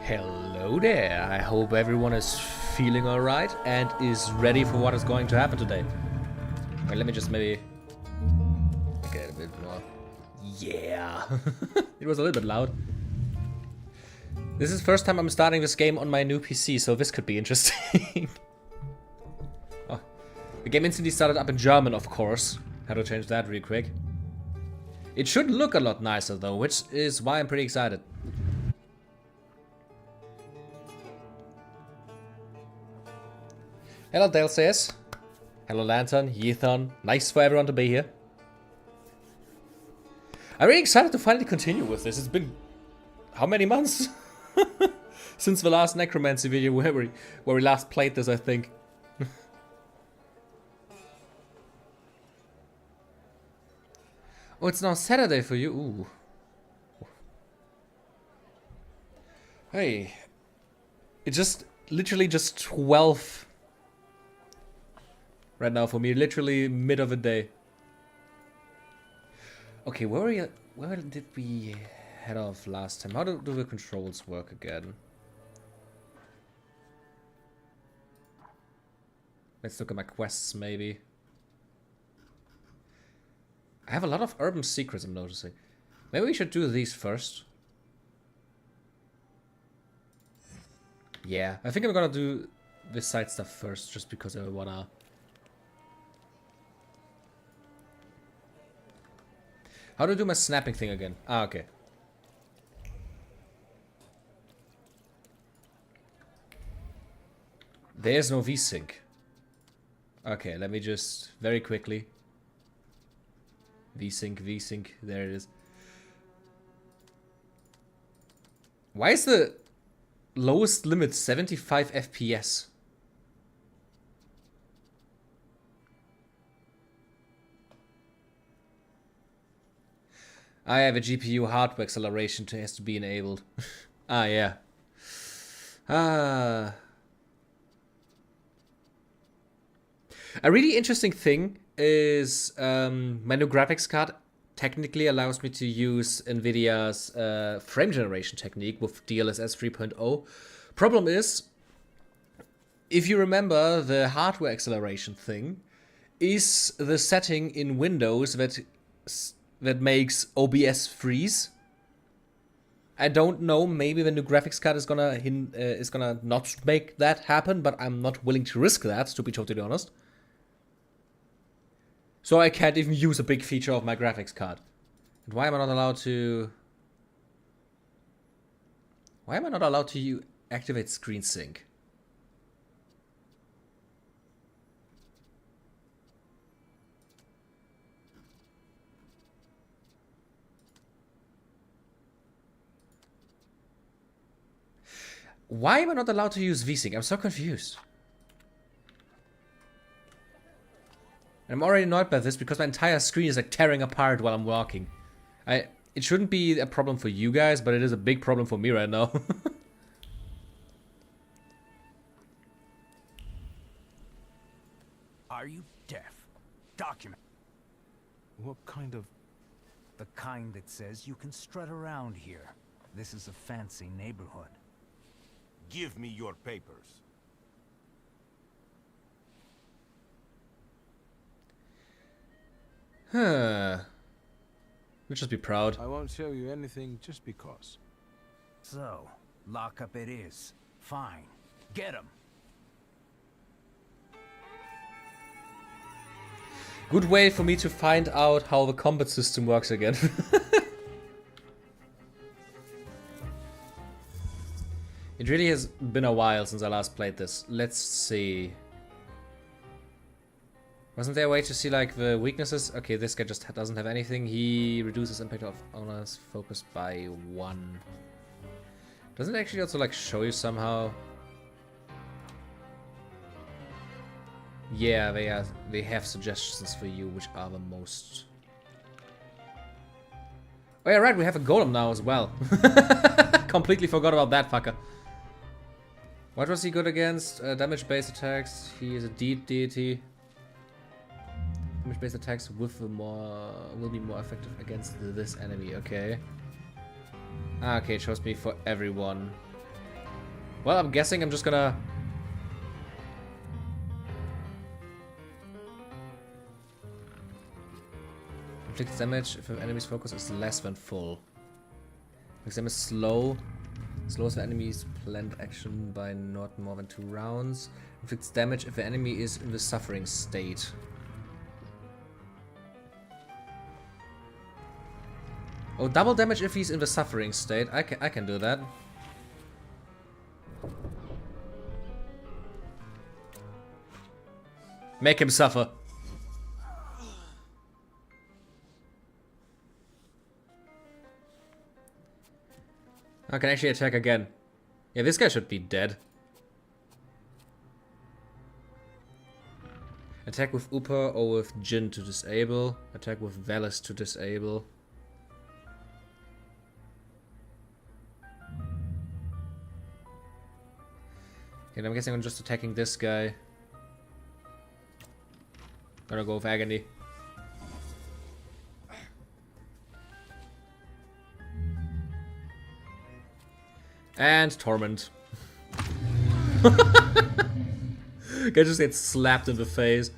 Hello there, I hope everyone is feeling alright and is ready for what is going to happen today. Wait, let me just maybe get a bit more. Yeah, it was a little bit loud. This is the first time I'm starting this game on my new PC, so this could be interesting. Oh, the game instantly started up in German, of course. How to change that real quick. It should look a lot nicer though, which is why I'm pretty excited. Hello Dale says. Hello Lantern, Yethon. Nice for everyone to be here. I'm really excited to finally continue with this. It's been how many months? Since the last Necromancy video where we last played this, I think. Oh, it's now Saturday for you. Ooh. Hey. It's just literally just 12 right now for me, literally mid of the day. Okay, where did we head off last time? How do the controls work again? Let's look at my quests, maybe. I have a lot of urban secrets, I'm noticing. Maybe we should do these first. Yeah, I think I'm gonna do this side stuff first, just because I wanna... How do I do my snapping thing again? Ah, okay. There's no VSync. Okay, let me just very quickly. VSync, there it is. Why is the lowest limit 75 FPS? I have a GPU hardware acceleration has to be enabled. Ah, yeah. Ah. A really interesting thing is my new graphics card technically allows me to use NVIDIA's frame generation technique with DLSS 3.0. Problem is, if you remember, the hardware acceleration thing is the setting in Windows that makes OBS freeze. I don't know, maybe the new graphics card is gonna not make that happen, but I'm not willing to risk that, to be totally honest. So I can't even use a big feature of my graphics card. And why am I not allowed to... Why am I not allowed to activate screen sync? Why am I not allowed to use VSync? I'm so confused. I'm already annoyed by this because my entire screen is like tearing apart while I'm walking. It shouldn't be a problem for you guys, but it is a big problem for me right now. Are you deaf? Document. What kind of... The kind that says you can strut around here. This is a fancy neighborhood. Give me your papers. Huh. We'll just be proud. I won't show you anything just because. So, lockup it is. Fine. Get him. Good way for me to find out how the combat system works again. It really has been a while since I last played this. Let's see. Wasn't there a way to see like the weaknesses? Okay, this guy just doesn't have anything. He reduces impact of owner's focus by 1. Doesn't it actually also like show you somehow? Yeah, they have suggestions for you which are the most... Oh yeah, right, we have a golem now as well. Completely forgot about that fucker. What was he good against? Damage-based attacks. He is a deep deity. Damage-based attacks will be more effective against this enemy. Okay. Ah, okay, it shows me for everyone. Well, I'm guessing I'm just gonna... Inflicts damage if an enemy's focus is less than full. Inflicts damage slow. Slows the enemy's planned action by not more than 2 rounds. Inflicts damage if the enemy is in the suffering state. Oh, double damage if he's in the suffering state. I can do that. Make him suffer. I can actually attack again. Yeah, this guy should be dead. Attack with Upa or with Jin to disable. Attack with Valis to disable. Okay, I'm guessing I'm just attacking this guy. Gonna go with Agony. And Torment. Guy just gets slapped in the face.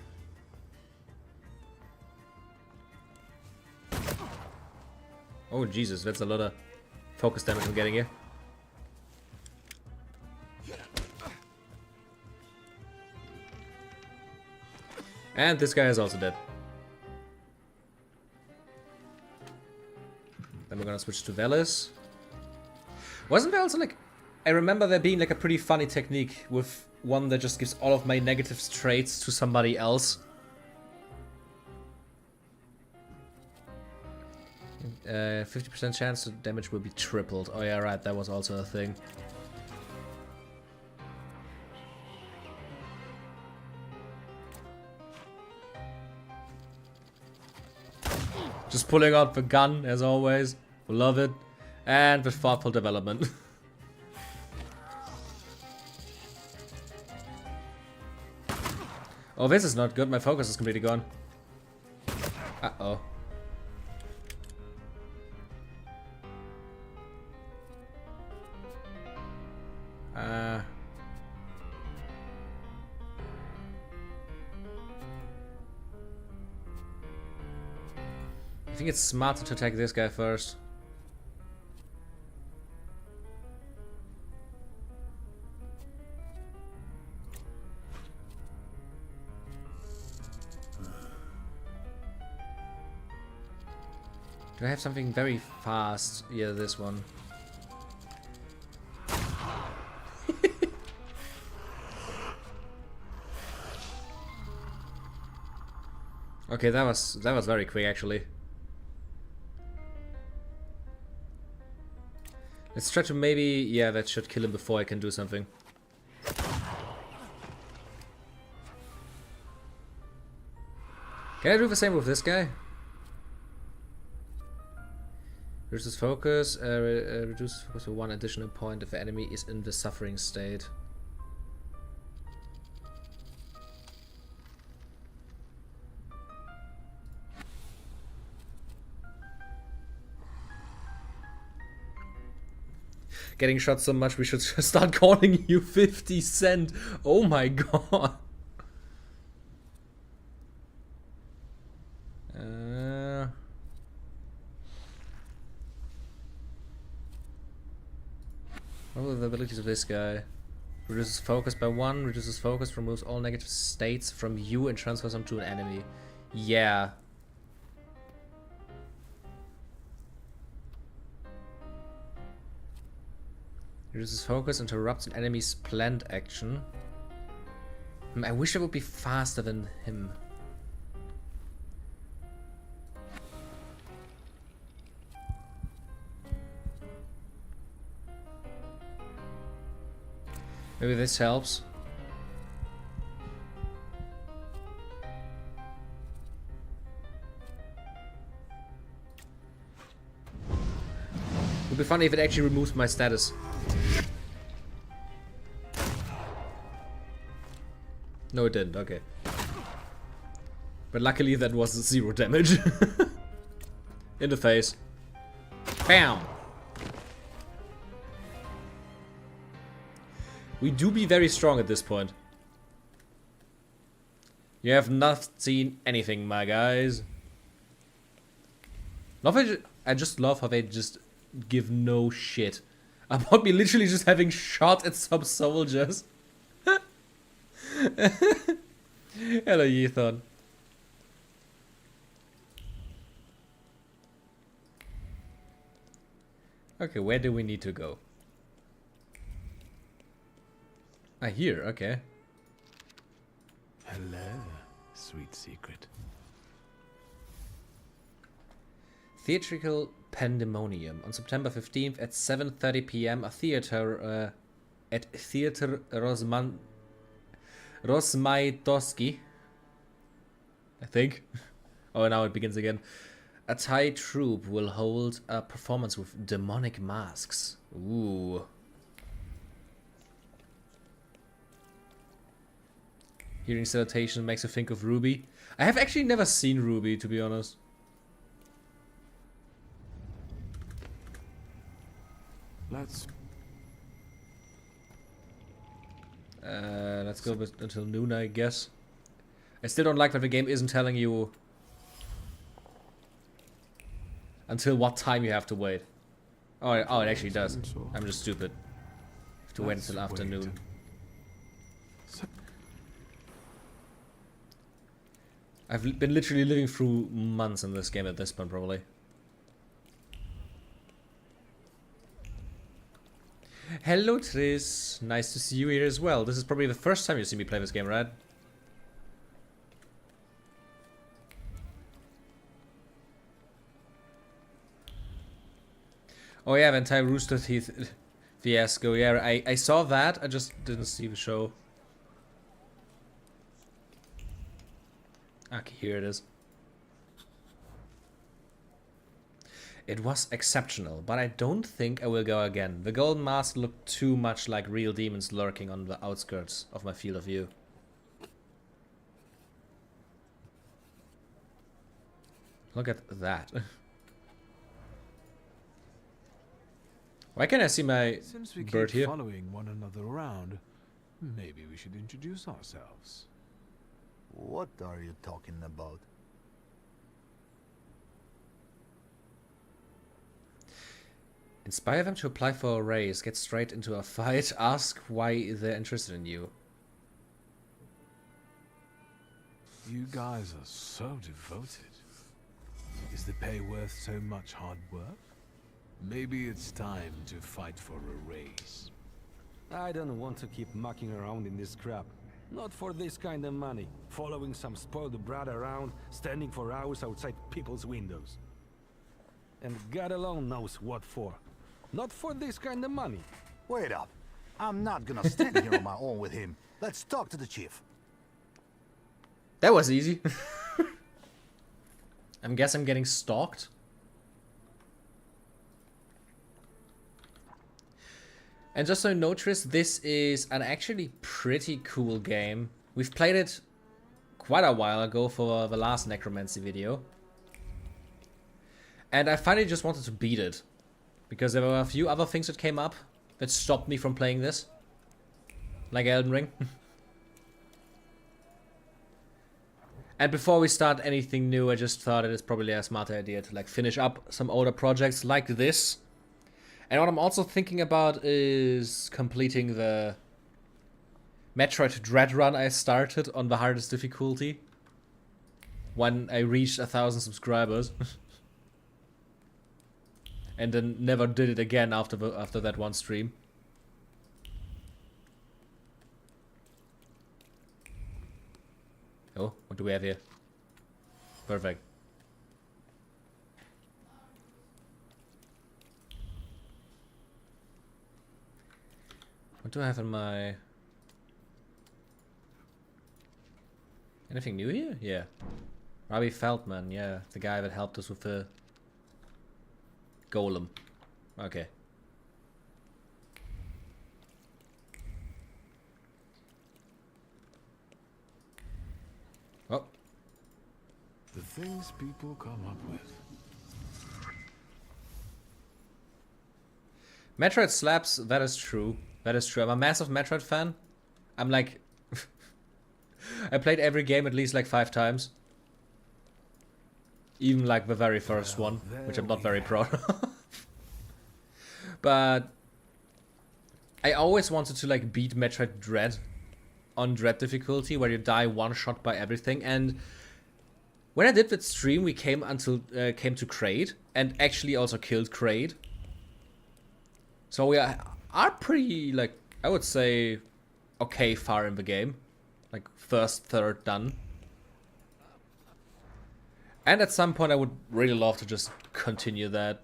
Oh Jesus, that's a lot of focus damage I'm getting here. And this guy is also dead. Then we're gonna switch to Valis. Wasn't there also like... I remember there being like a pretty funny technique with one that just gives all of my negative traits to somebody else. 50% chance the damage will be tripled. Oh yeah, right, that was also a thing. Just pulling out the gun, as always. Love it. And with thoughtful development. Oh, this is not good. My focus is completely gone. Uh-oh. I think it's smarter to attack this guy first. Do I have something very fast? Yeah, this one. Okay, that was very quick actually. Let's try to maybe... Yeah, that should kill him before I can do something. Can I do the same with this guy? Reduces focus. Reduces focus for 1 additional point if the enemy is in the suffering state. Getting shot so much, we should start calling you 50 Cent. Oh my god. What are the abilities of this guy? Reduces focus by 1, reduces focus, removes all negative states from you and transfers them to an enemy. Yeah. Reduces focus, interrupts an enemy's planned action. I wish I would be faster than him. Maybe this helps. It would be funny if it actually removes my status. No, it didn't. Okay. But luckily that was 0 damage. In the face. Bam! We do be very strong at this point. You have not seen anything, my guys. I just love how they just give no shit about me literally just having shot at some soldiers. Hello, Ethan. Okay, where do we need to go? Ah, here, okay. Hello, sweet secret. Theatrical Pandemonium. On September 15th at 7:30 p.m. a theater at Theater Rosmaitowski, I think. Oh, now it begins again. A Thai troupe will hold a performance with demonic masks. Ooh. Hearing salutation makes you think of Ruby. I have actually never seen Ruby, to be honest. Let's go until noon, I guess. I still don't like that the game isn't telling you until what time you have to wait. Oh, it actually does. I'm just stupid. Have to wait until afternoon. I've been literally living through months in this game at this point, probably. Hello, Tris. Nice to see you here as well. This is probably the first time you see me play this game, right? Oh yeah, the entire Rooster Teeth fiasco. Yeah, I saw that. I just didn't see the show. Okay, here it is. It was exceptional, but I don't think I will go again. The golden mask looked too much like real demons lurking on the outskirts of my field of view. Look at that. Why can't I see my Since we bird keep here? following one another around, maybe we should introduce ourselves. What are you talking about? Inspire them to apply for a raise, get straight into a fight, ask why they're interested in you. You guys are so devoted. Is the pay worth so much hard work? Maybe it's time to fight for a raise. I don't want to keep mucking around in this crap. Not for this kind of money. Following some spoiled brat around, standing for hours outside people's windows. And God alone knows what for. Not for this kind of money. Wait up. I'm not gonna stand here on my own with him. Let's talk to the chief. That was easy. I guess I'm getting stalked. And just so you know, Tris, this is an actually pretty cool game. We've played it quite a while ago for the last Necromancy video. And I finally just wanted to beat it. Because there were a few other things that came up that stopped me from playing this. Like Elden Ring. And before we start anything new, I just thought it is probably a smart idea to like finish up some older projects like this. And what I'm also thinking about is completing the Metroid Dread run I started on the hardest difficulty when I reached 1,000 subscribers. And then never did it again after that one stream. Oh, what do we have here? Perfect. What do I have in my... Anything new here? Yeah. Robbie Feldman, yeah. The guy that helped us with the golem. Okay. Oh. The things people come up with. Metroid slaps, that is true. That is true. I'm a massive Metroid fan. I'm like... I played every game at least like 5 times. Even like the very first one, which I'm not very proud of. But... I always wanted to like beat Metroid Dread on Dread difficulty, where you die one shot by everything. And when I did that stream, we came to Kraid, and actually also killed Kraid. So we are pretty, like, I would say, okay far in the game. Like, first, third done. And at some point I would really love to just continue that.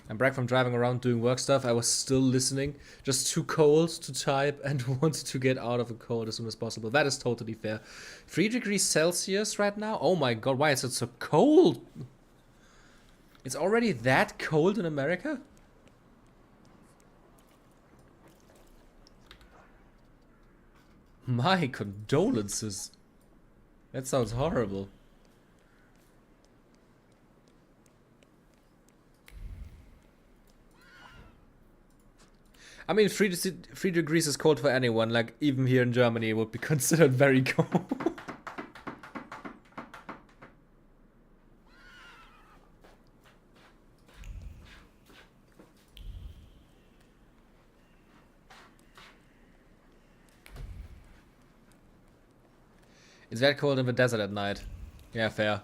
I'm back from driving around doing work stuff. I was still listening. Just too cold to type and wanted to get out of the cold as soon as possible. That is totally fair. 3 degrees Celsius right now? Oh my god, why is it so cold? It's already that cold in America? My condolences. That sounds horrible. I mean, 3 degrees is cold for anyone. Like, even here in Germany, it would be considered very cold. It's very cold in the desert at night. Yeah, fair.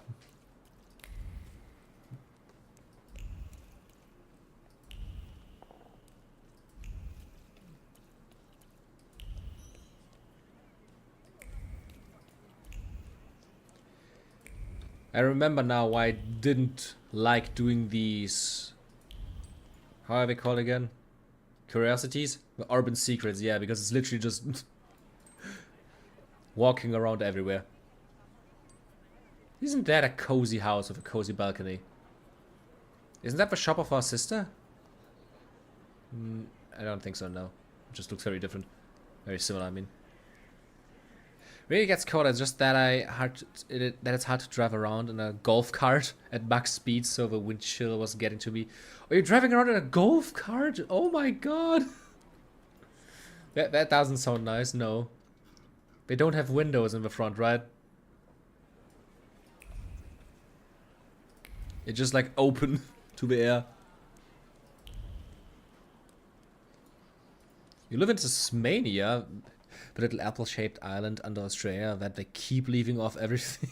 I remember now why I didn't like doing these... How are they called again? Curiosities? Urban secrets, yeah, because it's literally just... walking around everywhere. Isn't that a cozy house with a cozy balcony? Isn't that the shop of our sister? I don't think so, no. It just looks very different. Very similar, I mean. Really gets cold, it's just that it's hard to drive around in a golf cart at max speed, so the wind chill was getting to me. Are you driving around in a golf cart? Oh my god! That doesn't sound nice, no. They don't have windows in the front, right? It's just like open to the air. You live in Tasmania, the little apple-shaped island under Australia that they keep leaving off everything.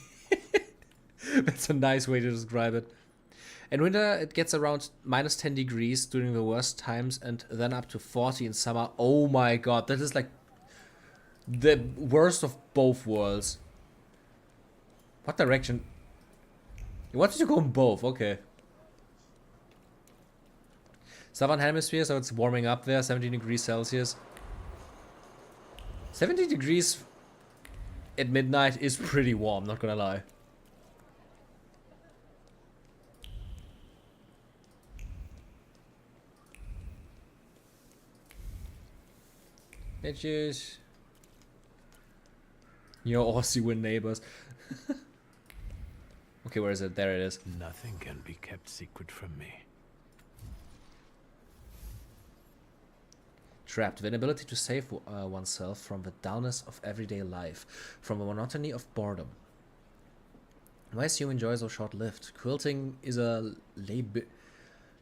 That's a nice way to describe it. In winter, it gets around minus 10 degrees during the worst times, and then up to 40 in summer. Oh my god, that is like the worst of both worlds. What direction? You wanted to go in both, okay. Southern hemisphere, so it's warming up there, 17 degrees Celsius. 70 degrees at midnight is pretty warm, not gonna lie. Bitches. Your Aussie win neighbors. Okay, where is it? There it is. Nothing can be kept secret from me. Trapped. The inability to save oneself from the dullness of everyday life, from the monotony of boredom. Why assume enjoy so short-lived? Quilting is a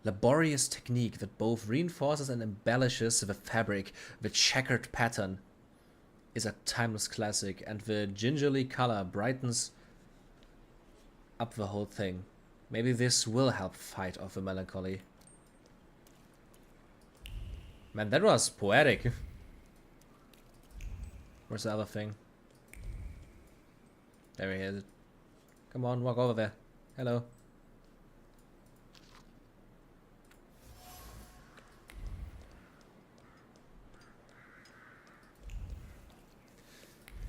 laborious technique that both reinforces and embellishes the fabric. The checkered pattern is a timeless classic, and the gingerly color brightens up the whole thing. Maybe this will help fight off the melancholy. Man, that was poetic. Where's the other thing? There he is. Come on, walk over there. Hello.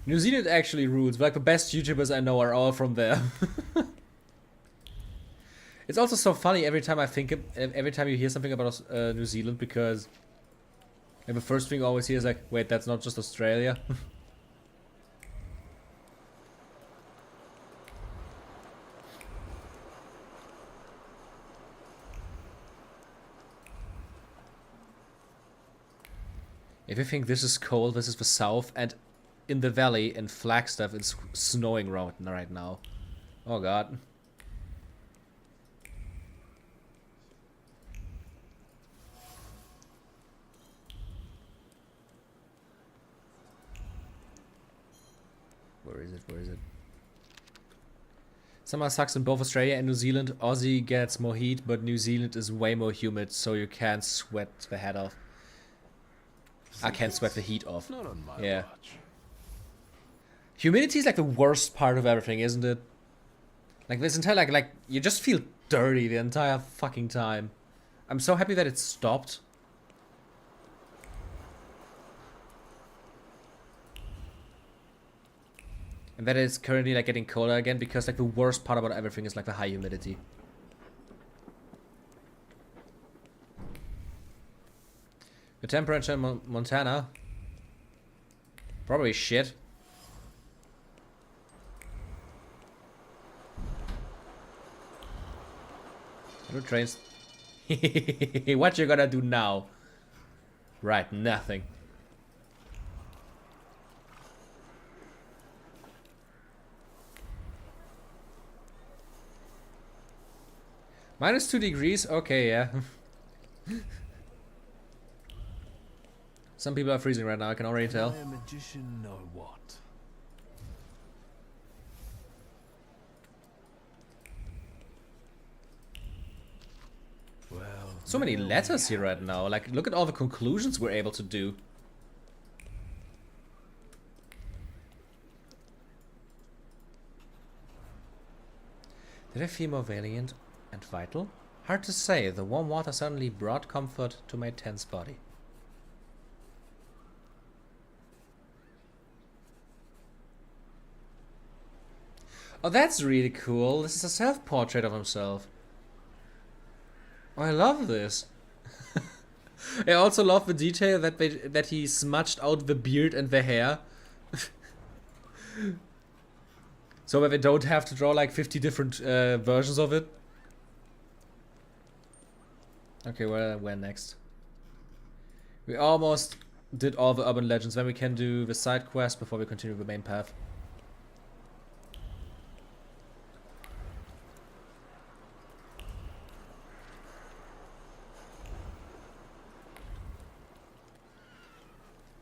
New Zealand actually rules. Like, the best YouTubers I know are all from there. It's also so funny every time every time you hear something about New Zealand, because the first thing you always hear is like, wait, that's not just Australia. If you think this is cold, this is the south, and in the valley in Flagstaff it's snowing right now. Oh god. Where is it? Where is it? Summer sucks in both Australia and New Zealand. Aussie gets more heat, but New Zealand is way more humid, so you can't sweat the head off. I can't sweat the heat off. Not on my Yeah. watch. Humidity is like the worst part of everything, isn't it? Like this entire like you just feel dirty the entire fucking time. I'm so happy that it stopped. And that it's currently like getting colder again, because like the worst part about everything is like the high humidity. The temperature in Montana, probably shit. Hello, trains. What you gonna do now? Right, nothing. -2 degrees? Okay, yeah. Some people are freezing right now, I can already tell. Am I a magician or what? Well, So many there we letters here have right it. now. Like, look at all the conclusions we're able to do. Did I feel more valiant and vital? Hard to say. The warm water suddenly brought comfort to my tense body. Oh, that's really cool. This is a self-portrait of himself. Oh, I love this. I also love the detail that he smudged out the beard and the hair. So that they don't have to draw like 50 different versions of it. Okay, where next? We almost did all the urban legends. Then we can do the side quest before we continue the main path.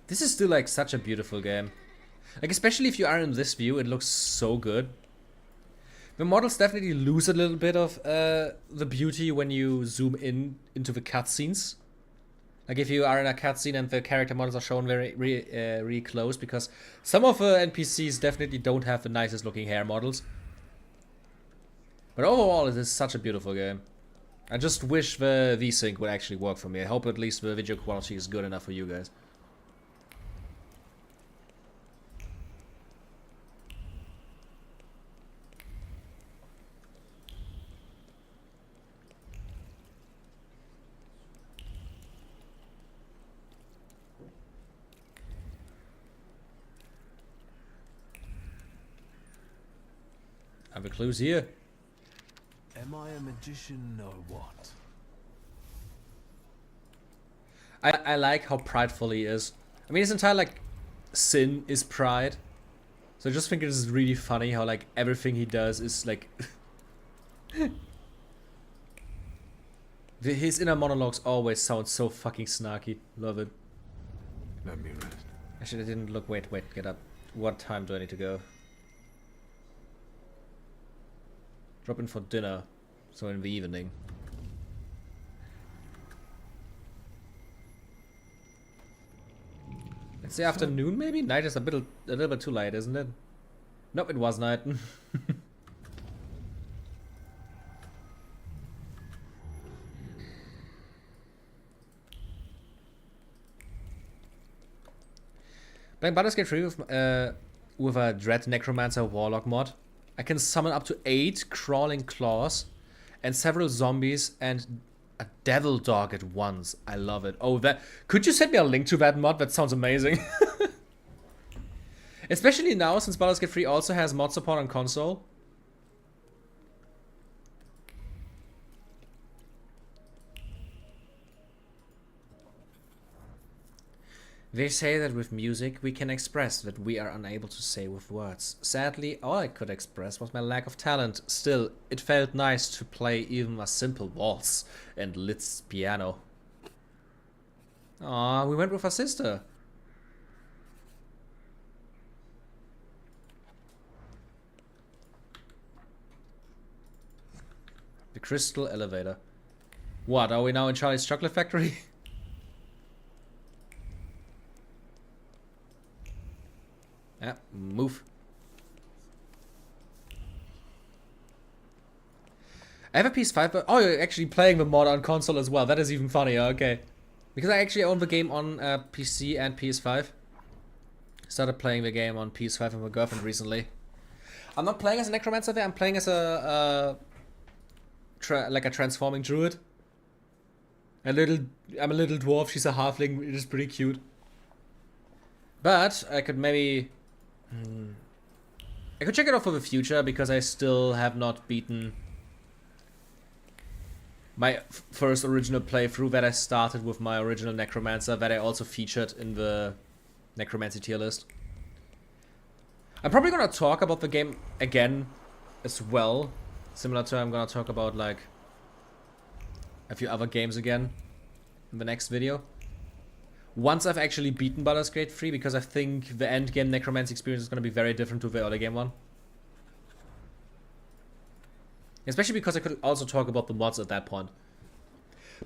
This is still like such a beautiful game. Like, especially if you are in this view, it looks so good. The models definitely lose a little bit of the beauty when you zoom into the cutscenes. Like if you are in a cutscene and the character models are shown really close, because some of the NPCs definitely don't have the nicest looking hair models. But overall, it is such a beautiful game. I just wish the V-Sync would actually work for me. I hope at least the video quality is good enough for you guys. Have the clues here. Am I a magician or what? I like how prideful he is. I mean, his entire like sin is pride. So I just think it is really funny how like everything he does is like his inner monologues always sound so fucking snarky. Love it. Let me rest. Actually, I didn't look. Wait, get up. What time do I need to go? Drop in for dinner, so in the evening. It's the afternoon, maybe? Night is a little bit too light, isn't it? Nope, it was night. Playing Baldur's Gate 3 with a Dread Necromancer Warlock mod. I can summon up to 8 crawling claws and several zombies and a devil dog at once. I love it. Oh, that could you send me a link to that mod? That sounds amazing. Especially now, since Baldur's Gate 3 also has mod support on console. They say that with music we can express that we are unable to say with words. Sadly, all I could express was my lack of talent. Still, it felt nice to play even a simple waltz and Liszt's piano. Aw, we went with our sister. The crystal elevator. What, are we now in Charlie's Chocolate Factory? Yeah, move. I have a PS5, but oh, you're actually playing the mod on console as well. That is even funnier. Okay, because I actually own the game on PC and PS5. Started playing the game on PS5 with my girlfriend recently. I'm not playing as a necromancer there. I'm playing as a like a transforming druid. I'm a little dwarf. She's a halfling. It is pretty cute. But I could maybe. I could check it out for the future because I still have not beaten my first original playthrough that I started with my original Necromancer that I also featured in the Necromancy tier list. I'm probably gonna talk about the game again as well. Similar to I'm gonna talk about like a few other games again in the next video. Once I've actually beaten Baldur's Gate 3, because I think the end game Necromancy experience is going to be very different to the early game one. Especially because I could also talk about the mods at that point.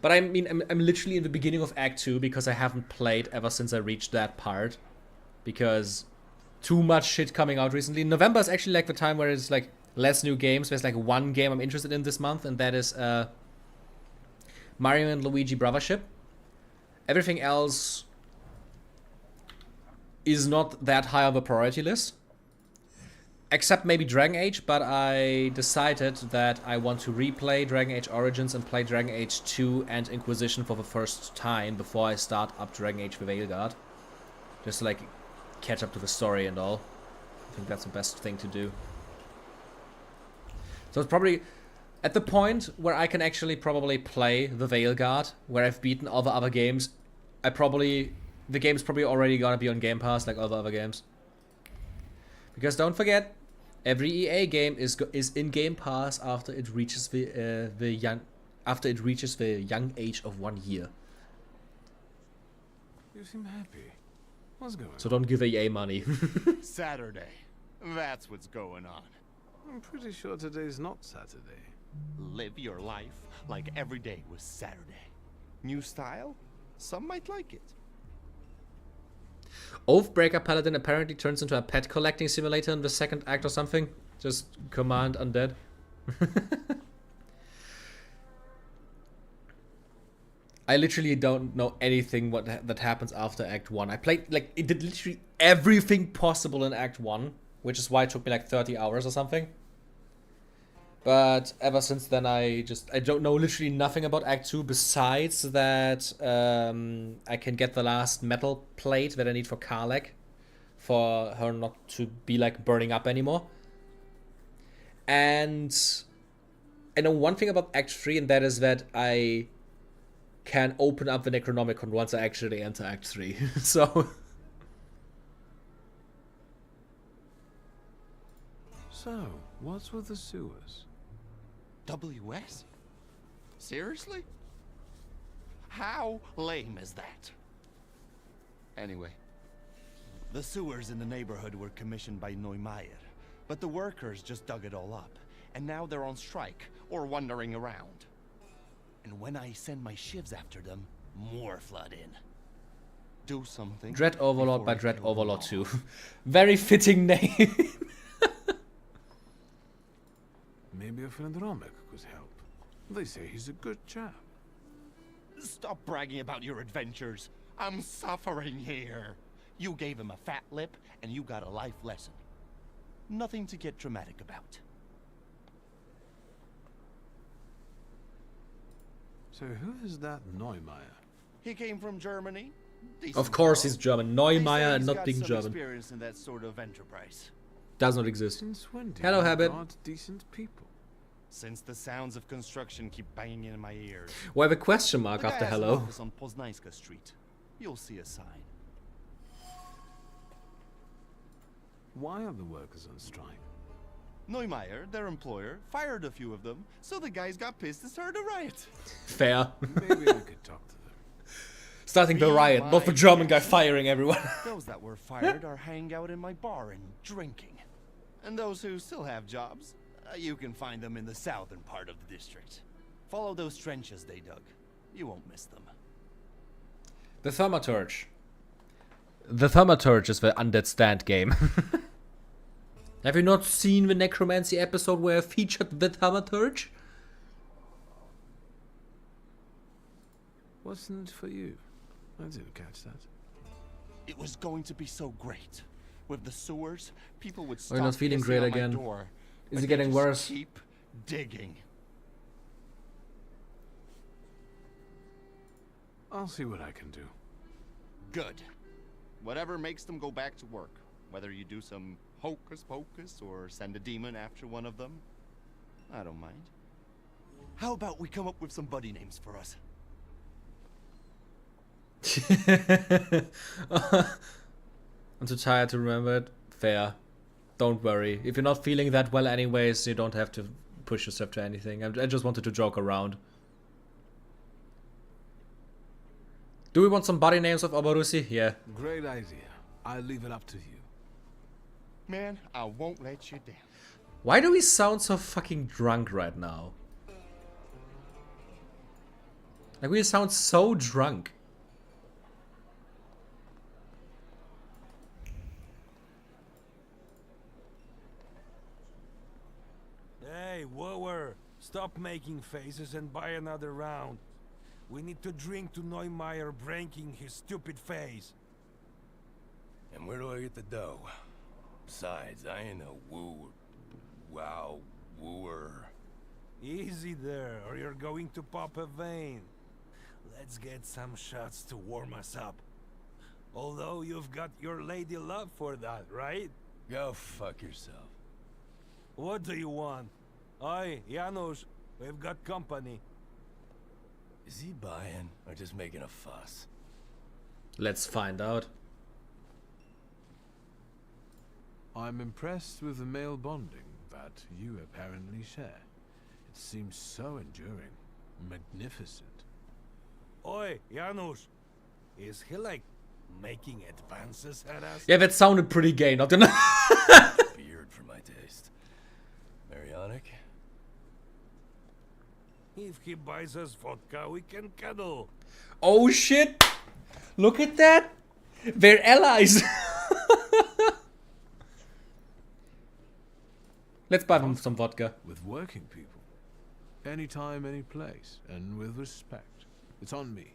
But I mean, I'm literally in the beginning of Act 2 because I haven't played ever since I reached that part. Because too much shit coming out recently. November is actually like the time where it's like less new games. There's like one game I'm interested in this month, and that is Mario and Luigi Brothership. Everything else is not that high on the priority list. Except maybe Dragon Age, but I decided that I want to replay Dragon Age Origins and play Dragon Age 2 and Inquisition for the first time before I start up Dragon Age the Veilguard. Just to like catch up to the story and all. I think that's the best thing to do. So it's probably at the point where I can actually probably play the Veilguard, where I've beaten all the other games. The game's probably already gonna be on Game Pass like all the other games. Because don't forget, every EA game is in Game Pass after it reaches the young age of 1 year. You seem happy. What's going on? So don't give EA money. Saturday. That's what's going on. I'm pretty sure today's not Saturday. Live your life like every day was Saturday. New style? Some might like it. Oathbreaker Paladin apparently turns into a pet collecting simulator in the second act or something. Just command undead. I literally don't know anything that happens after Act 1. I played, like, it did literally everything possible in Act 1, which is why it took me like 30 hours or something. But ever since then, I don't know literally nothing about Act 2 besides that I can get the last metal plate that I need for Karlek for her not to be like burning up anymore. And I know one thing about Act 3, and that is that I can open up the Necronomicon once I actually enter Act 3. So what's with the sewers? WS? Seriously? How lame is that? Anyway, the sewers in the neighborhood were commissioned by Neumeier, but the workers just dug it all up, and now they're on strike or wandering around. And when I send my shivs after them, more flood in. Do something. Dread Overlord by before I Dread kill them Overlord all. 2. Very fitting name. Maybe a friend Romek could help. They say he's a good chap. Stop bragging about your adventures. I'm suffering here. You gave him a fat lip, and you got a life lesson. Nothing to get dramatic about. So who is that Neumeier? He came from Germany. Of course he's German. They say Neumeier he's not got being some German. experience in that sort of enterprise. Does not exist. Since when do Hello, you Habit. regard decent people? Since the sounds of construction keep banging in my ears. Why the question mark The guy after has an hello? office on Poznańska Street. You'll see a sign. Why are the workers on strike? Neumeier, their employer, fired a few of them, so the guys got pissed and started a riot. Fair. Maybe I could talk to them. Starting the Be riot, not the my German guy guest. firing everyone. Those that were fired are hanging out in my bar and drinking. And those who still have jobs, you can find them in the southern part of the district. Follow those trenches they dug. You won't miss them. The Thaumaturge. The Thaumaturge is the undead stand game. Have you not seen the Necromancy episode where I featured the Thaumaturge? Wasn't it for you? I didn't catch that. It was going to be so great. With the sewers, people would Oh, stop you're not feeling pissing great on my again. door, Is but it they getting just worse? Keep digging. I'll see what I can do. Good. Whatever makes them go back to work. Whether you do some hocus pocus or send a demon after one of them, I don't mind. How about we come up with some buddy names for us? I'm too tired to remember it. Fair. Don't worry. If you're not feeling that well anyways, you don't have to push yourself to anything. I just wanted to joke around. Do we want some body names of Obarusi? Yeah. Great idea. I'll leave it up to you. Man, I won't let you down. Why do we sound so fucking drunk right now? Like, we sound so drunk. Hey, whoa, stop making faces and buy another round. We need to drink to Neumeier breaking his stupid face. And where do I get the dough? Besides, I ain't a wooer. Easy there, or you're going to pop a vein. Let's get some shots to warm us up. Although you've got your lady love for that, right? Go fuck yourself. What do you want? Oi, Janusz, we've got company. Is he buying or just making a fuss? Let's find out. I'm impressed with the male bonding that you apparently share. It seems so enduring. Magnificent. Oi, Janusz, is he like making advances at us? Yeah, that sounded pretty gay, not gonna. Weird for my taste. Marionic? If he buys us vodka, we can cuddle. Oh shit! Look at that! They're allies! Let's buy them some vodka. With working people. Anytime, any place, and with respect. It's on me.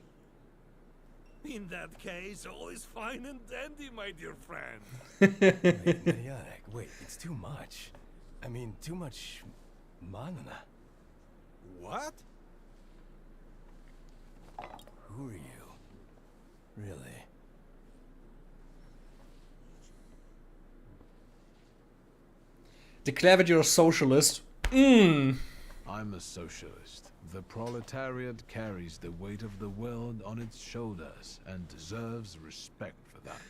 In that case, all is fine and dandy, my dear friend. Wait, Marionic, wait, it's too much. I mean, too much manana. What? Who are you? Really? Declare that you're a socialist. Mmm. I'm a socialist. The proletariat carries the weight of the world on its shoulders and deserves respect for that.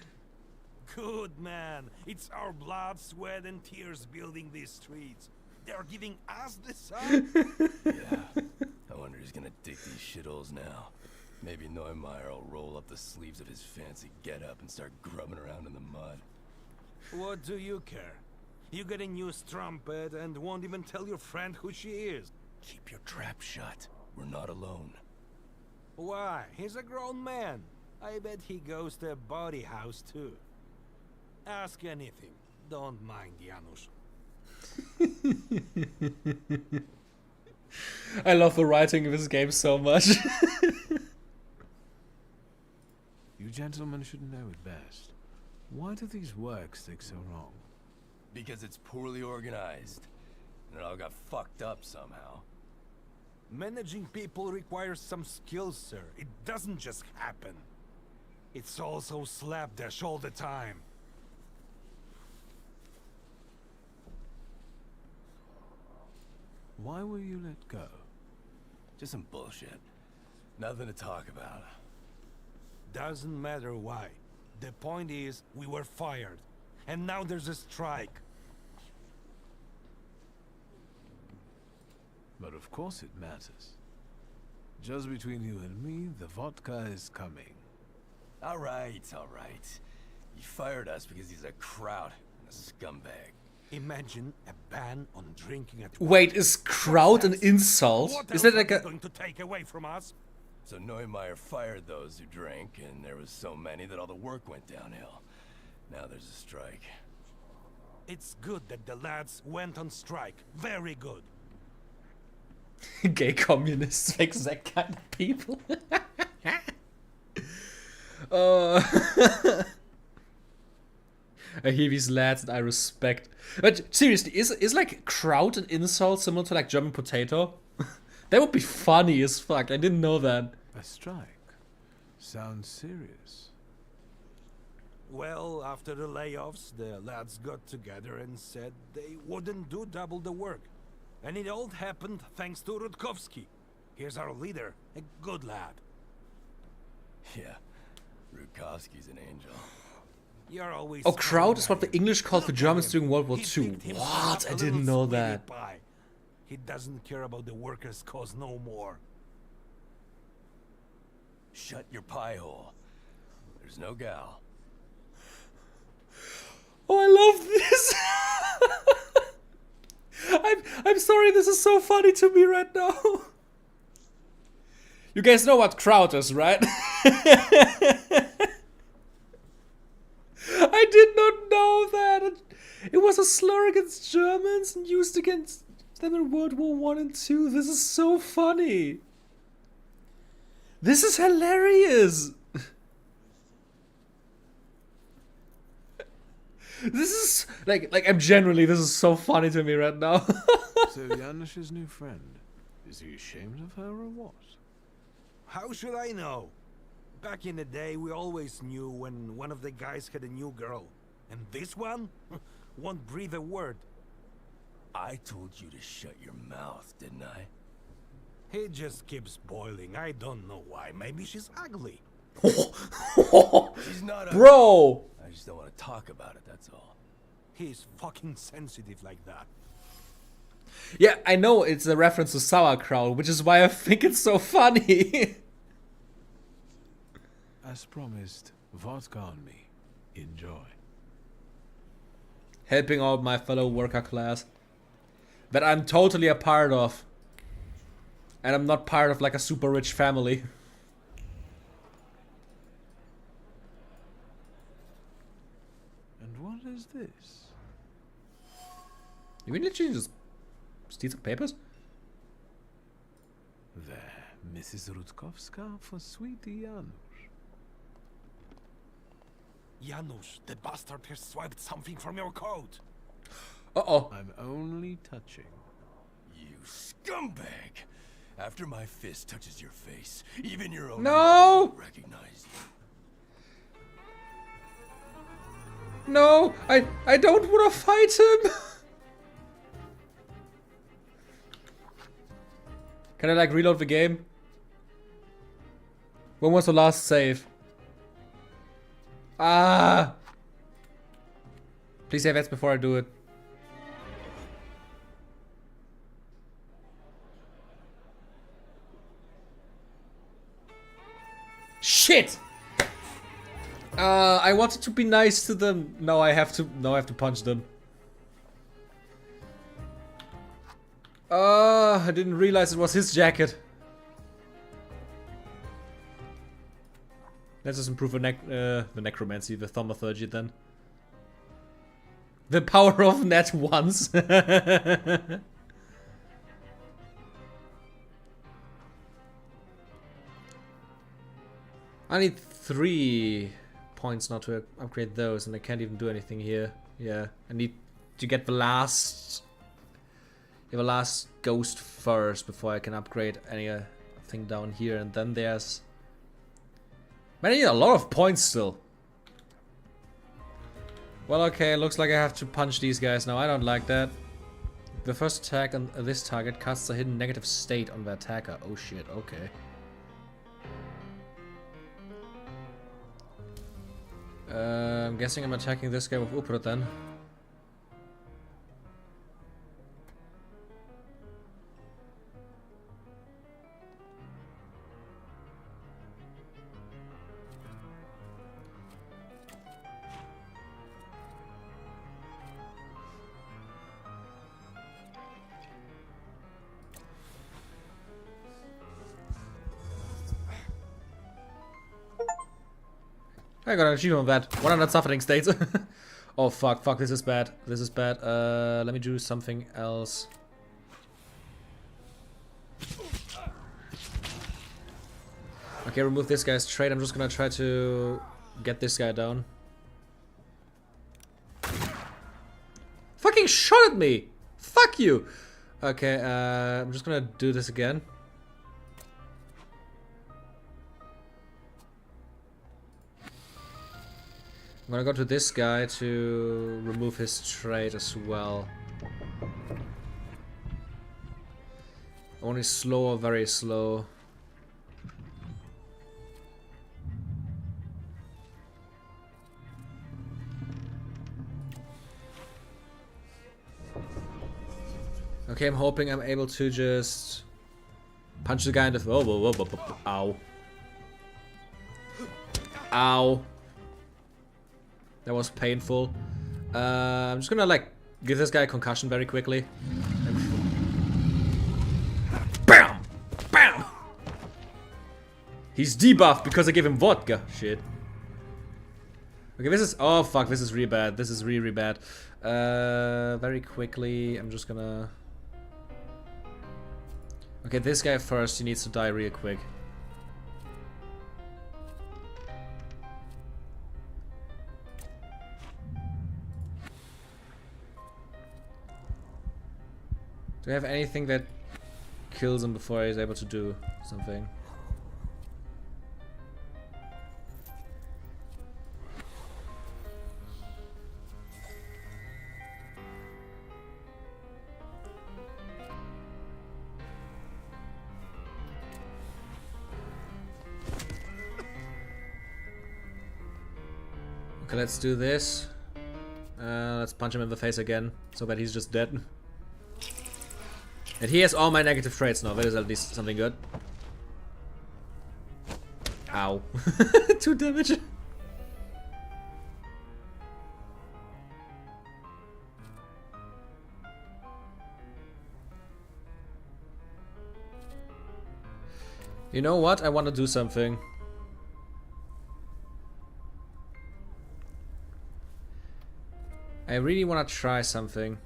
Good man. It's our blood, sweat, and tears building these streets. They're giving us the sun. Yeah. I wonder who's gonna dig these shitholes now. Maybe Neumeier will roll up the sleeves of his fancy getup and start grubbing around in the mud. What do you care? You get a new strumpet and won't even tell your friend who she is. Keep your trap shut. We're not alone. Why? He's a grown man. I bet he goes to a body house too. Ask anything. Don't mind Janusz. I love the writing in this game so much. You gentlemen should know it best. Why do these works take so long? Because it's poorly organized. And it all got fucked up somehow. Managing people requires some skills, sir. It doesn't just happen. It's also slapdash all the time. Why were you let go? Just some bullshit. Nothing to talk about. Doesn't matter why. The point is, we were fired. and now there's a strike. But of course it matters. Just between you and me, the vodka is coming. All right, all right. He fired us because he's a kraut and a scumbag. Imagine a ban on drinking at Wait, is kraut an insult? What Is else that like are you a... going to take away from us? So Neumeier fired those who drank, and there was so many that all the work went downhill. Now there's a strike. It's good that the lads went on strike. Very good. Gay communists, exact kind of people. uh, I hear these lads and I respect. But seriously, is like kraut an insult similar to like German potato? That would be funny as fuck. I didn't know that. A strike? Sounds serious. Well, after the layoffs, the lads got together and said they wouldn't do double the work. And it all happened thanks to Rutkowski. Here's our leader, a good lad. Yeah, Rutkowski's an angel. You're always Oh, kraut is what the English called the Look at Germans him. during World War He II. picked himself up What? a I little didn't know sweetie that. pie. He doesn't care about the workers' cause no more. Shut your pie hole. There's no gal. Oh, I love this. I'm sorry, this is so funny to me right now. You guys know what kraut is, right? I did not know that. It was a slur against Germans and used against them in World War One and Two. This is so funny. This is hilarious. This is like I'm genuinely, this is so funny to me right now. So Janusz's new friend, is he ashamed of her or what? How should I know? Back in the day, we always knew when one of the guys had a new girl. And this one won't breathe a word. I told you to shut your mouth, didn't I? He just keeps boiling. I don't know why. Maybe she's ugly. She's not a... Bro. I just don't want to talk about it, that's all. He's fucking sensitive like that. Yeah, I know it's a reference to sauerkraut, which is why I think it's so funny. As promised, vodka on me. Enjoy. Helping out my fellow worker class that I'm totally a part of. And I'm not part of like a super rich family. And what is this? You mean literally just steal some papers? There, Mrs. Rutkowska for sweetie Janusz. Janusz, the bastard has swiped something from your coat. Uh-oh. I'm only touching. You scumbag! After my fist touches your face, even your own No! mother will recognize you. No, I don't want to fight him. Can I like reload the game? When was the last save? Ah! Please save X before I do it. Shit! I wanted to be nice to them. Now I have to punch them. I didn't realize it was his jacket. Let's just improve the necromancy, the thaumaturgy then. The power of net once. I need 3 points now to upgrade those, and I can't even do anything here. Yeah, I need to get the last ghost first before I can upgrade anything down here, and then there's... Man, I need a lot of points still. Well, okay, looks like I have to punch these guys now. I don't like that. The first attack on this target casts a hidden negative state on the attacker. Oh shit, okay. I'm guessing I'm attacking this guy with Uprut then. I got an achievement on that. 100 suffering states. Oh fuck, this is bad. This is bad. Let me do something else. Okay, remove this guy's trait. I'm just gonna try to get this guy down. Fucking shot at me! Fuck you! Okay, I'm just gonna do this again. I'm gonna go to this guy to remove his trait as well. Only slow or very slow. Okay, I'm hoping I'm able to just punch the guy in the... Whoa, whoa, whoa, whoa, whoa. Ow. Ow. That was painful. I'm just gonna like give this guy a concussion very quickly. BAM! BAM! He's debuffed because I gave him vodka. Shit. Okay, this is... Oh fuck, this is really bad. This is really, really bad. Very quickly, I'm just gonna... Okay, this guy first, he needs to die real quick. Do I have anything that kills him before he's able to do something? Okay, let's do this. Let's punch him in the face again, so that he's just dead. And he has all my negative traits now, that is at least something good. Ow. 2 damage. You know what? I want to do something. I really want to try something.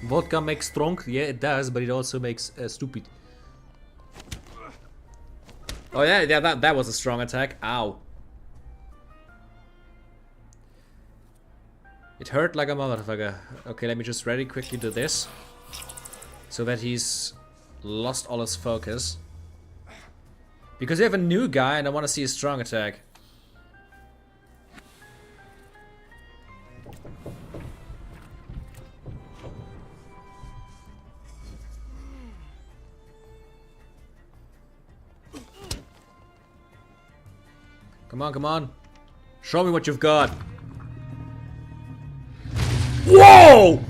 Vodka makes strong, yeah it does, but it also makes stupid. Oh yeah, that was a strong attack. Ow. It hurt like a motherfucker. Okay, let me just very quickly do this. So that he's lost all his focus. Because we have a new guy and I want to see a strong attack. Come on, come on. Show me what you've got. Whoa!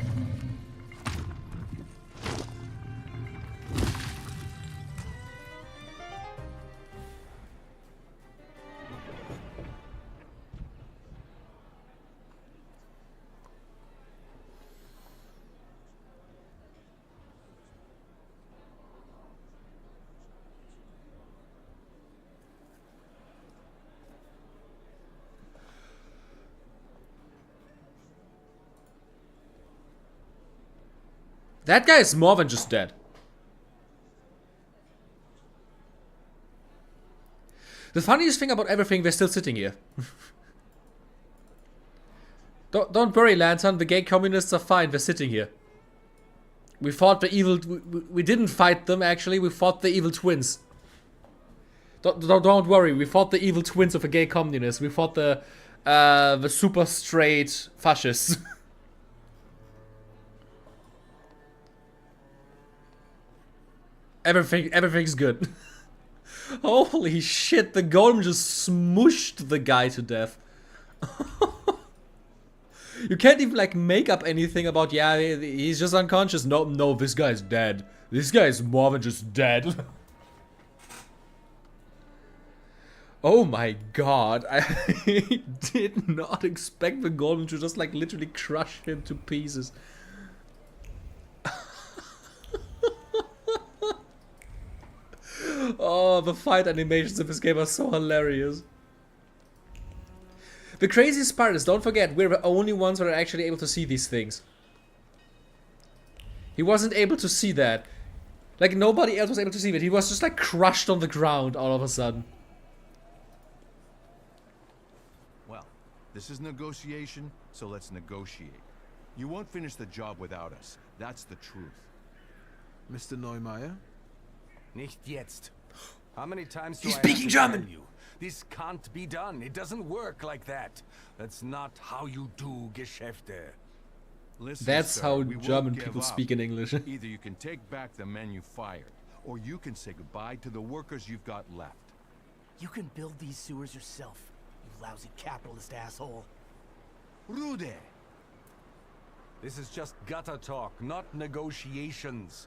That guy is more than just dead. The funniest thing about everything, they're still sitting here. Don't worry, Lantern, the gay communists are fine, they're sitting here. We fought the evil... We didn't fight them, actually, we fought the evil twins. Don't worry, we fought the evil twins of the gay communists. We fought the super straight fascists. Everything's good. Holy shit, the golem just smooshed the guy to death. You can't even like make up anything about, yeah, he's just unconscious. No, no, this guy's dead. This guy's more than just dead. Oh my god, I did not expect the golem to just like literally crush him to pieces. Oh, the fight animations of this game are so hilarious. The craziest part is, don't forget, we're the only ones that are actually able to see these things. He wasn't able to see that. Like, nobody else was able to see it. He was just like crushed on the ground all of a sudden. Well, this is negotiation, so let's negotiate. You won't finish the job without us. That's the truth. Mr. Neumeier? Nicht jetzt. How many times do He's I speaking have to German. tell you? This can't be done. It doesn't work like that. That's not how you do Geschäfte. Listen, That's sir, how we won't German give people up. speak in English. Either you can take back the men you fired, or you can say goodbye to the workers you've got left. You can build these sewers yourself, you lousy capitalist asshole. Rude! This is just gutter talk, not negotiations.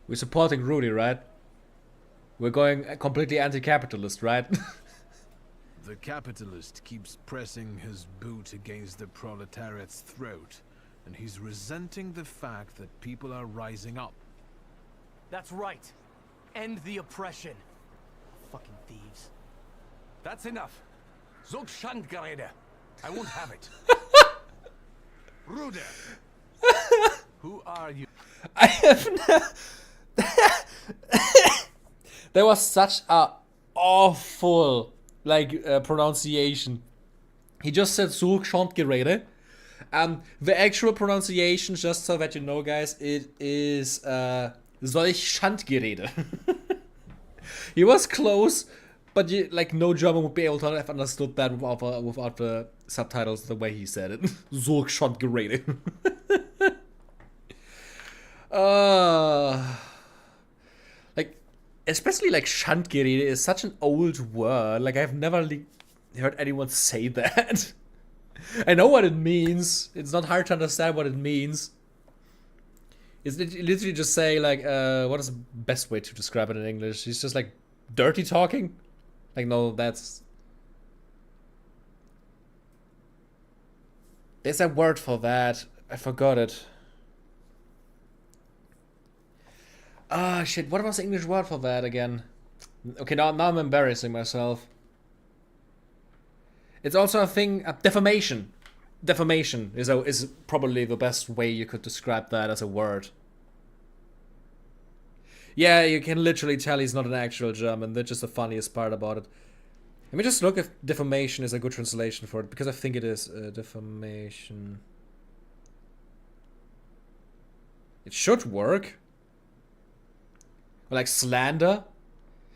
We're supporting Rudy, right? We're going completely anti-capitalist, right? The capitalist keeps pressing his boot against the proletariat's throat, and he's resenting the fact that people are rising up. That's right. End the oppression. Fucking thieves. That's enough. So Schandgerede. I won't have it. Rude! Who are you? I have There was such a awful pronunciation. He just said "Such Schandgerede." The actual pronunciation, just so that you know, guys, it is "solch Schandgerede." He was close, but no German would be able to have understood that without the subtitles the way he said it. "Solch Schandgerede." Especially Schandgerede is such an old word. Like, I've never heard anyone say that. I know what it means. It's not hard to understand what it means. It's literally just saying what is the best way to describe it in English? It's just like dirty talking. Like, no, there's a word for that. I forgot it. Ah, shit, what was the English word for that again? Okay, now I'm embarrassing myself. It's also a thing, defamation. Defamation is probably the best way you could describe that as a word. Yeah, you can literally tell he's not an actual German. That's just the funniest part about it. Let me just look if defamation is a good translation for it, because I think it is. Defamation. It should work. Or like slander.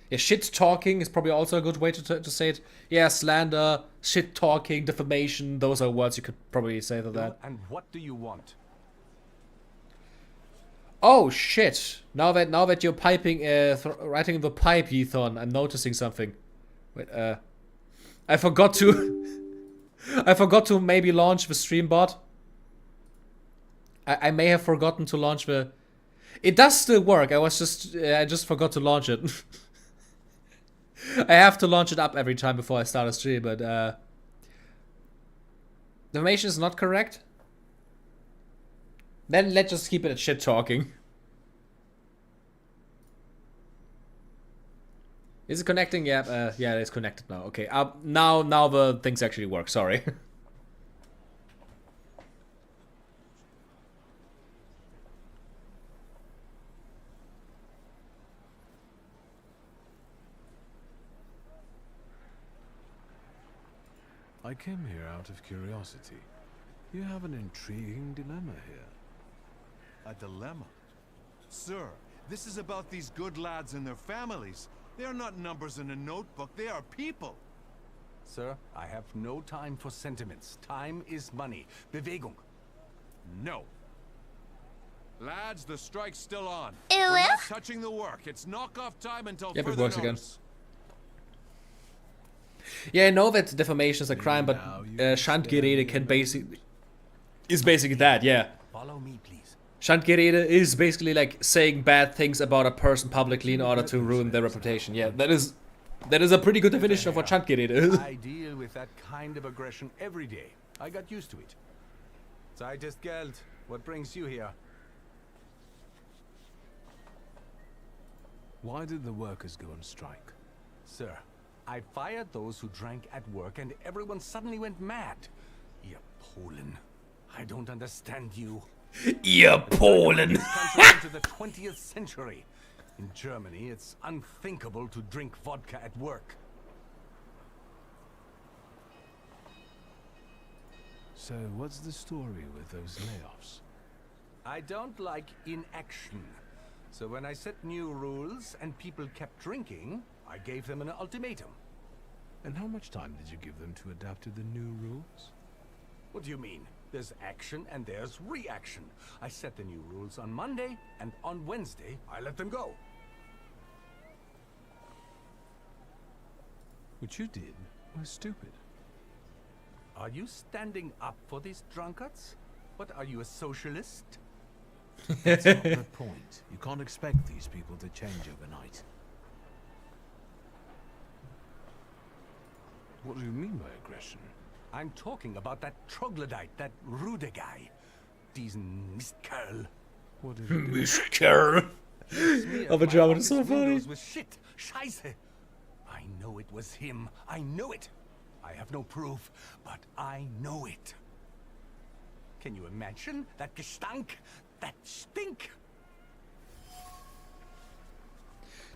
Yeah, shit talking is probably also a good way to say it. Yeah, slander, shit talking, defamation. Those are words you could probably say to that. And what do you want? Oh shit! Now that you're piping, writing the pipe, Ethan, I'm noticing something. Wait, I forgot to maybe launch the stream bot. I may have forgotten to launch the. It does still work. I just forgot to launch it. I have to launch it up every time before I start a stream, but the information is not correct. Then let's just keep it at shit talking. Is it connecting? Yeah, yeah, it's connected now. Okay, now the things actually work. Sorry. I came here out of curiosity. You have an intriguing dilemma here. A dilemma? Sir, this is about these good lads and their families. They are not numbers in a notebook, they are people. Sir, I have no time for sentiments. Time is money. Bewegung. No. Lads, the strike's still on. Ew. We're not touching the work. It's knock-off time until Yep, it further works again. notice. Yeah, I know that defamation is a crime, but Schandgerede is basically that. Yeah, Follow me, please. Schandgerede is basically like saying bad things about a person publicly in order to ruin their reputation. Yeah, that is a pretty good definition of what Schandgerede is. I deal with that kind of aggression every day. I got used to it. Zeit ist Geld. What brings you here? Why did the workers go on strike? Sir, I fired those who drank at work and everyone suddenly went mad. You Polen. I don't understand you. Ihr Polen! Country into the 20th century. In Germany, it's unthinkable to drink vodka at work. So, what's the story with those layoffs? I don't like inaction. So when I set new rules and people kept drinking, I gave them an ultimatum. And how much time did you give them to adapt to the new rules? What do you mean? There's action and there's reaction. I set the new rules on Monday, and on Wednesday, I let them go. What you did was stupid. Are you standing up for these drunkards? What, are you a socialist? That's not the point. You can't expect these people to change overnight. What do you mean by aggression? I'm talking about that troglodyte, that Rude guy. Diesen Mistkerl. What did you do? Mistkerl. Smeared Aber my German is office so funny. windows with shit. Scheiße. I know it was him. I know it. I have no proof, but I know it. Can you imagine that Gestank? That stink?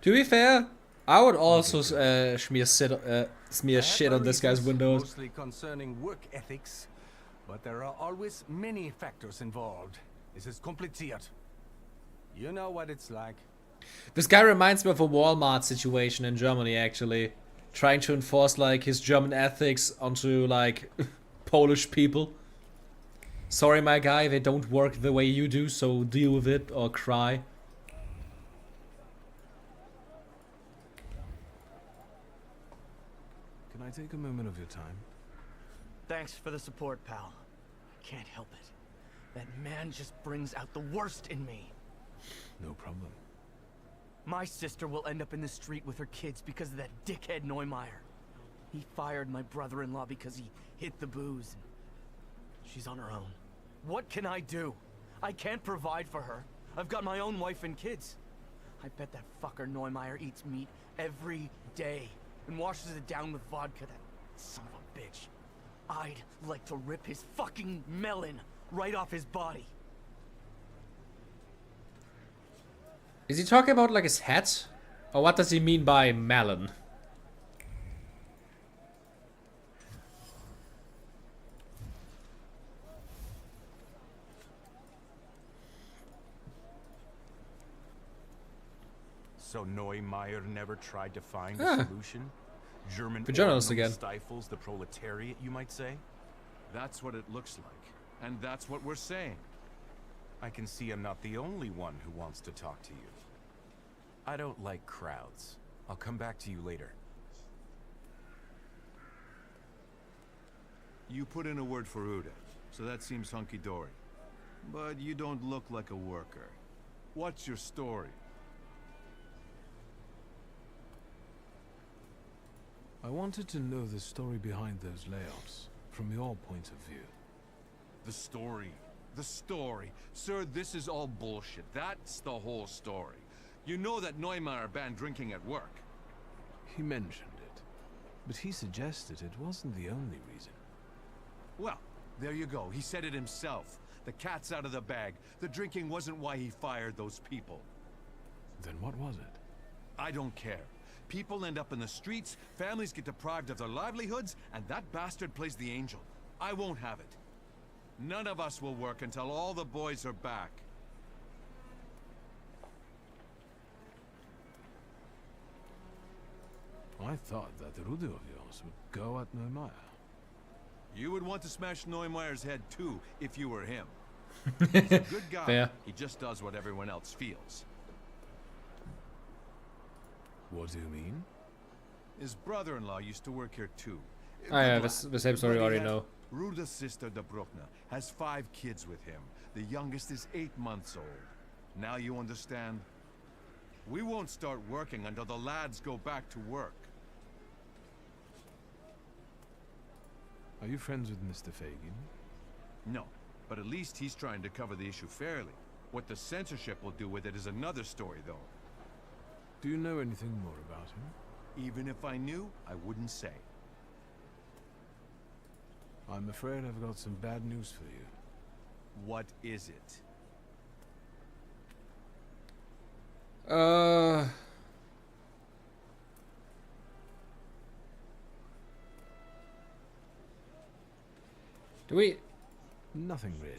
To be fair, I would also smear shit on this guy's Reasons, windows. Mostly concerning work ethics, but there are always many factors involved. This is kompliziert. You know what it's like. This guy reminds me of a Walmart situation in Germany, actually. Trying to enforce, like, his German ethics onto, like, Polish people. Sorry, my guy, they don't work the way you do, so deal with it or cry. Can I take a moment of your time? Thanks for the support, pal. I can't help it. That man just brings out the worst in me. No problem. My sister will end up in the street with her kids because of that dickhead Neumeier. He fired my brother-in-law because he hit the booze. She's on her own. What can I do? I can't provide for her. I've got my own wife and kids. I bet that fucker Neumeier eats meat every day and washes it down with vodka, that son of a bitch. I'd like to rip his fucking melon right off his body. Is he talking about, like, his hat? Or what does he mean by melon? So Neumeier never tried to find a solution? German The journalist oil again. stifles the proletariat, you might say? That's what it looks like. And that's what we're saying. I can see I'm not the only one who wants to talk to you. I don't like crowds. I'll come back to you later. You put in a word for Uda, so that seems hunky-dory. But you don't look like a worker. What's your story? I wanted to know the story behind those layoffs, from your point of view. The story. The story. Sir, this is all bullshit. That's the whole story. You know that Neumeier banned drinking at work. He mentioned it, but he suggested it wasn't the only reason. Well, there you go. He said it himself. The cat's out of the bag. The drinking wasn't why he fired those people. Then what was it? I don't care. People end up in the streets, families get deprived of their livelihoods, and that bastard plays the angel. I won't have it. None of us will work until all the boys are back. I thought that Rude of yours us would go at Neumeier. You would want to smash Neumeier's head too if you were him. He's a good guy. Fair. He just does what everyone else feels. What do you mean? His brother-in-law used to work here too. Oh yeah, Good the lad. same story we But he already has- know. Ruda's sister, De Bruckner, has 5 kids with him. The youngest is 8 months old. Now you understand? We won't start working until the lads go back to work. Are you friends with Mr. Fagin? No, but at least he's trying to cover the issue fairly. What the censorship will do with it is another story, though. Do you know anything more about him? Even if I knew, I wouldn't say. I'm afraid I've got some bad news for you. What is it? Do we... Nothing really.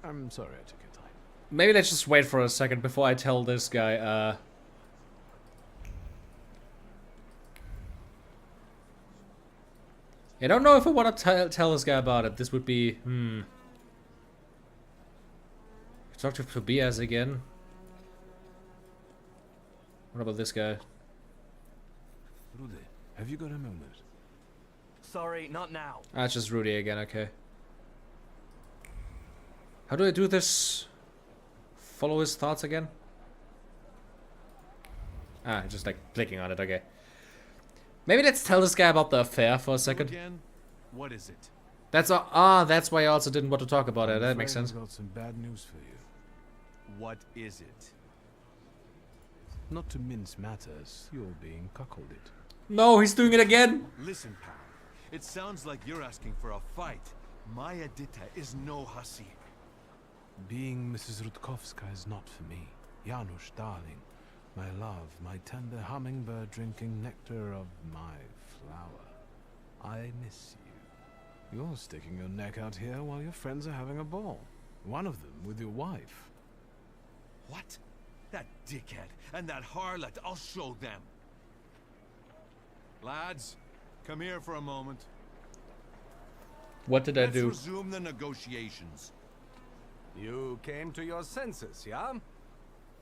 I'm sorry I took your time. Maybe let's just wait for a second before I tell this guy, I don't know if I want to tell this guy about it. This would be, Talk to Tobias again. What about this guy? Rude, have you got a moment? Sorry, not now. Ah, it's just Rudy again, okay. How do I do this? Follow his thoughts again? Ah, just like clicking on it, okay. Maybe let's tell this guy about the affair for a second. Again? What is it? That's that's why I also didn't want to talk about it. That makes sense. I've got some bad news for you. What is it? Not to mince matters, you're being cuckolded. No, he's doing it again. Listen, pal. It sounds like you're asking for a fight. My Edita is no hussy. Being Mrs. Rutkowska is not for me. Janusz, darling. My love, my tender hummingbird drinking nectar of my flower. I miss you. You're sticking your neck out here while your friends are having a ball. One of them with your wife. What? That dickhead and that harlot, I'll show them. Lads, come here for a moment. What did I Let's do? resume the negotiations. You came to your senses, yeah?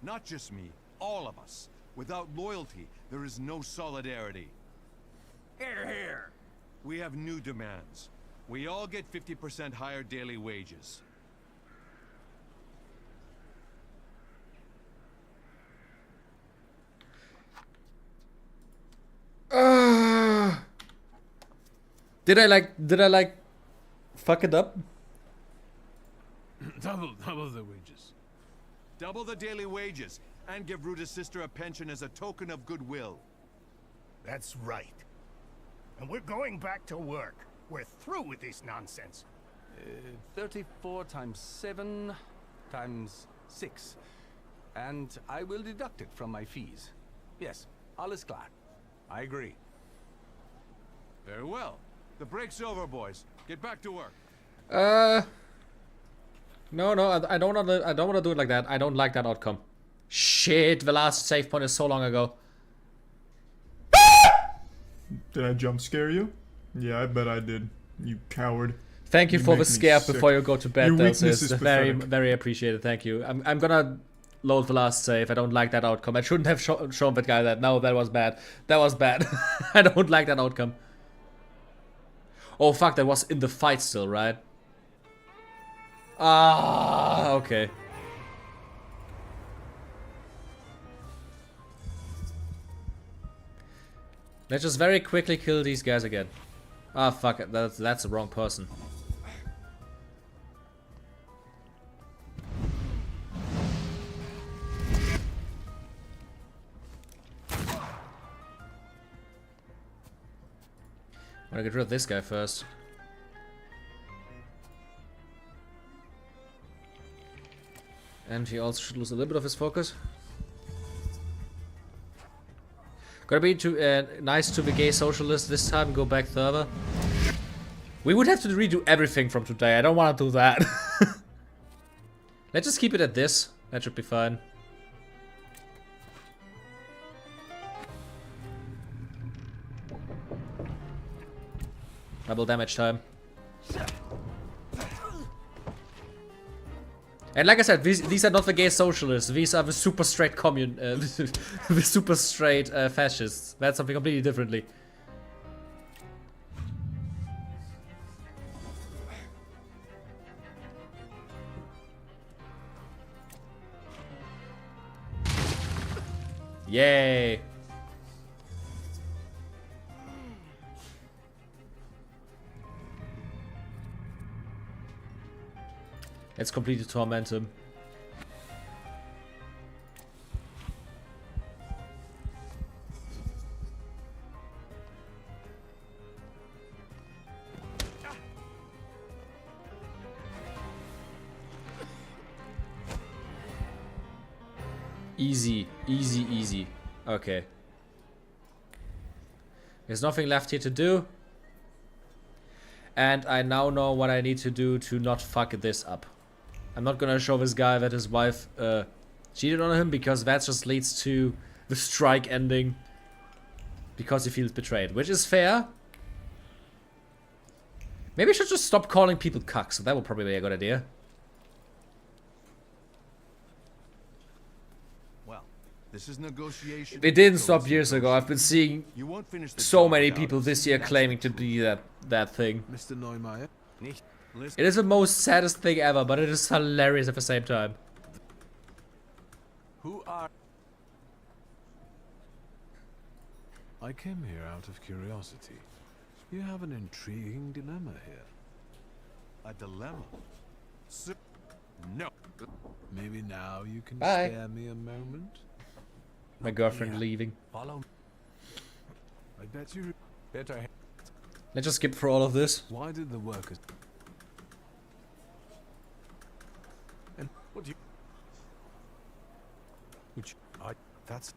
Not just me, all of us. Without loyalty, there is no solidarity. Here, here. We have new demands. We all get 50% higher daily wages. Did I like fuck it up? double the wages. Double the daily wages, and give Ruda's sister a pension as a token of goodwill. That's right. And we're going back to work. We're through with this nonsense. 34 times 7 times 6. And I will deduct it from my fees. Yes, alles klar. I agree. Very well. The break's over, boys. Get back to work. No, I don't want to do it like that. I don't like that outcome. Shit, the last save point is so long ago. Did I jump scare you? Yeah, I bet I did. You coward. Thank you You for make the me scare sick. before you go to bed. Your This weakness is is very, pathetic. very appreciated. Thank you. I'm gonna load the last save. I don't like that outcome. I shouldn't have shown that guy that. No, that was bad. That was bad. I don't like that outcome. Oh fuck, that was in the fight still, right? Ah, okay. Let's just very quickly kill these guys again. Ah, fuck it. That's the wrong person. I'm gonna get rid of this guy first. And he also should lose a little bit of his focus. Gotta be nice to the gay socialist this time, go back further. We would have to redo everything from today, I don't want to do that. Let's just keep it at this, that should be fine. Double damage time. And like I said, these are not the gay socialists. These are the super straight the super straight fascists. That's something completely differently. Yay! Let's completely torment him. Easy, easy, easy. Okay. There's nothing left here to do. And I now know what I need to do to not fuck this up. I'm not gonna show this guy that his wife cheated on him, because that just leads to the strike ending. Because he feels betrayed, which is fair. Maybe I should just stop calling people cucks. That would probably be a good idea. Well, this is negotiation. They didn't stop years ago. I've been seeing You won't finish the so job many without people us. this year That's claiming for to sure. be that thing. Mr. Neumeier? Listen, It is the most saddest thing ever, but it is hilarious at the same time. Who are... I came here out of curiosity. You have an intriguing dilemma here. a dilemma. No. Maybe now you can Bye. spare me a moment? My girlfriend leaving. Follow. I bet you... Better. Let's just skip through all of this. Why did the workers... And what do you? Which that's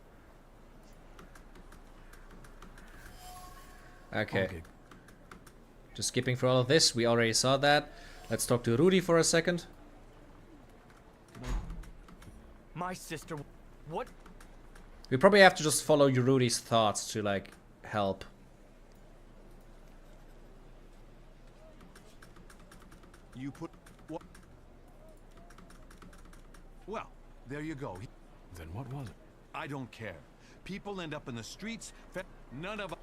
Okay. Just skipping through all of this. We already saw that. Let's talk to Rudy for a second. My sister. What? We probably have to just follow Rudy's thoughts to, like, help. You put what? Well, there you go. Then what was it? I don't care. People end up in the streets. None of us.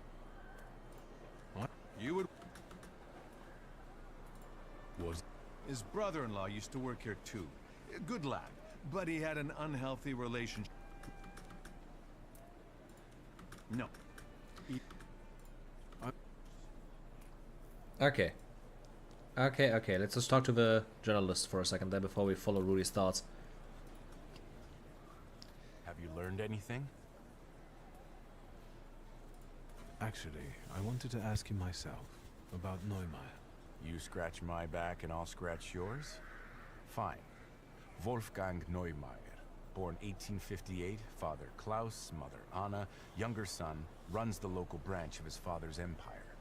What? You would. Was... His brother-in-law used to work here too. A good lad, but he had an unhealthy relationship. No. Okay. Okay. Let's just talk to the journalist for a second there before we follow Rudy's thoughts. Have you learned anything? Actually, I wanted to ask you myself about Neumeier. You scratch my back and I'll scratch yours? Fine. Wolfgang Neumeier, born 1858, father Klaus, mother Anna, younger son, runs the local branch of his father's empire.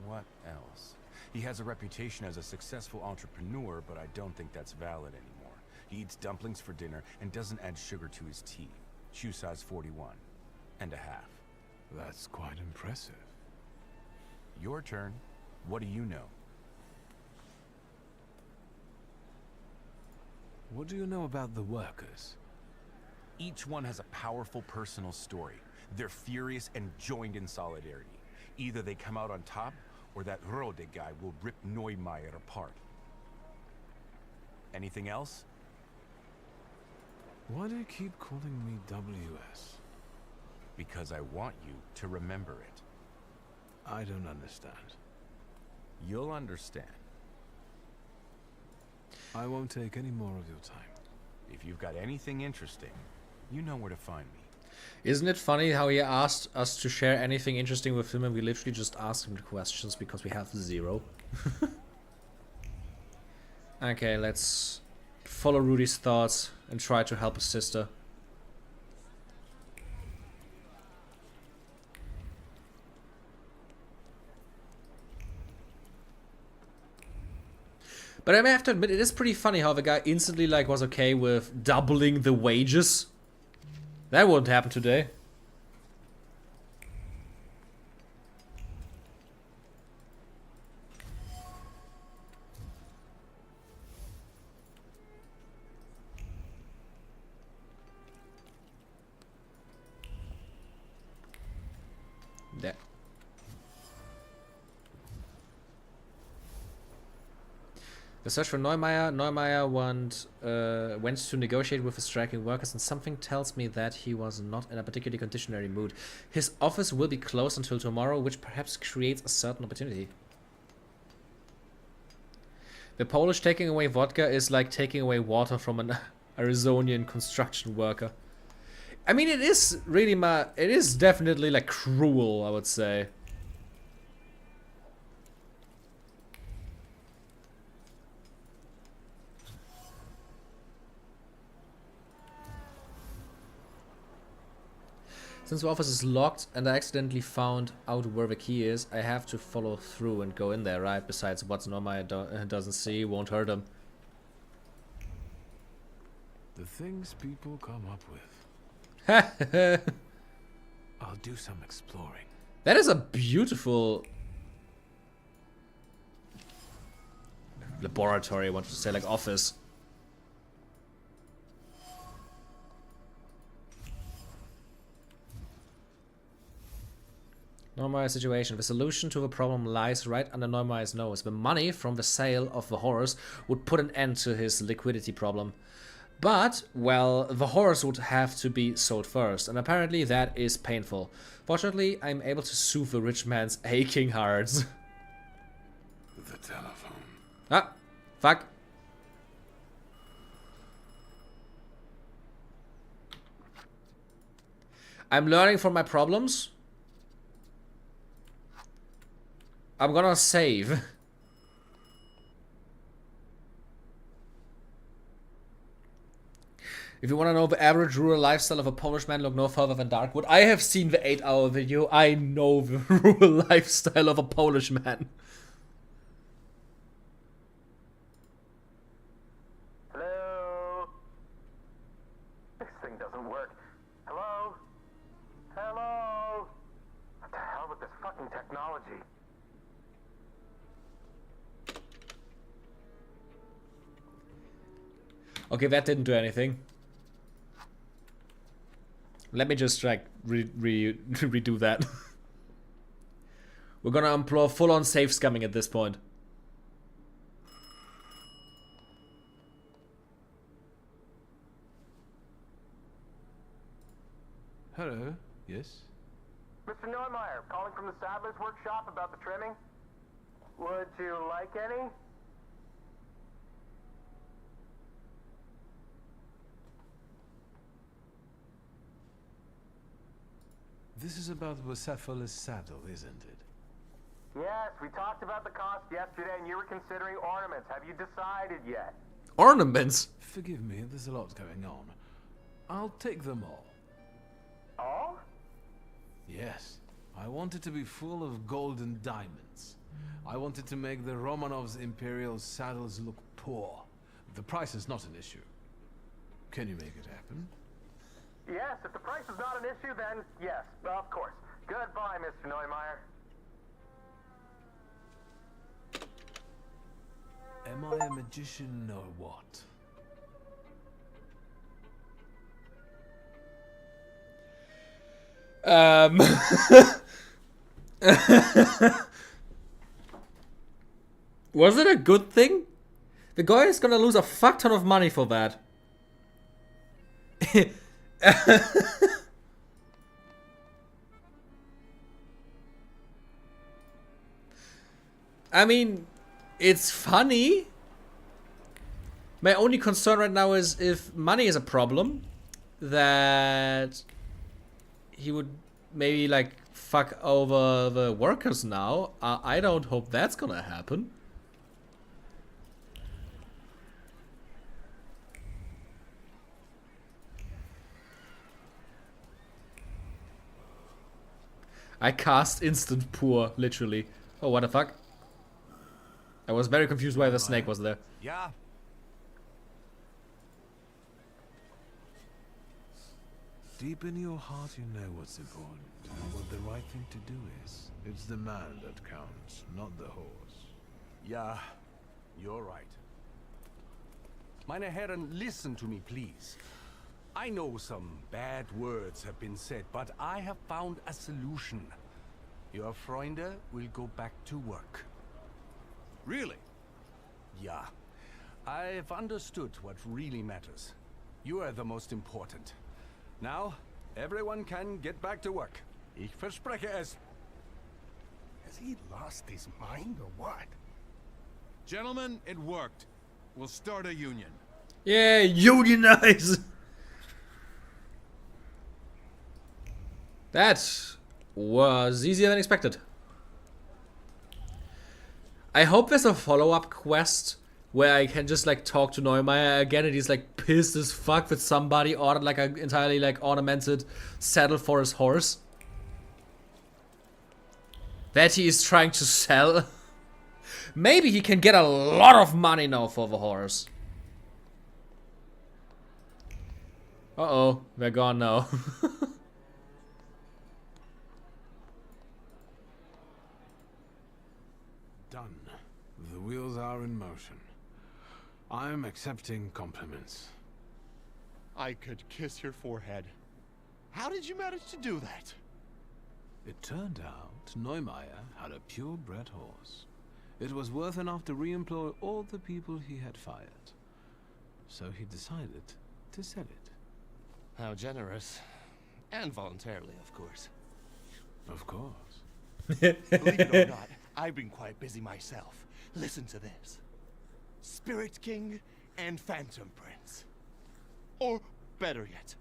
What else? He has a reputation as a successful entrepreneur, but I don't think that's valid anymore. He eats dumplings for dinner and doesn't add sugar to his tea. Shoe size 41 and a half. That's quite impressive. Your turn. What do you know? What do you know about the workers? Each one has a powerful personal story. They're furious and joined in solidarity. Either they come out on top, or that Rode guy will rip Neumeier apart. Anything else? Why do you keep calling me WS? Because I want you to remember it. I don't understand. You'll understand. I won't take any more of your time. If you've got anything interesting, you know where to find me. Isn't it funny how he asked us to share anything interesting with him and we literally just asked him the questions because we have 0? Okay, let's follow Rudy's thoughts and try to help his sister. But I may have to admit, it is pretty funny how the guy instantly like was okay with doubling the wages. That wouldn't happen today. The search for Neumeier. Neumeier went to negotiate with the striking workers, and something tells me that he was not in a particularly conditionary mood. His office will be closed until tomorrow, which perhaps creates a certain opportunity. The Polish taking away vodka is like taking away water from an Arizonian construction worker. I mean, it is really it is definitely like cruel, I would say. Since the office is locked and I accidentally found out where the key is, I have to follow through and go in there, right? Besides, what Normaya doesn't see won't hurt him. The things people come up with. I'll do some exploring. That is a beautiful laboratory, I wanted to say, like office. Neumeier's situation. The solution to the problem lies right under Neumeier's nose. The money from the sale of the horse would put an end to his liquidity problem. But, well, the horse would have to be sold first, and apparently that is painful. Fortunately, I'm able to soothe the rich man's aching hearts. The telephone. Ah, fuck. I'm learning from my problems. I'm gonna save. If you want to know the average rural lifestyle of a Polish man, look no further than Darkwood. I have seen the 8-hour video. I know the rural lifestyle of a Polish man. Hello? This thing doesn't work. Hello? Hello? What the hell with this fucking technology? Okay, that didn't do anything. Let me just like redo that. We're gonna employ full-on safe scumming at this point. Hello, yes? Mr. Neumeier, calling from the Saddler's Workshop about the trimming. Would you like any? This is about Bucephalus saddle, isn't it? Yes, we talked about the cost yesterday and you were considering ornaments. Have you decided yet? Ornaments? Forgive me, there's a lot going on. I'll take them all. All? Yes. I want it to be full of gold and diamonds. I wanted to make the Romanovs' imperial saddles look poor. The price is not an issue. Can you make it happen? Yes, if the price is not an issue, then yes, of course. Goodbye, Mr. Neumeier. Am I a magician or what? Was it a good thing? The guy is gonna lose a fuck ton of money for that. I mean, it's funny. My only concern right now is if money is a problem, that he would maybe like fuck over the workers now. I don't hope that's gonna happen. I cast instant poor, literally. Oh, what the fuck? I was very confused why the snake was there. Yeah. Deep in your heart, you know what's important, and what the right thing to do is. It's the man that counts, not the horse. Yeah, you're right. Meine Herren, listen to me, please. I know some bad words have been said, but I have found a solution. Your Freunde will go back to work. Really? Yeah. I've understood what really matters. You are the most important. Now, everyone can get back to work. Ich verspreche es. Has he lost his mind or what? Gentlemen, it worked. We'll start a union. Yeah, unionize! That was easier than expected. I hope there's a follow-up quest where I can just like talk to Neumeier again and he's like pissed as fuck that somebody ordered like an entirely like ornamented saddle for his horse that he is trying to sell. Maybe he can get a lot of money now for the horse. Uh-oh, they're gone now. Done. The wheels are in motion. I'm accepting compliments. I could kiss your forehead. How did you manage to do that? It turned out Neumeier had a purebred horse. It was worth enough to re-employ all the people he had fired. So he decided to sell it. How generous. And voluntarily, of course. Of course. Believe it or not, I've been quite busy myself. Listen to this. Spirit King and Phantom Prince. Or better yet,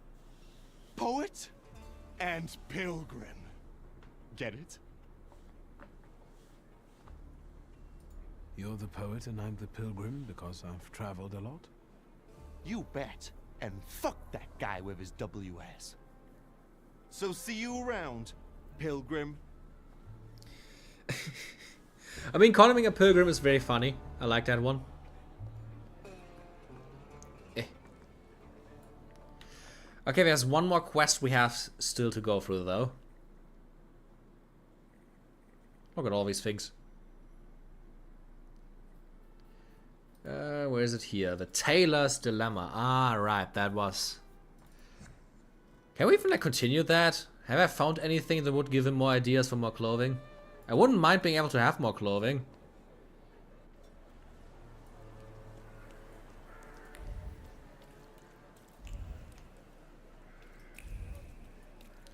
Poet and Pilgrim. Get it? You're the poet and I'm the pilgrim because I've traveled a lot? You bet. And fuck that guy with his WS. So see you around, Pilgrim. I mean, calling him a pilgrim is very funny. I like that one. Okay, there's one more quest we have still to go through, though. Look at all these things. Where is it here? The Tailor's Dilemma. Ah, right, that was... Can we even like continue that? Have I found anything that would give him more ideas for more clothing? I wouldn't mind being able to have more clothing.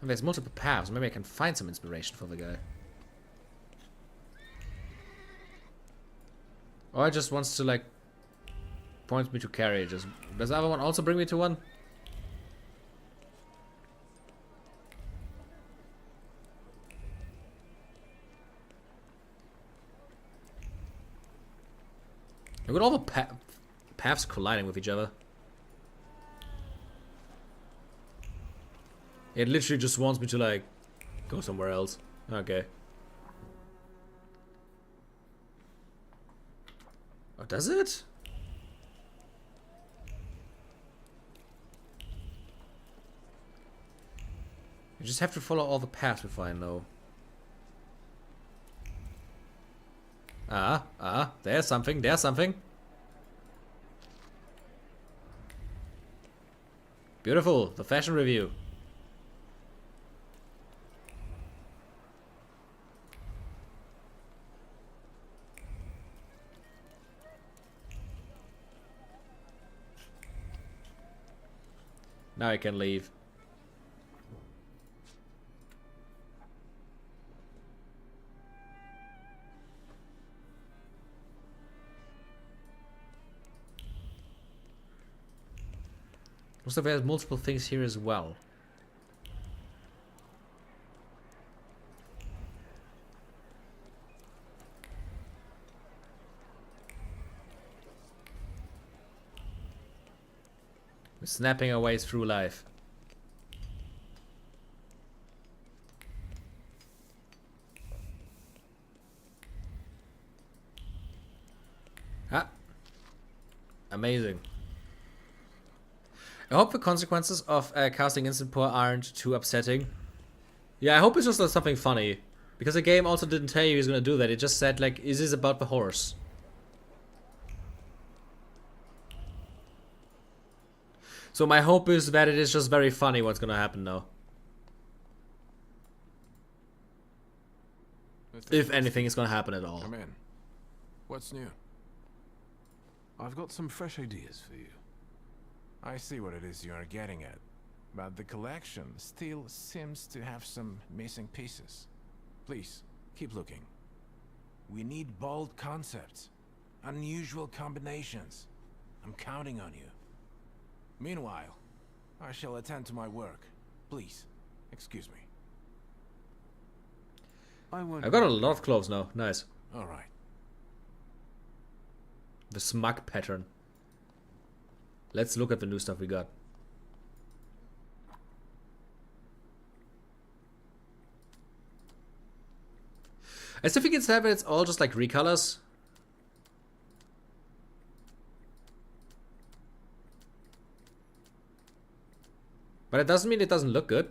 And there's multiple paths. Maybe I can find some inspiration for the guy. Or he just wants to like point me to carriages. Does the other one also bring me to one? Look at all the paths colliding with each other. It literally just wants me to like go somewhere else. Okay. Oh, does it? You just have to follow all the paths before I know. There's something, there's something. Beautiful, the fashion review. Now I can leave. Also, there's multiple things here as well. We're snapping our way through life. Ah. Amazing. I hope the consequences of casting instant pour aren't too upsetting. Yeah, I hope it's just like something funny. Because the game also didn't tell you he's gonna do that. It just said, like, is this about the horse? So my hope is that it is just very funny what's gonna happen now. If anything is gonna happen at all. Come in. What's new? I've got some fresh ideas for you. I see what it is you're getting at, but the collection still seems to have some missing pieces. Please, keep looking. We need bold concepts, unusual combinations. I'm counting on you. Meanwhile, I shall attend to my work. Please, excuse me. I've got a lot of clothes now. Nice. All right. The smug pattern. Let's look at the new stuff we got. As if you can say that it's all just like recolors. But it doesn't mean it doesn't look good.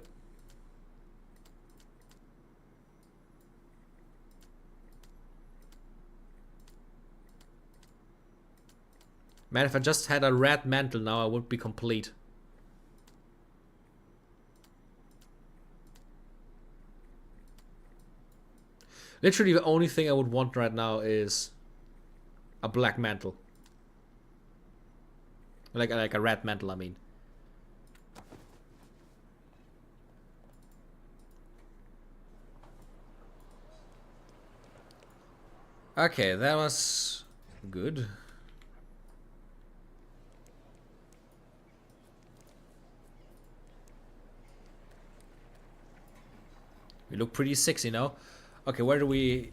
Man, if I just had a red mantle now, I would be complete. Literally the only thing I would want right now is a black mantle. Like a red mantle, I mean. Okay, that was good. We look pretty sexy now. Okay, where do we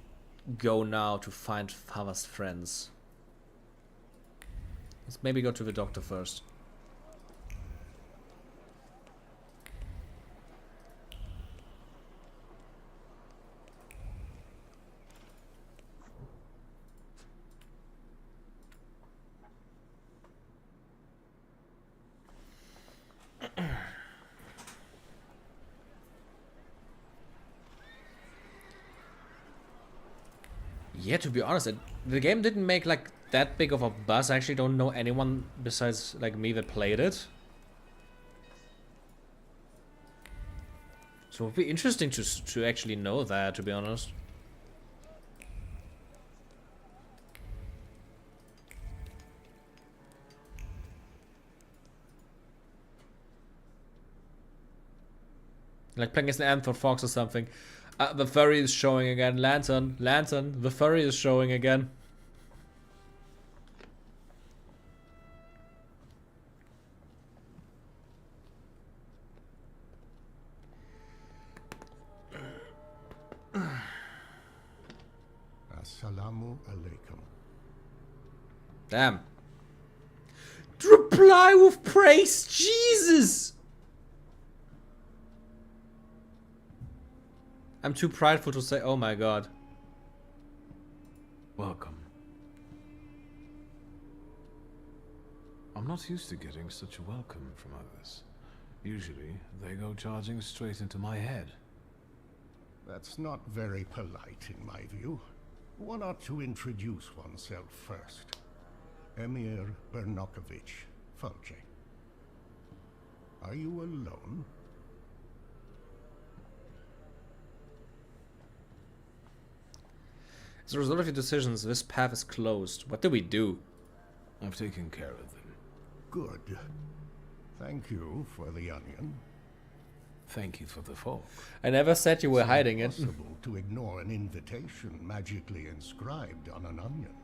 go now to find Father's friends? Let's maybe go to the doctor first. Yeah, to be honest, the game didn't make like that big of a buzz. I actually don't know anyone besides like me that played it. So it would be interesting to actually know that, to be honest. Like playing as an Anther Fox or something. The furry is showing again. Lantern, the furry is showing again. Assalamu alaikum. Damn. Reply with praise, Jesus! I'm too prideful to say, oh my god. Welcome. I'm not used to getting such a welcome from others. Usually, they go charging straight into my head. That's not very polite in my view. One ought to introduce oneself first. Emir Bernakovich, Fulce. Are you alone? As a result of your decisions, this path is closed. What do we do? I've taken care of them. Good. Thank you for the onion. Thank you for the fork. I never said you were hiding it. It's impossible to ignore an invitation magically inscribed on an onion.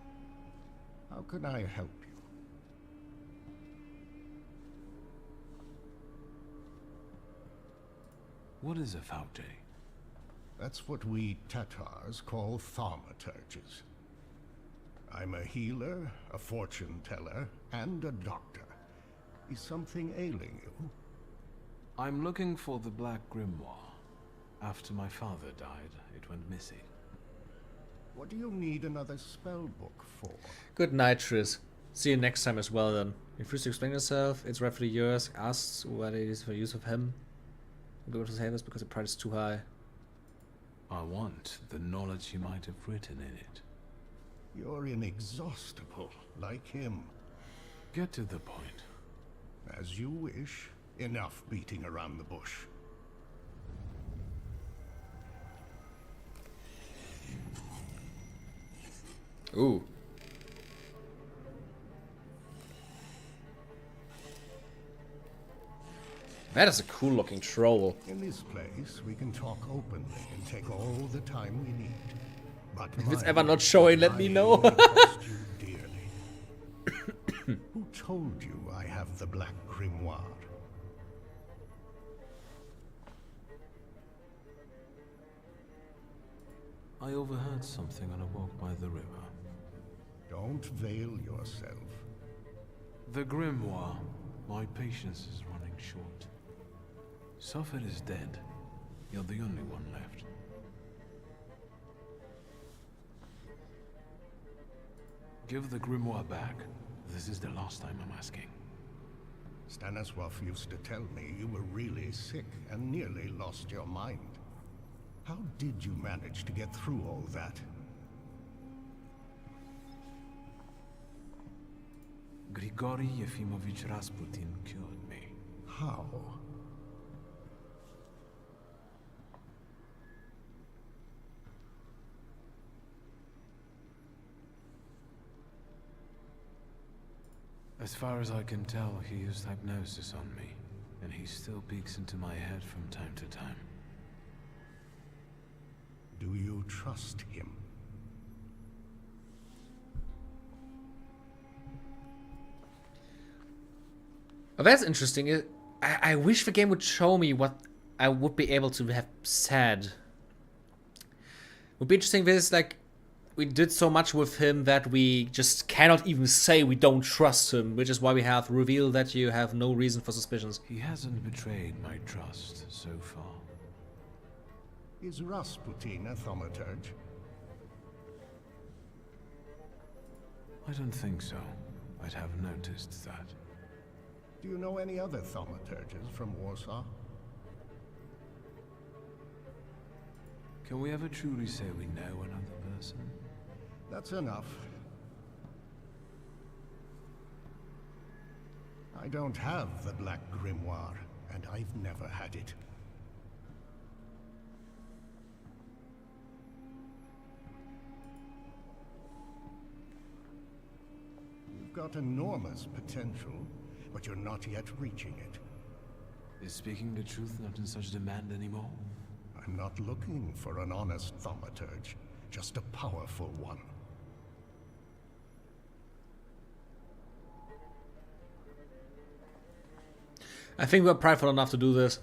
How can I help you? What is a Faute? That's what we Tatars call thaumaturges. I'm a healer, a fortune teller, and a doctor. Is something ailing you? I'm looking for the Black Grimoire. After my father died, it went missing. What do you need another spell book for? Good night, Triss. See you next time as well then. Refuse to explain yourself, it's rightfully yours. Asks what it is for use of him. I'm going to say this because the price is too high. I want the knowledge he might have written in it. You're inexhaustible, like him. Get to the point. As you wish. Enough beating around the bush. Ooh. That is a cool looking troll. In this place, we can talk openly and take all the time we need. But If it's my ever not word, showing, let my me know. healing cost you dearly. Who told you I have the Black Grimoire? I overheard something on a walk by the river. Don't veil yourself. The Grimoire. My patience is running short. Suffolk is dead. You're the only one left. Give the Grimoire back. This is the last time I'm asking. Stanisław used to tell me you were really sick and nearly lost your mind. How did you manage to get through all that? Grigory Yefimovich Rasputin cured me. How? As far as I can tell, he used hypnosis on me, and he still peeks into my head from time to time. Do you trust him? Oh, that's interesting. I wish the game would show me what I would be able to have said. Would be interesting. This like we did so much with him that we just cannot even say we don't trust him, which is why we have revealed that you have no reason for suspicions. He hasn't betrayed my trust so far. Is Rasputin a thaumaturge? I don't think so. I'd have noticed that. Do you know any other thaumaturges from Warsaw? Can we ever truly say we know another person? That's enough. I don't have the Black Grimoire, and I've never had it. You've got enormous potential, but you're not yet reaching it. Is speaking the truth not in such demand anymore? I'm not looking for an honest thaumaturge, just a powerful one. I think we're prideful enough to do this.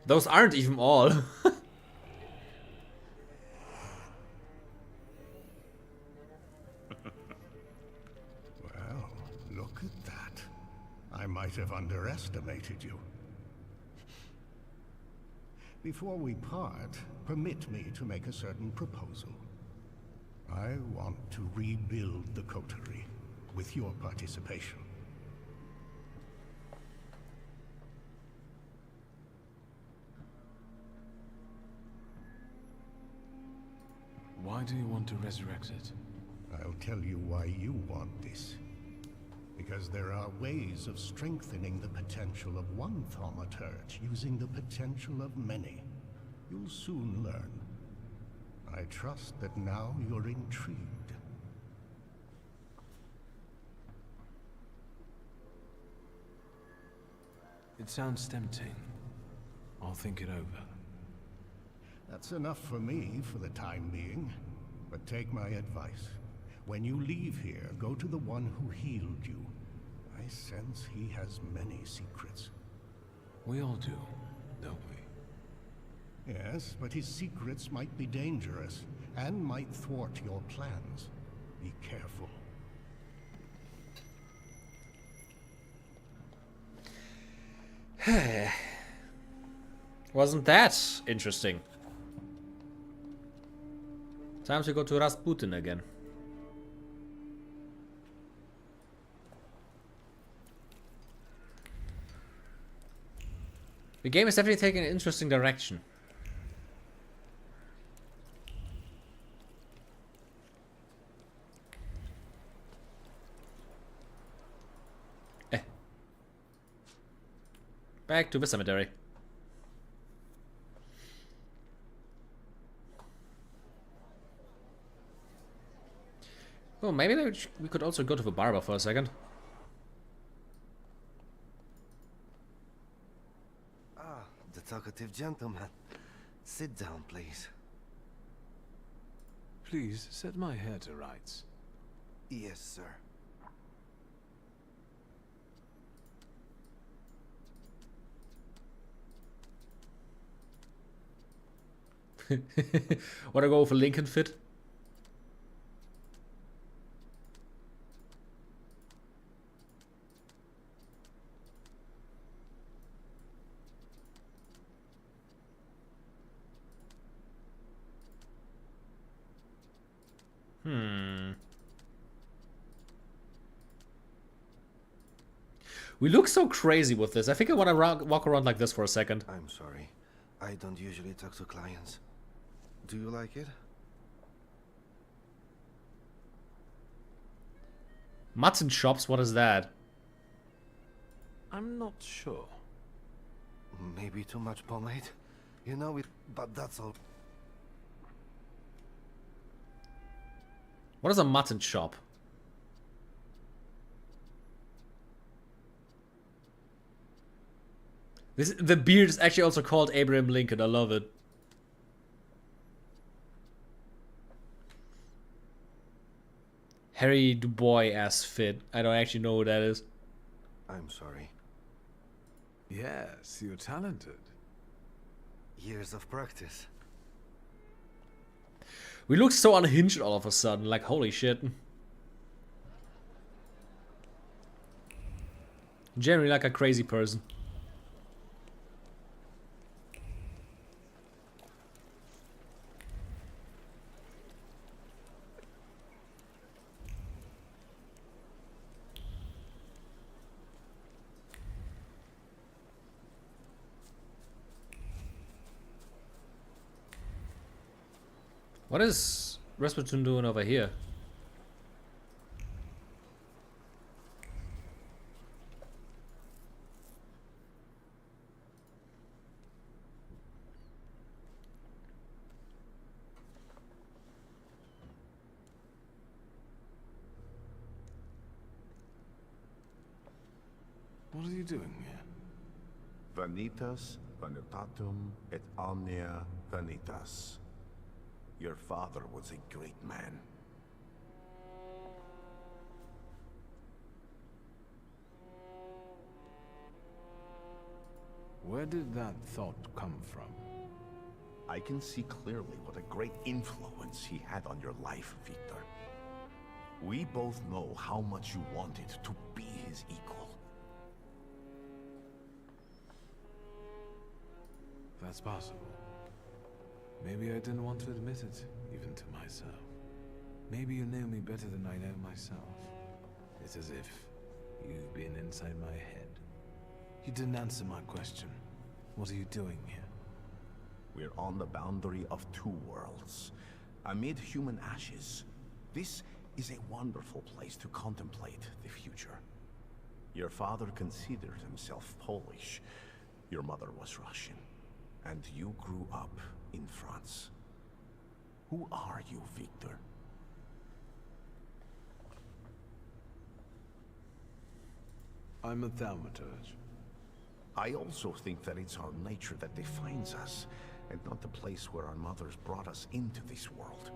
Those aren't even all. Well, look at that. I might have underestimated you. Before we part, permit me to make a certain proposal. I want to rebuild the coterie with your participation. Why do you want to resurrect it? I'll tell you why you want this. Because there are ways of strengthening the potential of one thaumaturge using the potential of many. You'll soon learn. I trust that now you're intrigued. It sounds tempting. I'll think it over. That's enough for me for the time being. But take my advice. When you leave here, go to the one who healed you. I sense he has many secrets. We all do, don't we? Yes, but his secrets might be dangerous, and might thwart your plans. Be careful. Wasn't that interesting? Time to go to Rasputin again. The game is definitely taking an interesting direction. Back to the cemetery. Oh, maybe we could also go to the barber for a second. Ah, the talkative gentleman. Sit down, please. Please set my hair to rights. Yes, sir. Wanna go for Lincoln fit? We look so crazy with this. I think I want to walk around like this for a second. I'm sorry. I don't usually talk to clients. Do you like it? Mutton chops, what is that? I'm not sure. Maybe too much pomade? You know it, but that's all. What is a mutton chop? The beard is actually also called Abraham Lincoln. I love it. Harry Dubois ass fit. I don't actually know who that is. I'm sorry. Yes, you're talented. Years of practice. We look so unhinged all of a sudden. Like, holy shit. Generally like a crazy person. What is Rasputin doing over here? What are you doing here? Vanitas, vanitatum, et omnia vanitas. Your father was a great man. Where did that thought come from? I can see clearly what a great influence he had on your life, Victor. We both know how much you wanted to be his equal. That's possible. Maybe I didn't want to admit it, even to myself. Maybe you know me better than I know myself. It's as if you've been inside my head. You didn't answer my question. What are you doing here? We're on the boundary of two worlds, amid human ashes. This is a wonderful place to contemplate the future. Your father considered himself Polish. Your mother was Russian. And you grew up in France. Who are you, Victor? I'm a thaumaturge. I also think that it's our nature that defines us, and not the place where our mothers brought us into this world.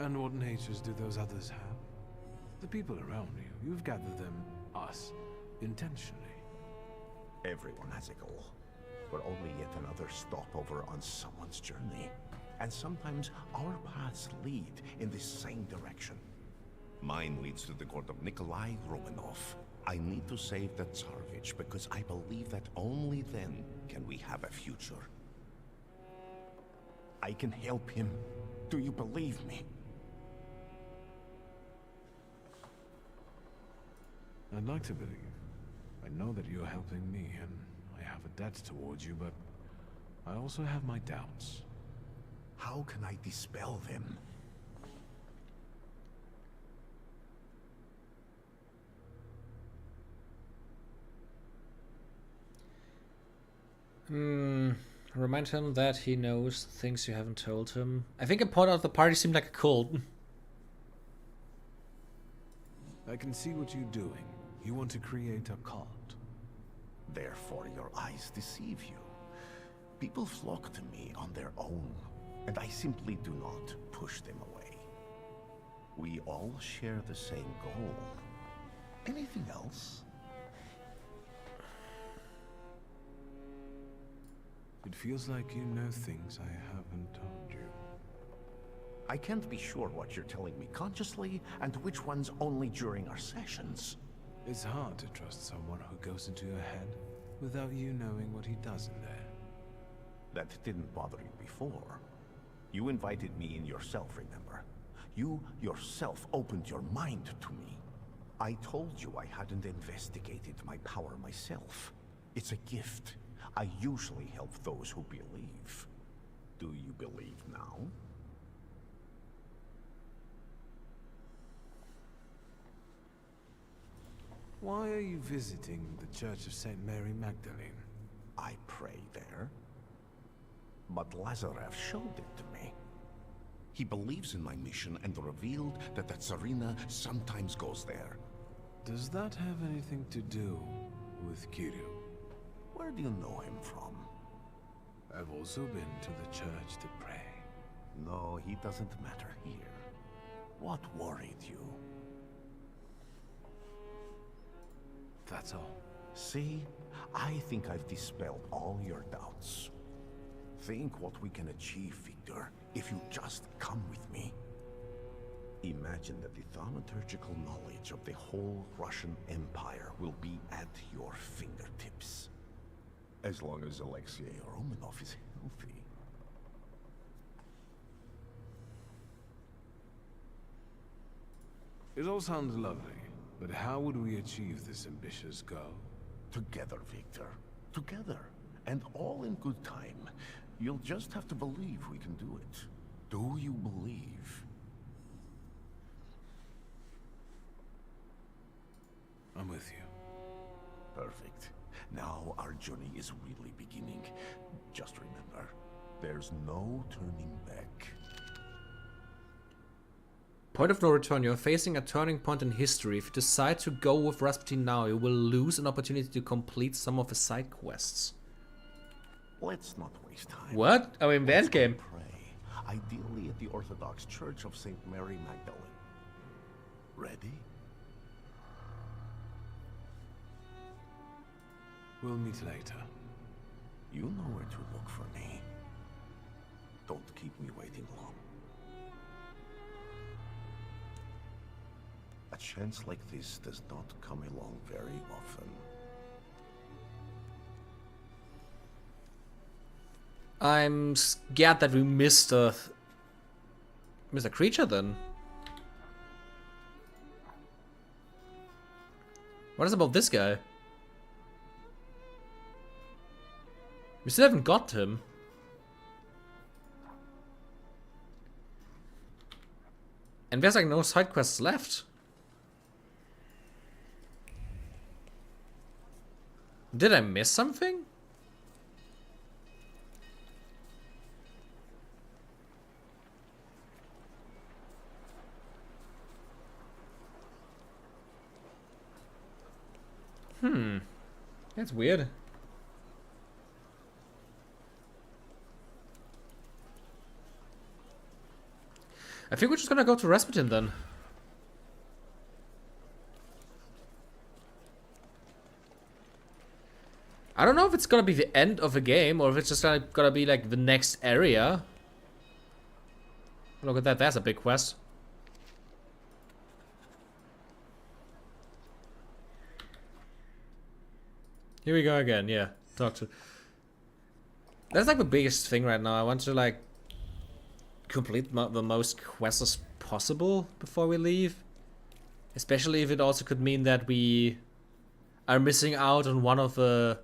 And what natures do those others have? The people around you, you've gathered them, us, intentionally. Everyone has a goal. We're only yet another stopover on someone's journey. And sometimes our paths lead in the same direction. Mine leads to the court of Nikolai Romanov. I need to save the Tsarevich because I believe that only then can we have a future. I can help him. Do you believe me? I'd like to believe. I know that you're helping me, and I have a debt towards you, but I also have my doubts. How can I dispel them? Remind him that he knows things you haven't told him. I think a part of the party seemed like a cult. I can see what you're doing. You want to create a cult. Therefore, your eyes deceive you. People flock to me on their own, and I simply do not push them away. We all share the same goal. Anything else? It feels like you know things I haven't told you. I can't be sure what you're telling me consciously and which ones only during our sessions. It's hard to trust someone who goes into your head without you knowing what he does in there. That didn't bother you before. You invited me in yourself, remember? You yourself opened your mind to me. I told you I hadn't investigated my power myself. It's a gift. I usually help those who believe. Do you believe now? Why are you visiting the Church of St. Mary Magdalene? I pray there. But Lazarev showed it to me. He believes in my mission and revealed that the Tsarina sometimes goes there. Does that have anything to do with Kirill? Where do you know him from? I've also been to the church to pray. No, he doesn't matter here. What worried you? That's all. See? I think I've dispelled all your doubts. Think what we can achieve, Victor, if you just come with me. Imagine that the thaumaturgical knowledge of the whole Russian Empire will be at your fingertips. As long as Alexei Romanov is healthy. It all sounds lovely, but how would we achieve this ambitious goal? Together, Victor. Together. And all in good time. You'll just have to believe we can do it. Do you believe? I'm with you. Perfect. Now our journey is really beginning. Just remember, there's no turning back. Point of no return. You're facing a turning point in history. If you decide to go with Rasputin now, you will lose an opportunity to complete some of the side quests. Let's not waste time. What? Oh, in the endgame. Pray, ideally at the Orthodox Church of St. Mary Magdalene. Ready? We'll meet later. You know where to look for me. Don't keep me waiting long. A chance like this does not come along very often. I'm scared that we missed a creature then. What is about this guy? We still haven't got him. And there's like no side quests left. Did I miss something? That's weird. I think we're just gonna go to Rasputin then. I don't know if it's gonna be the end of the game or if it's just gonna be like the next area. Look at that, that's a big quest. Here we go again, yeah. Talk to... That's like the biggest thing right now. I want to like complete the most quests as possible before we leave. Especially if it also could mean that we are missing out on one of the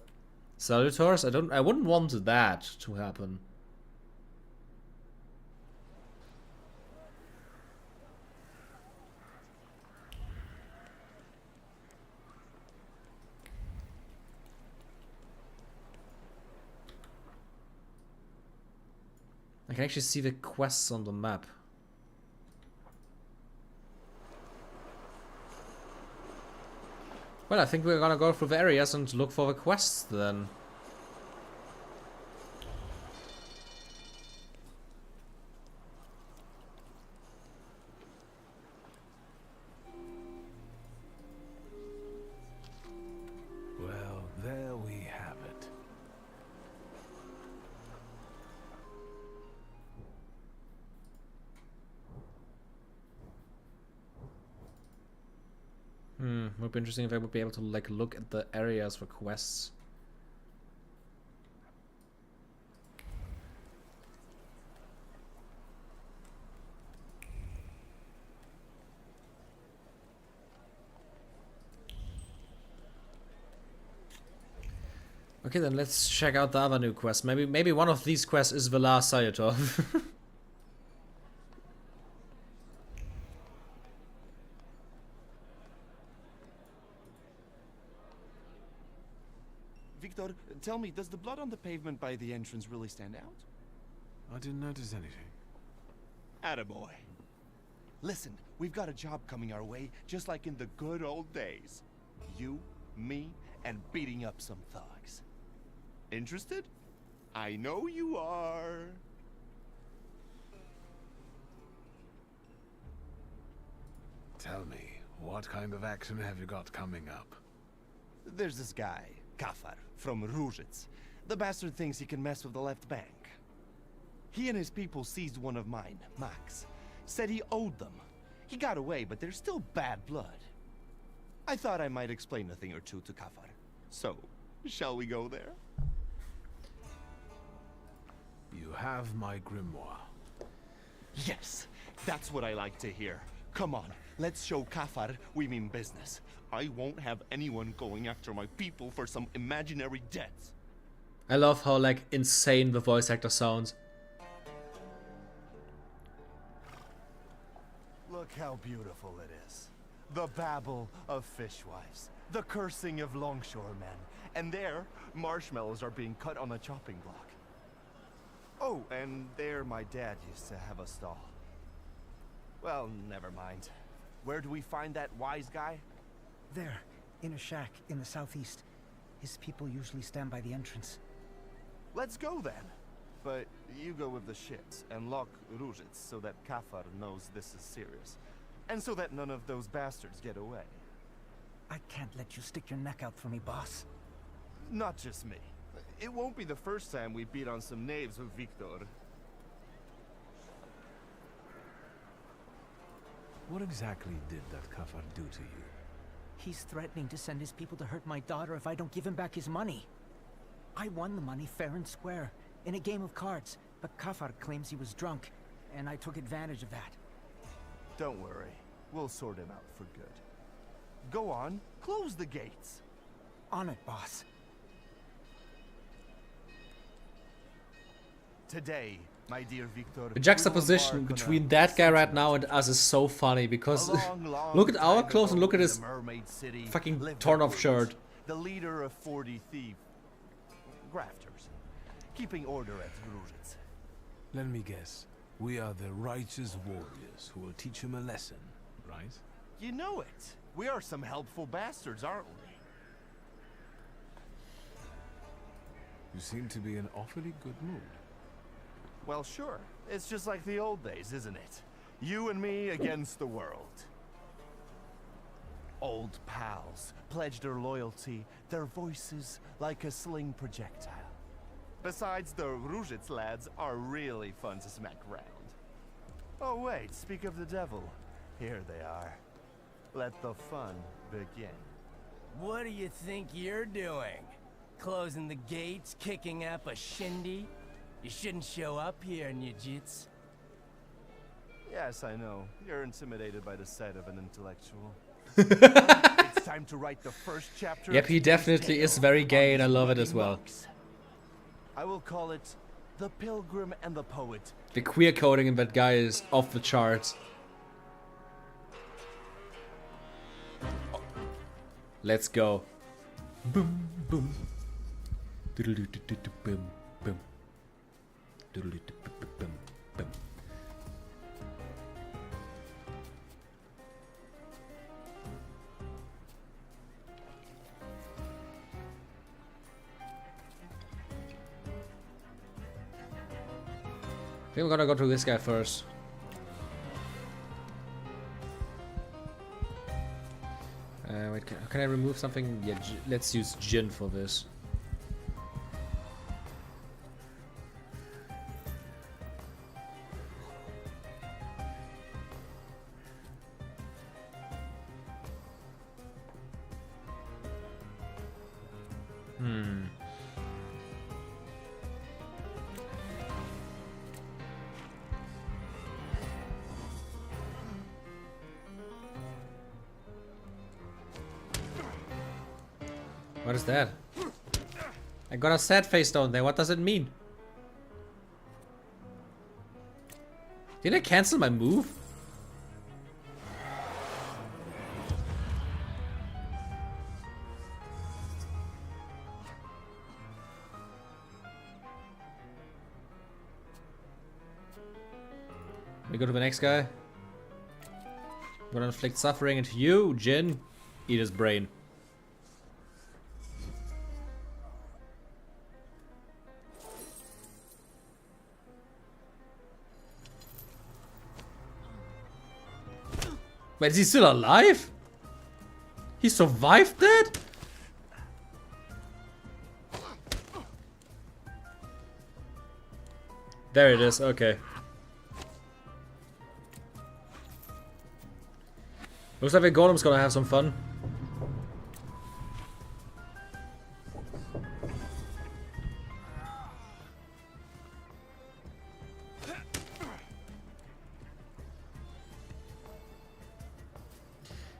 Salutors. I wouldn't want that to happen. I can actually see the quests on the map. Well, I think we're gonna go through the areas and look for the quests then. Well, there we have it. Would be interesting if I would be able to like look at the areas for quests. Okay, then let's check out the other new quest. Maybe one of these quests is the last Sayatov. Victor, tell me, does the blood on the pavement by the entrance really stand out? I didn't notice anything. Attaboy. Listen, we've got a job coming our way, just like in the good old days. You, me, and beating up some thugs. Interested? I know you are. Tell me, what kind of action have you got coming up? There's this guy, Kafar, from Ruzhitz. The bastard thinks he can mess with the left bank. He and his people seized one of mine, Max. Said he owed them. He got away, but there's still bad blood. I thought I might explain a thing or two to Kafar. So, shall we go there? You have my grimoire. Yes, that's what I like to hear. Come on, let's show Kafar we mean business. I won't have anyone going after my people for some imaginary debts. I love how like insane the voice actor sounds. Look how beautiful it is. The babble of fishwives, the cursing of longshoremen, and there, marshmallows are being cut on a chopping block. Oh, and there my dad used to have a stall. Well, never mind. Where do we find that wise guy? There, in a shack in the southeast. His people usually stand by the entrance. Let's go then. But you go with the shits and lock Ruzhitz so that Kafar knows this is serious. And so that none of those bastards get away. I can't let you stick your neck out for me, boss. Not just me. It won't be the first time we beat on some knaves with Victor. What exactly did that Kafar do to you? He's threatening to send his people to hurt my daughter if I don't give him back his money. I won the money fair and square, in a game of cards, but Kafar claims he was drunk, and I took advantage of that. Don't worry. We'll sort him out for good. Go on, close the gates. On it, boss. Today, my dear Victor, The juxtaposition between that guy right now and us is so funny because look at our clothes and look at his fucking torn off shirt. The leader of 40 thief grafters, keeping order at Ruzhitz. Let me guess. We are the righteous warriors who will teach him a lesson, right? You know it. We are some helpful bastards, aren't we? You seem to be in awfully good mood. Well, sure. It's just like the old days, isn't it? You and me against the world. Old pals pledged their loyalty, their voices like a sling projectile. Besides, the Ruzhitz lads are really fun to smack around. Oh wait, speak of the devil. Here they are. Let the fun begin. What do you think you're doing? Closing the gates, kicking up a shindy? You shouldn't show up here, Nijits. Yes, I know. You're intimidated by the sight of an intellectual. It's time to write the first chapter. Yep, he definitely is very gay and I love it as well. I will call it The Pilgrim and the Poet. The queer coding in that guy is off the charts. Let's go. Boom, boom. Boom, boom. Boom, boom. I think I'm gonna go to this guy first. Wait, can I remove something? Yeah, let's use Jin for this. What is that? I got a sad face down there. What does it mean? Did I cancel my move? We go to the next guy. I'm gonna inflict suffering into you, Jin. Eat his brain. Wait, is he still alive? He survived that? There it is, okay. Looks like the golem's gonna have some fun.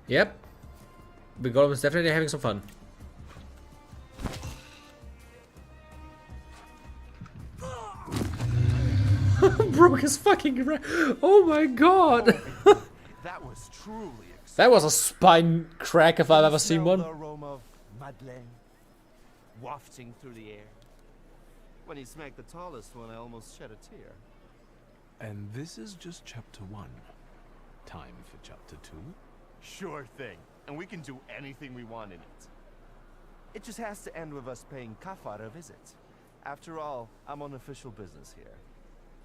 Yep. The golem is definitely having some fun. Broke his fucking oh my god. That was truly exciting. That was a spine crack if I've ever seen one. The aroma of Madeleine wafting through the air. When he smacked the tallest one, I almost shed a tear. And this is just chapter 1. Time for chapter 2. Sure thing. And we can do anything we want in it. It just has to end with us paying Kafar a visit. After all, I'm on official business here.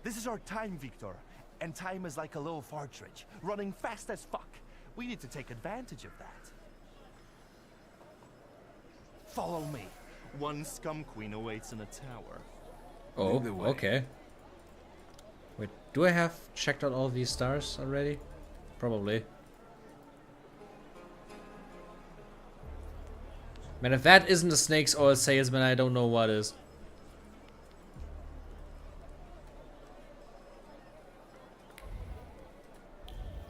This is our time, Victor. And time is like a little partridge, running fast as fuck. We need to take advantage of that. Follow me. One scum queen awaits in a tower. Oh, okay. Wait, do I have checked out all these stars already? Probably. Man, if that isn't a snake's oil salesman, I don't know what is.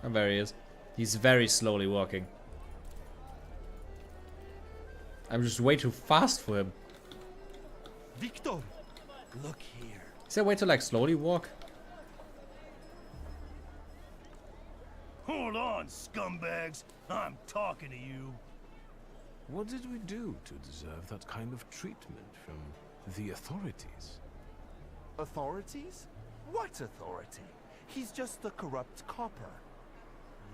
Oh, there he is. He's very slowly walking. I'm just way too fast for him. Victor, look here. Is there a way to like slowly walk? Hold on, scumbags. I'm talking to you. What did we do to deserve that kind of treatment from the authorities? Authorities? What authority? He's just a corrupt copper.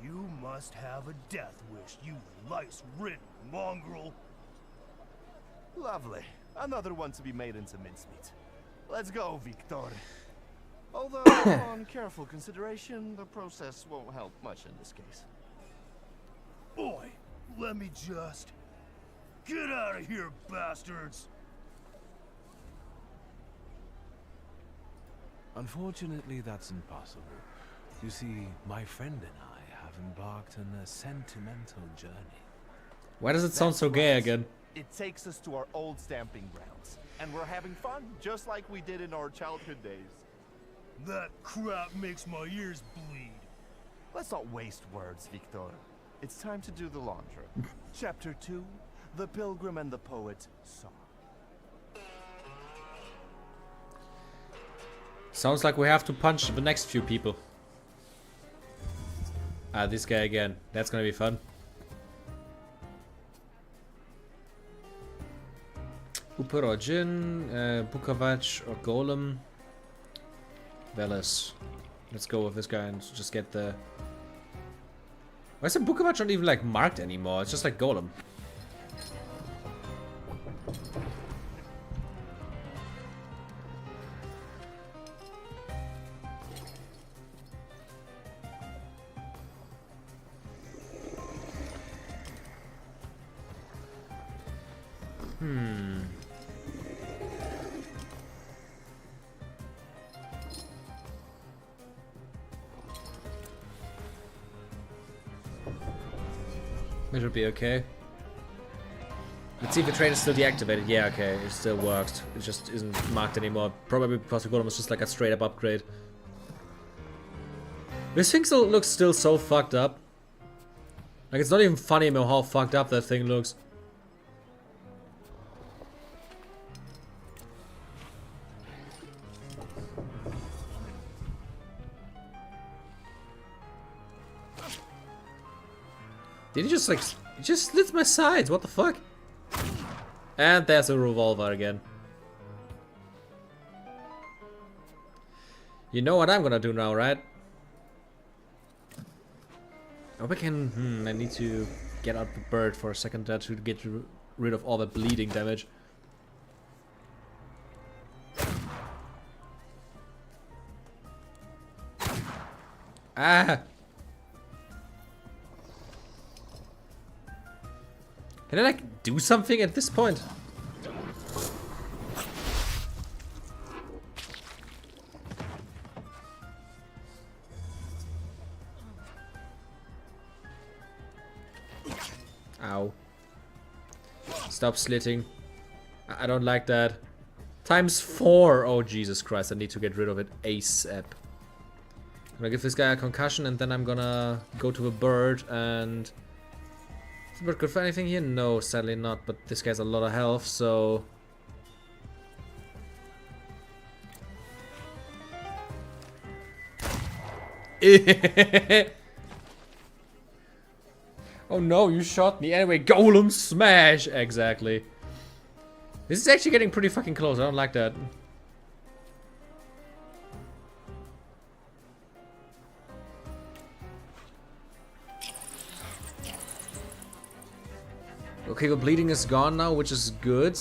You must have a death wish, you lice-ridden mongrel. Lovely. Another one to be made into mincemeat. Let's go, Victor. Although, on careful consideration, the process won't help much in this case. Oi, let me just... Get out of here, bastards! Unfortunately, that's impossible. You see, my friend and I have embarked on a sentimental journey. Why does it sound so gay again? It takes us to our old stamping grounds. And we're having fun, just like we did in our childhood days. That crap makes my ears bleed. Let's not waste words, Victor. It's time to do the laundry. Chapter 2, The Pilgrim and the Poet Song. Sounds like we have to punch the next few people. Ah, this guy again. That's gonna be fun. Upper or Jin, Bukavac or Golem. Veles. Let's go with this guy and just get the... Why is the Bukavac not even like marked anymore? It's just like Golem. It should be okay. Let's see if the train is still deactivated. Yeah, okay, it still works. It just isn't marked anymore. Probably because the golem was just like a straight up upgrade. This thing still looks so fucked up. Like, it's not even funny anymore how fucked up that thing looks. Did he just like... He just slits my sides, what the fuck? And there's a revolver again. You know what I'm gonna do now, right? I hope I can... I need to get out the bird for a second there to get rid of all the bleeding damage. Ah! Can I like do something at this point? Ow. Stop slitting. I don't like that. ×4. Oh, Jesus Christ. I need to get rid of it ASAP. I'm gonna give this guy a concussion and then I'm gonna go to the bird and... Is the bird good for anything here? No, sadly not. But this guy has a lot of health, so... Oh no, you shot me. Anyway, golem smash! Exactly. This is actually getting pretty fucking close. I don't like that. Okay, the bleeding is gone now, which is good.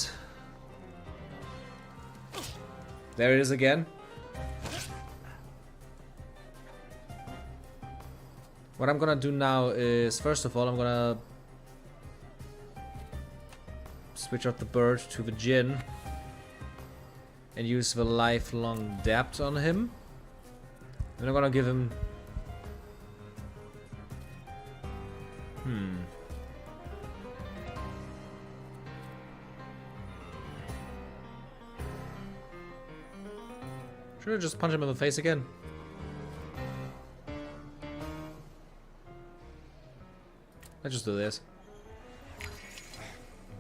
There it is again. What I'm gonna do now is, first of all, I'm gonna switch out the bird to the Jinn and use the lifelong depth on him. And I'm gonna give him... Should I just punch him in the face again? Let's just do this.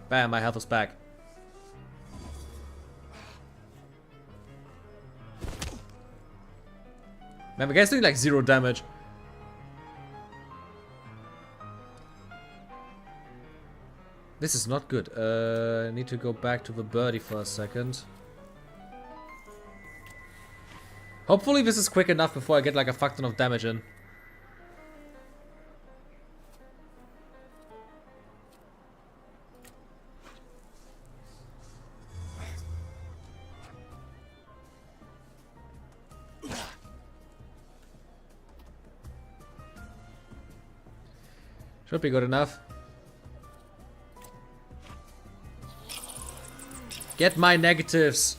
Bam, my health is back. Man, the guy's doing like 0 damage. This is not good. I need to go back to the birdie for a second. Hopefully this is quick enough before I get like a fuck ton of damage in. Should be good enough. Get my negatives.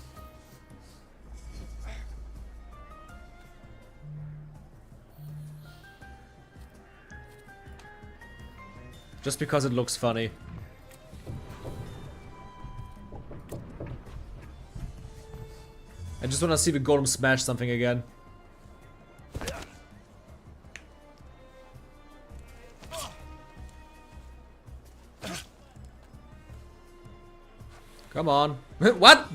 Just because it looks funny. I just want to see the golem smash something again. Come on. What?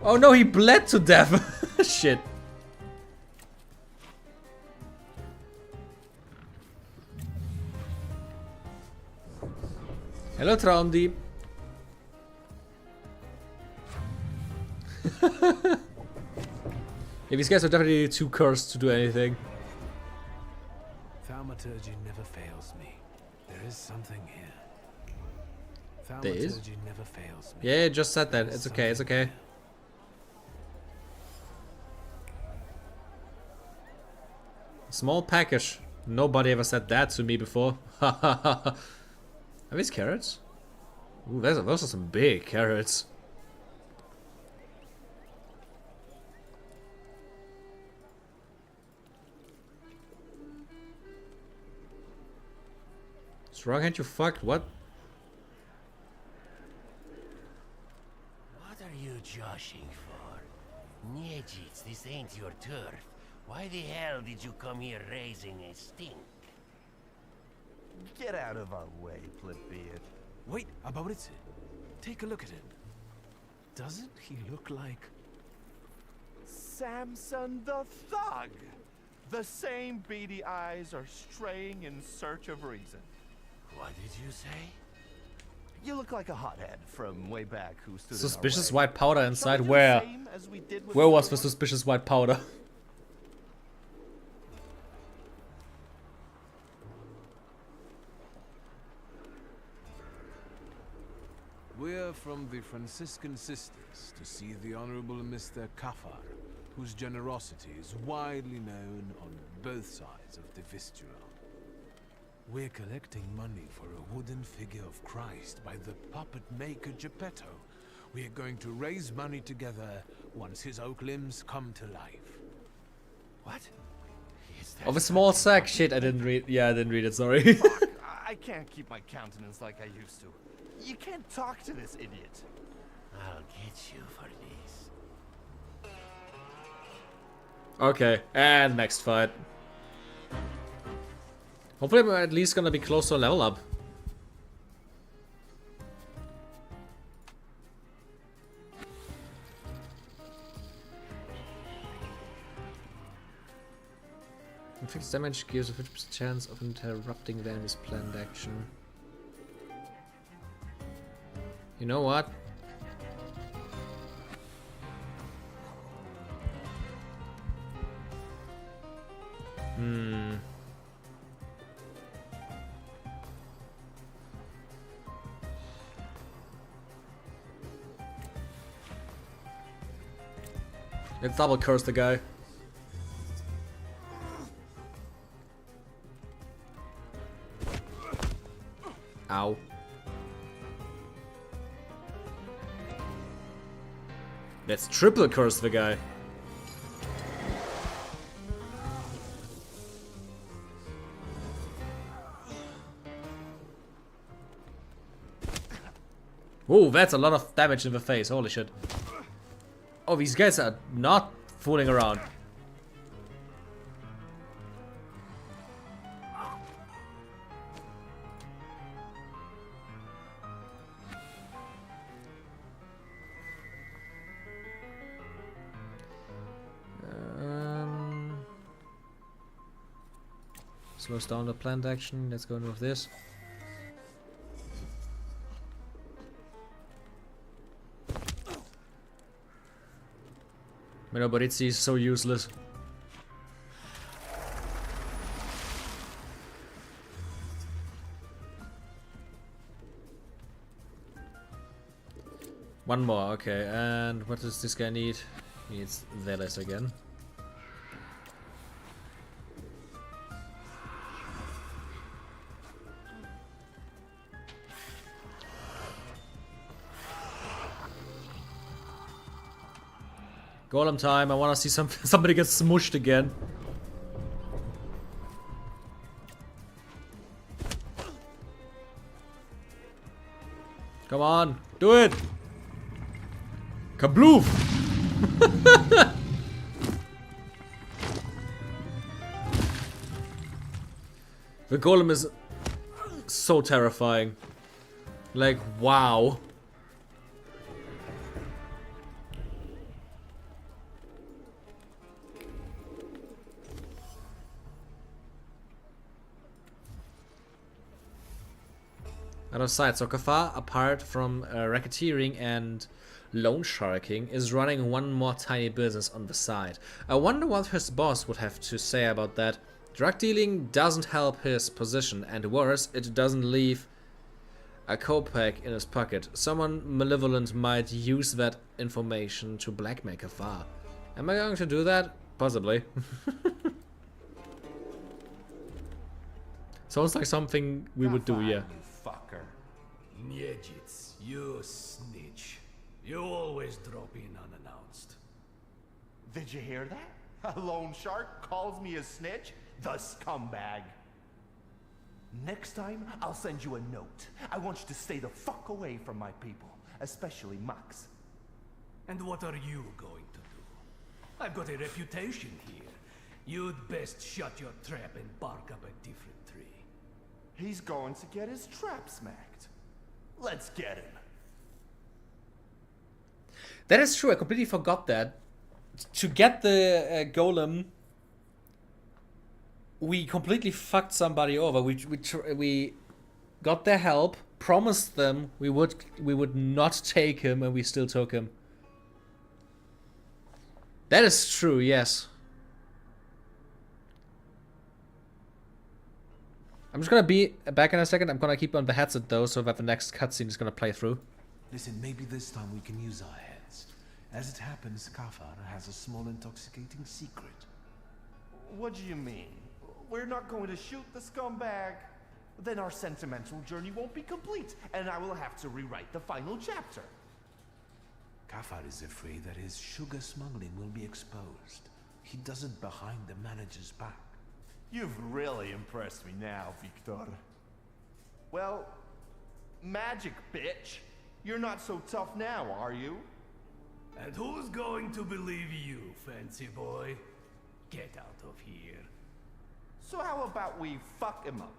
Oh no, he bled to death. Shit. Hello, Traumdieb. Yeah, these guys are definitely too cursed to do anything. Thaumaturgy never fails me. There is something here. There is? Thaumaturgy never fails me. Yeah, just said that. It's okay, it's okay. Small package. Nobody ever said that to me before. Are these carrots? Ooh, those are some big carrots. Let's Strong hand, you fucked. What? What are you joshing for? Niejits, this ain't your turf. Why the hell did you come here raising a stink? Get out of our way, plebeian. Wait, Abaritse. Take a look at him. Doesn't he look like... Samson the Thug! The same beady eyes are straying in search of reason. What did you say? You look like a hothead from way back who stood Suspicious in our way. white powder inside. Shall we do the Where? same as we did with Where was the the suspicious white powder? We're from the Franciscan Sisters to see the Honorable Mr. Kafar, whose generosity is widely known on both sides of the Vistula. We're collecting money for a wooden figure of Christ by the puppet maker Geppetto. We're going to raise money together once his oak limbs come to life. What? Of a small sack. Shit, I didn't read. Yeah, I didn't read it. Sorry. Fuck, I can't keep my countenance like I used to. You can't talk to this idiot. I'll get you for this. Okay, and next fight. Hopefully I'm at least gonna be close to a level up. Inflicts damage gives a 50% chance of interrupting the enemy's planned action. You know what? Let's double curse the guy. Ow. Let's triple curse the guy. Oh, that's a lot of damage in the face. Holy shit. Oh, these guys are not fooling around. Slows down the planned action. Let's go in with this. Minoboritsi is so useless. One more, okay. And what does this guy need? He needs Veles again. Golem time, I wanna see somebody get smushed again. Come on, do it! Kabloof! The golem is so terrifying. Like, wow. Out of sight, so Kafar, apart from racketeering and loan sharking, is running one more tiny business on the side. I wonder what his boss would have to say about that. Drug dealing doesn't help his position, and worse, it doesn't leave a kopeck in his pocket. Someone malevolent might use that information to blackmail Kafar. Am I going to do that? Possibly. Sounds like something we would do, yeah. Fucker. Niejits, you snitch. You always drop in unannounced. Did you hear that? A loan shark calls me a snitch? The scumbag. Next time, I'll send you a note. I want you to stay the fuck away from my people, especially Max. And what are you going to do? I've got a reputation here. You'd best shut your trap and bark up a different tree. He's going to get his trap smacked. Let's get him. That is true. I completely forgot that. To get the golem, we completely fucked somebody over. We got their help, promised them we would not take him, and we still took him. That is true. Yes. I'm just gonna be back in a second. I'm gonna keep on the headset though, so that the next cutscene is gonna play through. Listen, maybe this time we can use our heads. As it happens, Kafar has a small intoxicating secret. What do you mean? We're not going to shoot the scumbag? Then our sentimental journey won't be complete, and I will have to rewrite the final chapter. Kafar is afraid that his sugar smuggling will be exposed. He does it behind the manager's back. You've really impressed me now, Victor. Well, magic, bitch. You're not so tough now, are you? And who's going to believe you, fancy boy? Get out of here. So how about we fuck him up?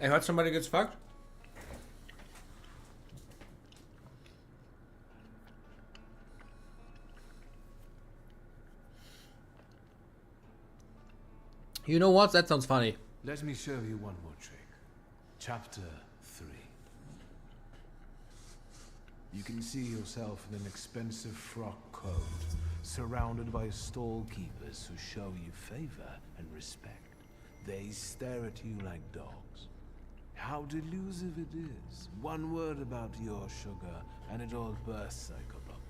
I heard somebody gets fucked. You know what? That sounds funny. Let me show you one more trick. Chapter 3. You can see yourself in an expensive frock coat, surrounded by stall keepers who show you favor and respect. They stare at you like dogs. How delusive it is. One word about your sugar, and it all bursts like a bubble.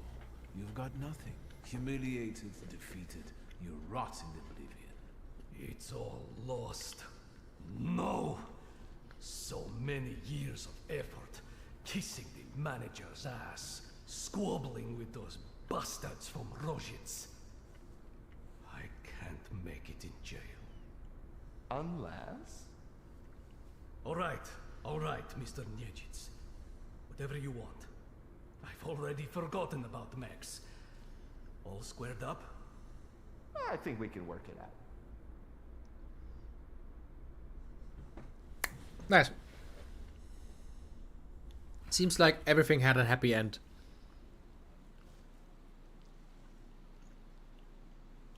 You've got nothing. Humiliated, defeated, you rot in oblivion. It's all lost. No! So many years of effort, kissing the manager's ass, squabbling with those bastards from Rozhitz. I can't make it in jail. Unless? All right, Mr. Nejits. Whatever you want. I've already forgotten about Max. All squared up? I think we can work it out. Nice. Seems like everything had a happy end.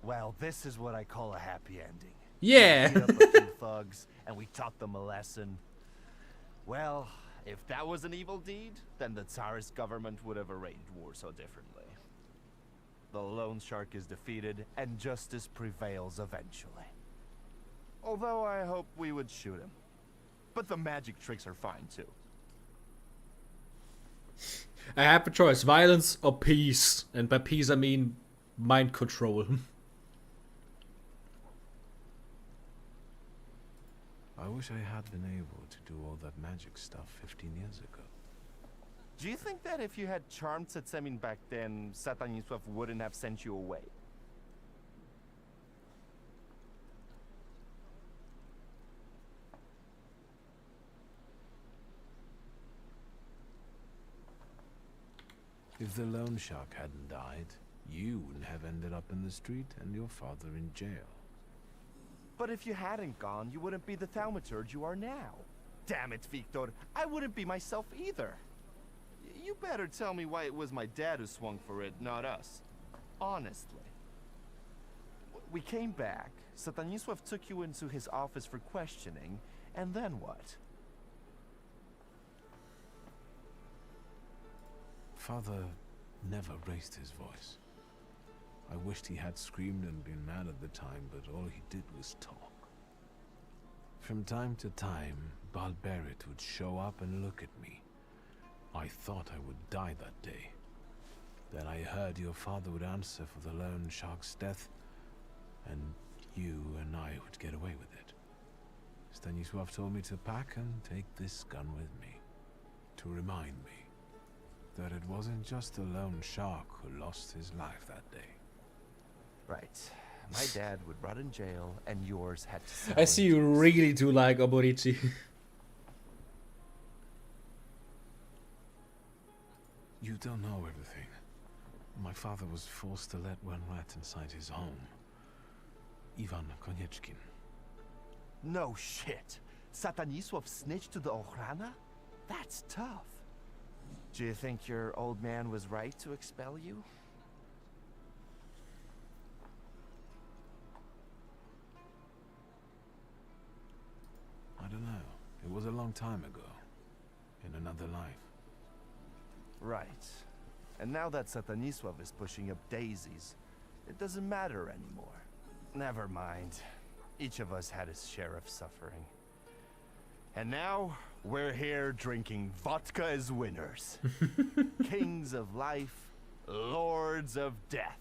Well, this is what I call a happy ending. Yeah. We beat up a few thugs, and we taught them a lesson. Well, if that was an evil deed, then the Tsarist government would have arranged war so differently. The loan shark is defeated, and justice prevails eventually. Although I hope we would shoot him. But the magic tricks are fine too. I have a choice, violence or peace. And by peace I mean mind control. I wish I had been able to do all that magic stuff 15 years ago. Do you think that if you had charmed Setsemin back then, Sataniswaf wouldn't have sent you away? If the loan shark hadn't died, you wouldn't have ended up in the street and your father in jail. But if you hadn't gone, you wouldn't be the thaumaturge you are now. Damn it, Victor, I wouldn't be myself either. You better tell me why it was my dad who swung for it, not us. Honestly. We came back, Sataniswaf took you into his office for questioning, and then what? Father never raised his voice. I wished he had screamed and been mad at the time, but all he did was talk. From time to time, Balberit would show up and look at me. I thought I would die that day. Then I heard your father would answer for the loan shark's death, and you and I would get away with it. Stanisław told me to pack and take this gun with me, to remind me that it wasn't just a lone shark who lost his life that day. Right. My dad would rot in jail, and yours had to sell I see you really do like Oborichi. You don't know everything. My father was forced to let one rat inside his home. Ivan Konieczkin. No shit. Satanisław snitched to the Ochrana? That's tough. Do you think your old man was right to expel you? I don't know. It was a long time ago. In another life. Right. And now that Satanisław is pushing up daisies, it doesn't matter anymore. Never mind. Each of us had his share of suffering. And now, we're here drinking vodka as winners. Kings of life, lords of death.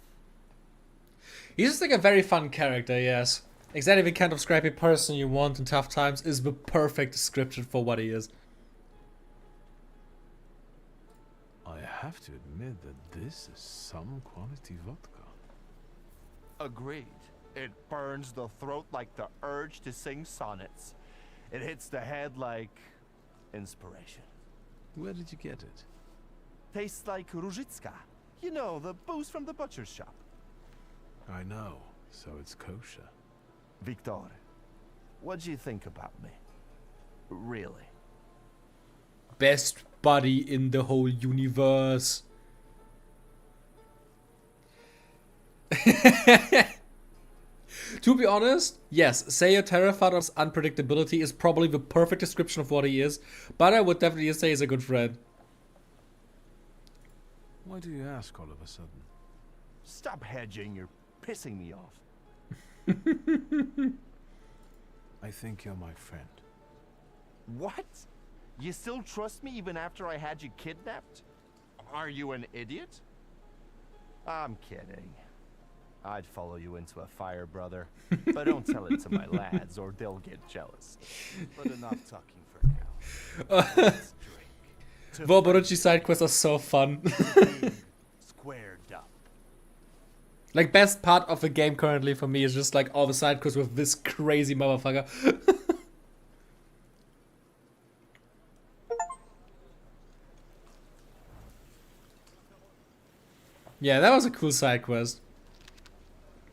He's just like a very fun character, yes. Exactly the kind of scrappy person you want in tough times is the perfect description for what he is. I have to admit that this is some quality vodka. Agreed. It burns the throat like the urge to sing sonnets. It hits the head like inspiration. Where did you get it? Tastes like Różicka. You know, the booze from the butcher's shop. I know, so it's kosher. Victor, what do you think about me? Really? Best buddy in the whole universe. To be honest, yes, Seiya Terrafather's unpredictability is probably the perfect description of what he is, but I would definitely say he's a good friend. Why do you ask all of a sudden? Stop hedging, you're pissing me off. I think you're my friend. What? You still trust me even after I had you kidnapped? Are you an idiot? I'm kidding. I'd follow you into a fire, brother. But don't tell it to my lads or they'll get jealous. But enough talking for now. Let's drink. Oborichi side quests are so fun. Squared up. Like, best part of the game currently for me is just like all the side quests with this crazy motherfucker. Yeah, that was a cool side quest.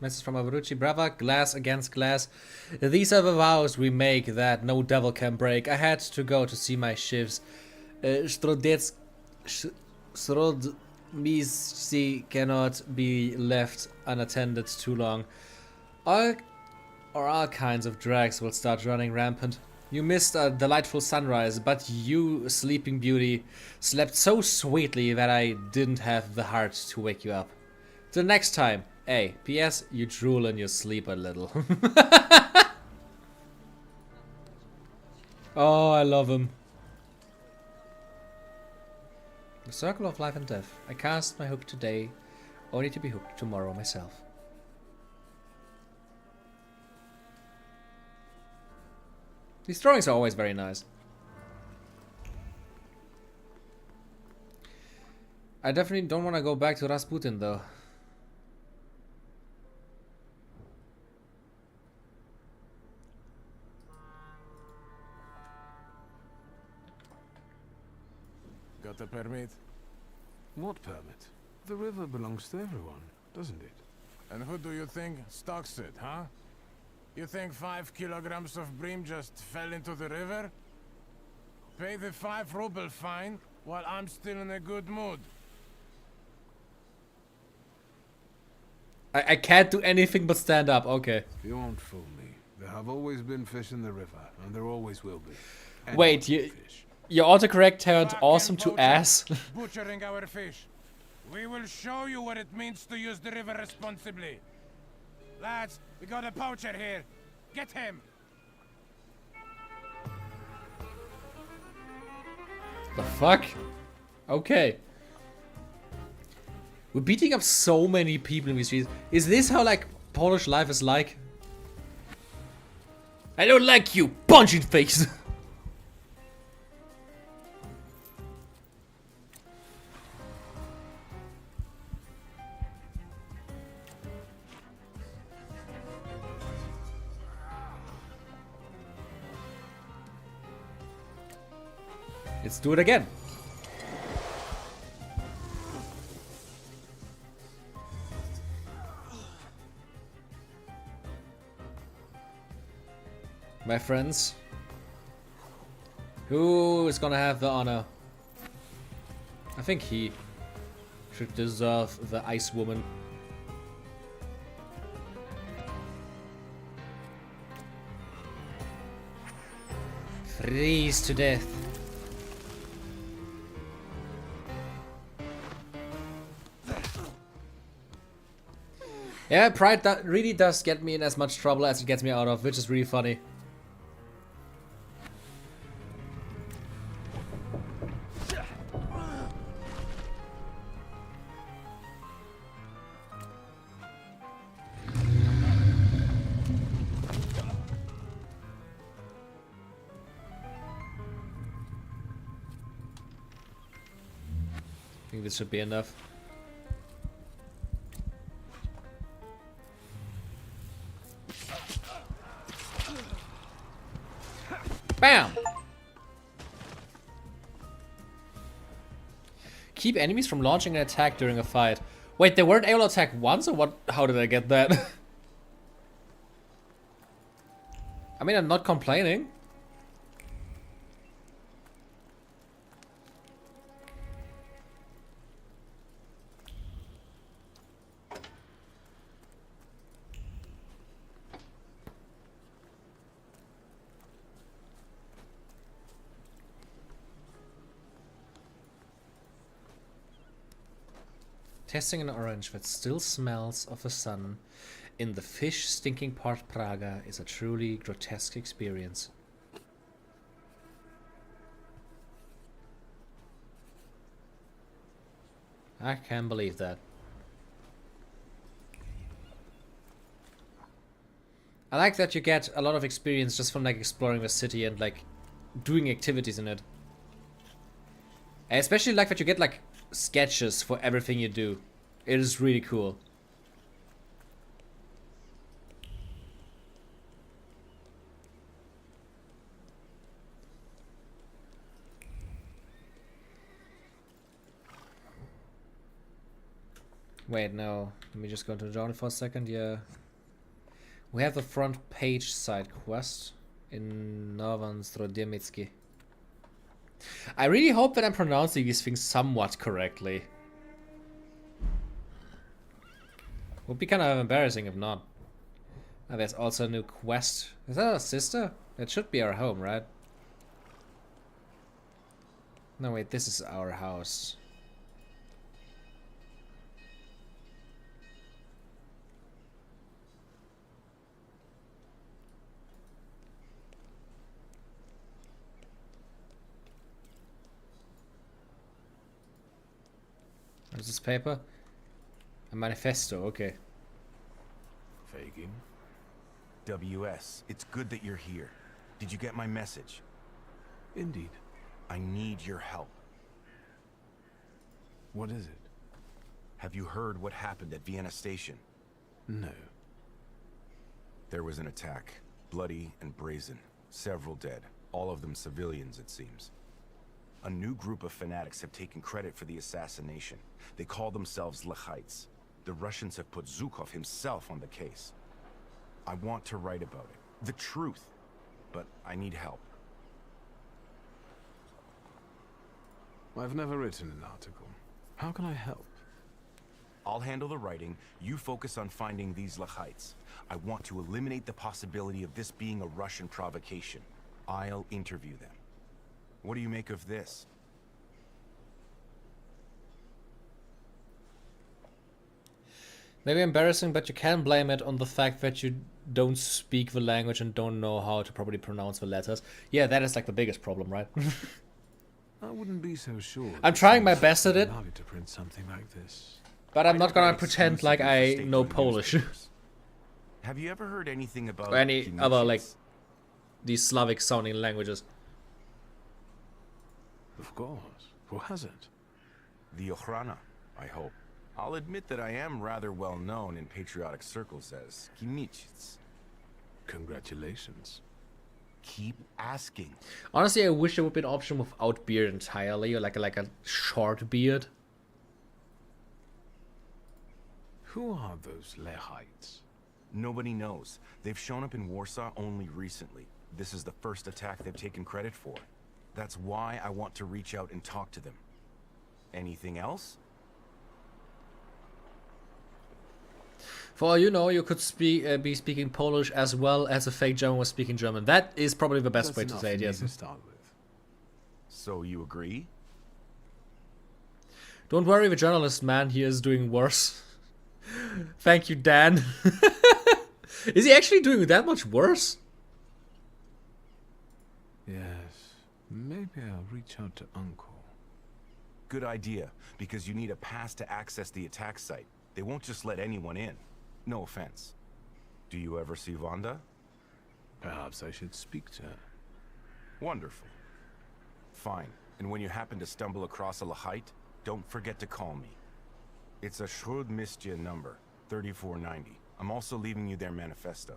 Message from Oborichi. Brava, glass against glass. These are the vows we make that no devil can break. I had to go to see my shifts. Strodmisci cannot be left unattended too long. All kinds of drags will start running rampant. You missed a delightful sunrise, but you, Sleeping Beauty, slept so sweetly that I didn't have the heart to wake you up. Till next time. Hey, P.S. You drool in your sleep a little. Oh, I love him. The Circle of Life and Death. I cast my hook today, only to be hooked tomorrow myself. These drawings are always very nice. I definitely don't want to go back to Rasputin though. Got the permit? What permit? The river belongs to everyone, doesn't it? And who do you think stocks it, huh? You think 5 kilograms of bream just fell into the river? Pay the 5 ruble fine while I'm still in a good mood. I can't do anything but stand up, okay. You won't fool me. There have always been fish in the river, and there always will be. And wait, your autocorrect turned awesome to ass? Butchering our fish. We will show you what it means to use the river responsibly. Lads, we got a poacher here. Get him. The fuck? Okay. We're beating up so many people in these streets. Is this how, like, Polish life is like? I don't like you, punching face! Let's do it again. My friends, who is gonna have the honor? I think he should deserve the Ice Woman. Freeze to death. Yeah, pride that really does get me in as much trouble as it gets me out of, which is really funny. I think this should be enough. Bam! Keep enemies from launching an attack during a fight. Wait, they weren't able to attack once, or what? How did I get that? I mean, I'm not complaining. Testing an orange that still smells of the sun in the fish stinking part Praga is a truly grotesque experience. I can't believe that. I like that you get a lot of experience just from like exploring the city and like doing activities in it. I especially like that you get like sketches for everything you do. It is really cool. Wait, no. Let me just go to the journal for a second. Yeah. We have the front page side quest in Novanstrodemitsky. I really hope that I'm pronouncing these things somewhat correctly. Would be kind of embarrassing if not. Oh, there's also a new quest. Is that our sister? It should be our home, right? No, wait, this is our house. What is this paper? A manifesto, okay. Fagin? WS, it's good that you're here. Did you get my message? Indeed. I need your help. What is it? Have you heard what happened at Vienna Station? No. There was an attack. Bloody and brazen. Several dead. All of them civilians, it seems. A new group of fanatics have taken credit for the assassination. They call themselves Lechites. The Russians have put Zhukov himself on the case. I want to write about it. The truth. But I need help. I've never written an article. How can I help? I'll handle the writing. You focus on finding these Lechites. I want to eliminate the possibility of this being a Russian provocation. I'll interview them. What do you make of this? Maybe embarrassing, but you can blame it on the fact that you don't speak the language and don't know how to properly pronounce the letters. Yeah, that is like the biggest problem, right? I wouldn't be so sure. I'm trying my best at it, To print something like this. but I'm not gonna pretend like I know Polish. Have you ever heard anything about Or any Kinesians? other like these Slavic sounding languages. Of course. Who hasn't? The Ochrana, I hope. I'll admit that I am rather well known in patriotic circles as Kimichits. Congratulations. keep asking. Honestly, I wish there would be an option without beard entirely, or like a short beard. Who are those Lehites? Nobody knows. They've shown up in Warsaw only recently. This is the first attack they've taken credit for. That's why I want to reach out and talk to them. Anything else? For all you know, you could be speaking Polish as well as a fake German was speaking German. That is probably the best way to say it, yes. To start with. So you agree? Don't worry, the journalist man here is doing worse. Thank you, Dan. Is he actually doing that much worse? Yes. Maybe I'll reach out to Uncle. Good idea, because you need a pass to access the attack site. They won't just let anyone in. No offense. Do you ever see Wanda? Perhaps I should speak to her. Wonderful. Fine. And when you happen to stumble across a Lehite, don't forget to call me. It's a Śródmieście number, 3490. I'm also leaving you their manifesto.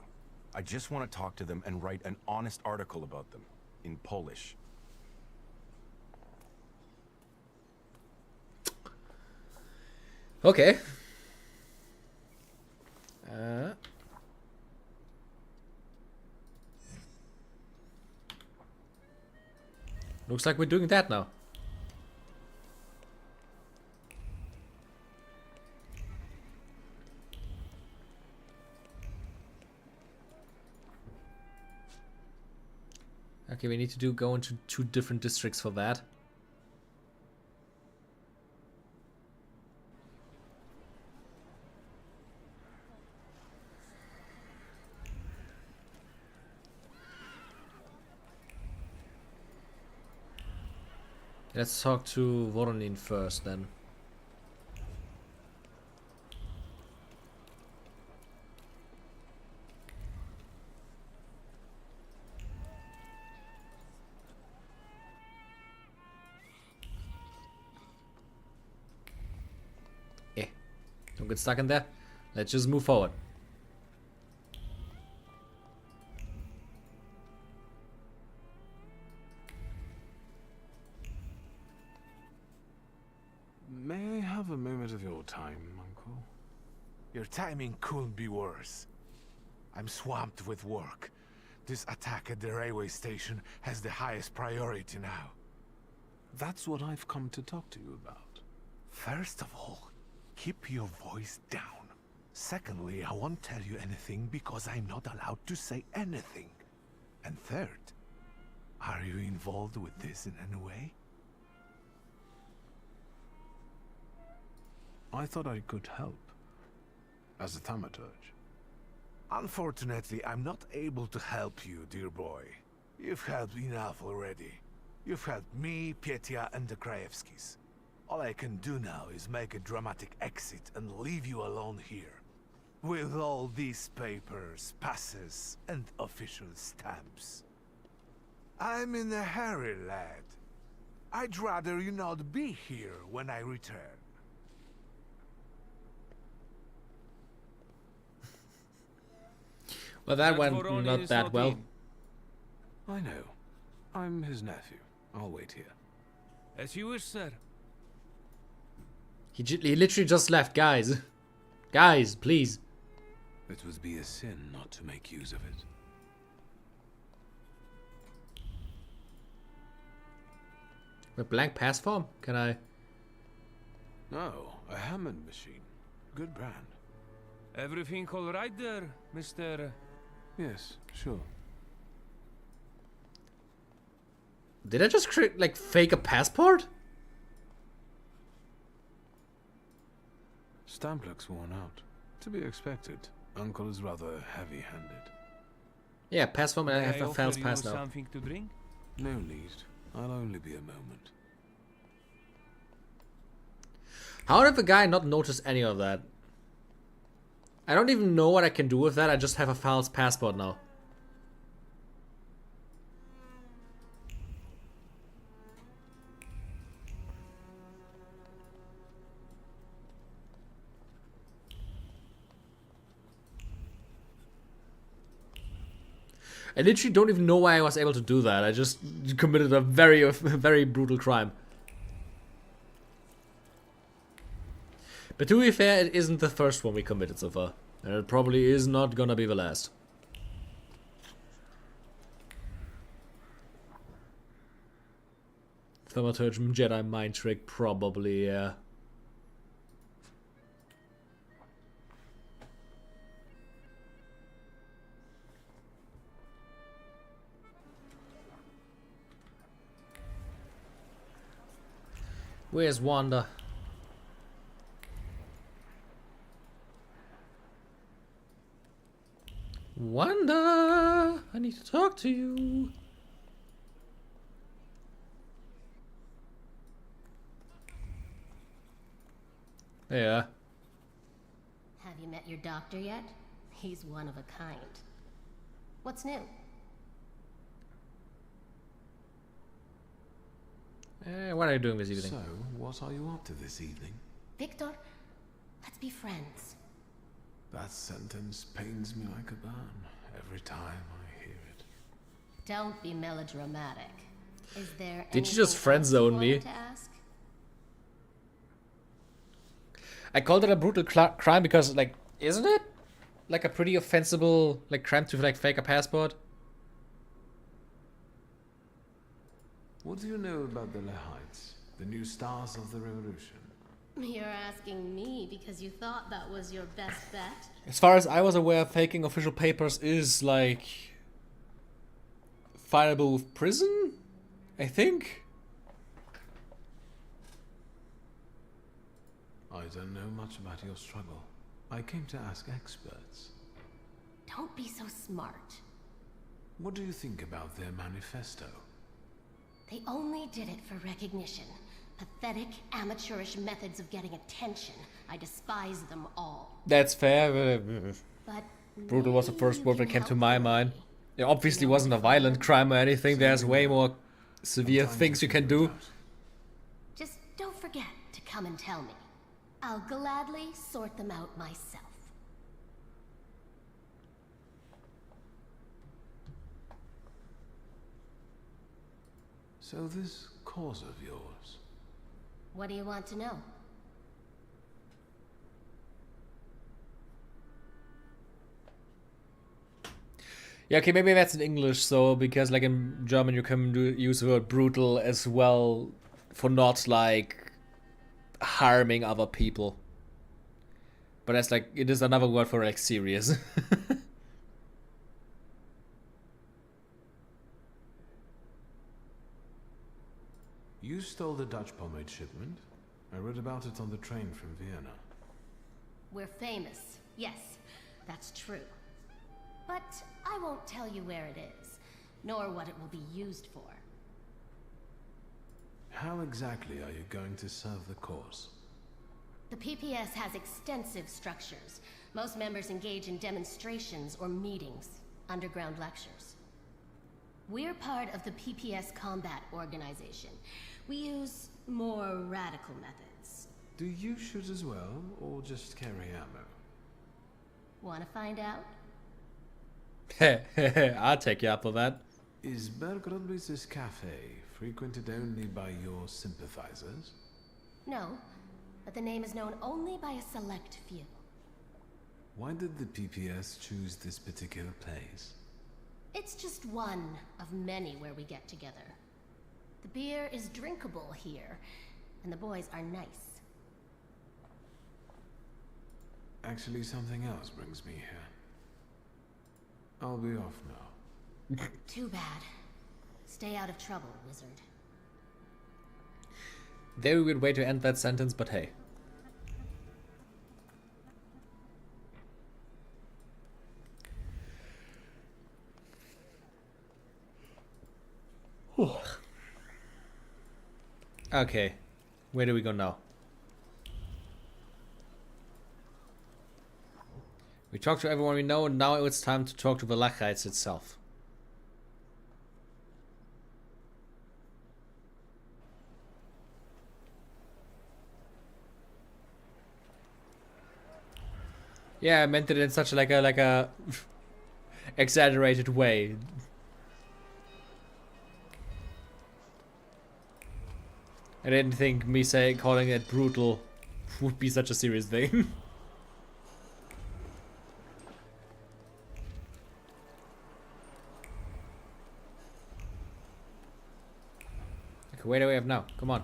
I just want to talk to them and write an honest article about them, in Polish. Okay. Looks like we're doing that now. Okay, we need to go into 2 different districts for that. Let's talk to Voronin first then. Don't get stuck in there. Let's just move forward. May I have a moment of your time, Uncle? Your timing couldn't be worse. I'm swamped with work. This attack at the railway station has the highest priority now. That's what I've come to talk to you about. First of all, keep your voice down. Secondly, I won't tell you anything because I'm not allowed to say anything. And third, are you involved with this in any way? I thought I could help. As a thaumaturge. Unfortunately, I'm not able to help you, dear boy. You've helped enough already. You've helped me, Petya, and the Krajewskis. All I can do now is make a dramatic exit and leave you alone here. With all these papers, passes, and official stamps. I'm in a hurry, lad. I'd rather you not be here when I return. Well, that went not that well. I know. I'm his nephew. I'll wait here. As you wish, sir. He literally just left, guys. Guys, please. It would be a sin not to make use of it. A blank pass form? Can I? No, a Hammond machine. Good brand. Everything all right there, Mr. Yes, sure. Did I just create, like, fake a passport? Stamp looks worn out. To be expected. Uncle is rather heavy-handed. Yeah, pass form and I have a failed pass now. Something to drink? No need. I'll only be a moment. How did the guy not notice any of that? I don't even know what I can do with that. I just have a false passport now. I literally don't even know why I was able to do that. I just committed a very brutal crime. But to be fair, it isn't the first one we committed so far. And it probably is not gonna be the last. Thaumaturge Jedi mind trick, probably, yeah. Where's Wanda? Wanda! I need to talk to you. Yeah. Have you met your doctor yet? He's one of a kind. What's new? What are you doing this evening? So, what are you up to this evening? Victor, let's be friends. That sentence pains me like a burn every time I hear it. Don't be melodramatic. Is there Did you just friend zone me? to ask? I called it a brutal crime because, like, isn't it? Like a pretty offensible, like, crime to, like, fake a passport? What do you know about the Lehites, the new stars of the revolution? You're asking me because you thought that was your best bet? As far as I was aware, faking official papers is, like, fireable with prison, I think? I don't know much about your struggle. I came to ask experts. Don't be so smart. What do you think about their manifesto? They only did it for recognition. Pathetic, amateurish methods of getting attention. I despise them all. That's fair. But brutal was the first word that came to my mind. It obviously wasn't a violent crime or anything. There's way more severe things you can do. Just don't forget to come and tell me. I'll gladly sort them out myself. So this cause of yours... What do you want to know? Yeah, okay, maybe that's in English, so, because, like, in German you can use the word brutal as well for not, like, harming other people. But that's, like, it is another word for, like, serious. You stole the Dutch pomade shipment. I read about it on the train from Vienna. We're famous. Yes, that's true. But I won't tell you where it is, nor what it will be used for. How exactly are you going to serve the cause? The PPS has extensive structures. Most members engage in demonstrations or meetings, underground lectures. We're part of the PPS Combat Organization. We use more radical methods. Do you shoot as well, or just carry ammo? Want to find out? I'll take you up for that. Is Bergrodby's cafe frequented only by your sympathizers? No, but the name is known only by a select few. Why did the PPS choose this particular place? It's just one of many where we get together. The beer is drinkable here, and the boys are nice. Actually, something else brings me here. I'll be off now. Too bad. Stay out of trouble, wizard. Very weird way to end that sentence, but hey. Okay, where do we go now? We talked to everyone we know, and now it's time to talk to the Lehites itself. Yeah, I meant it in such like a exaggerated way. I didn't think me calling it brutal would be such a serious thing. Okay, where do we have now? Come on.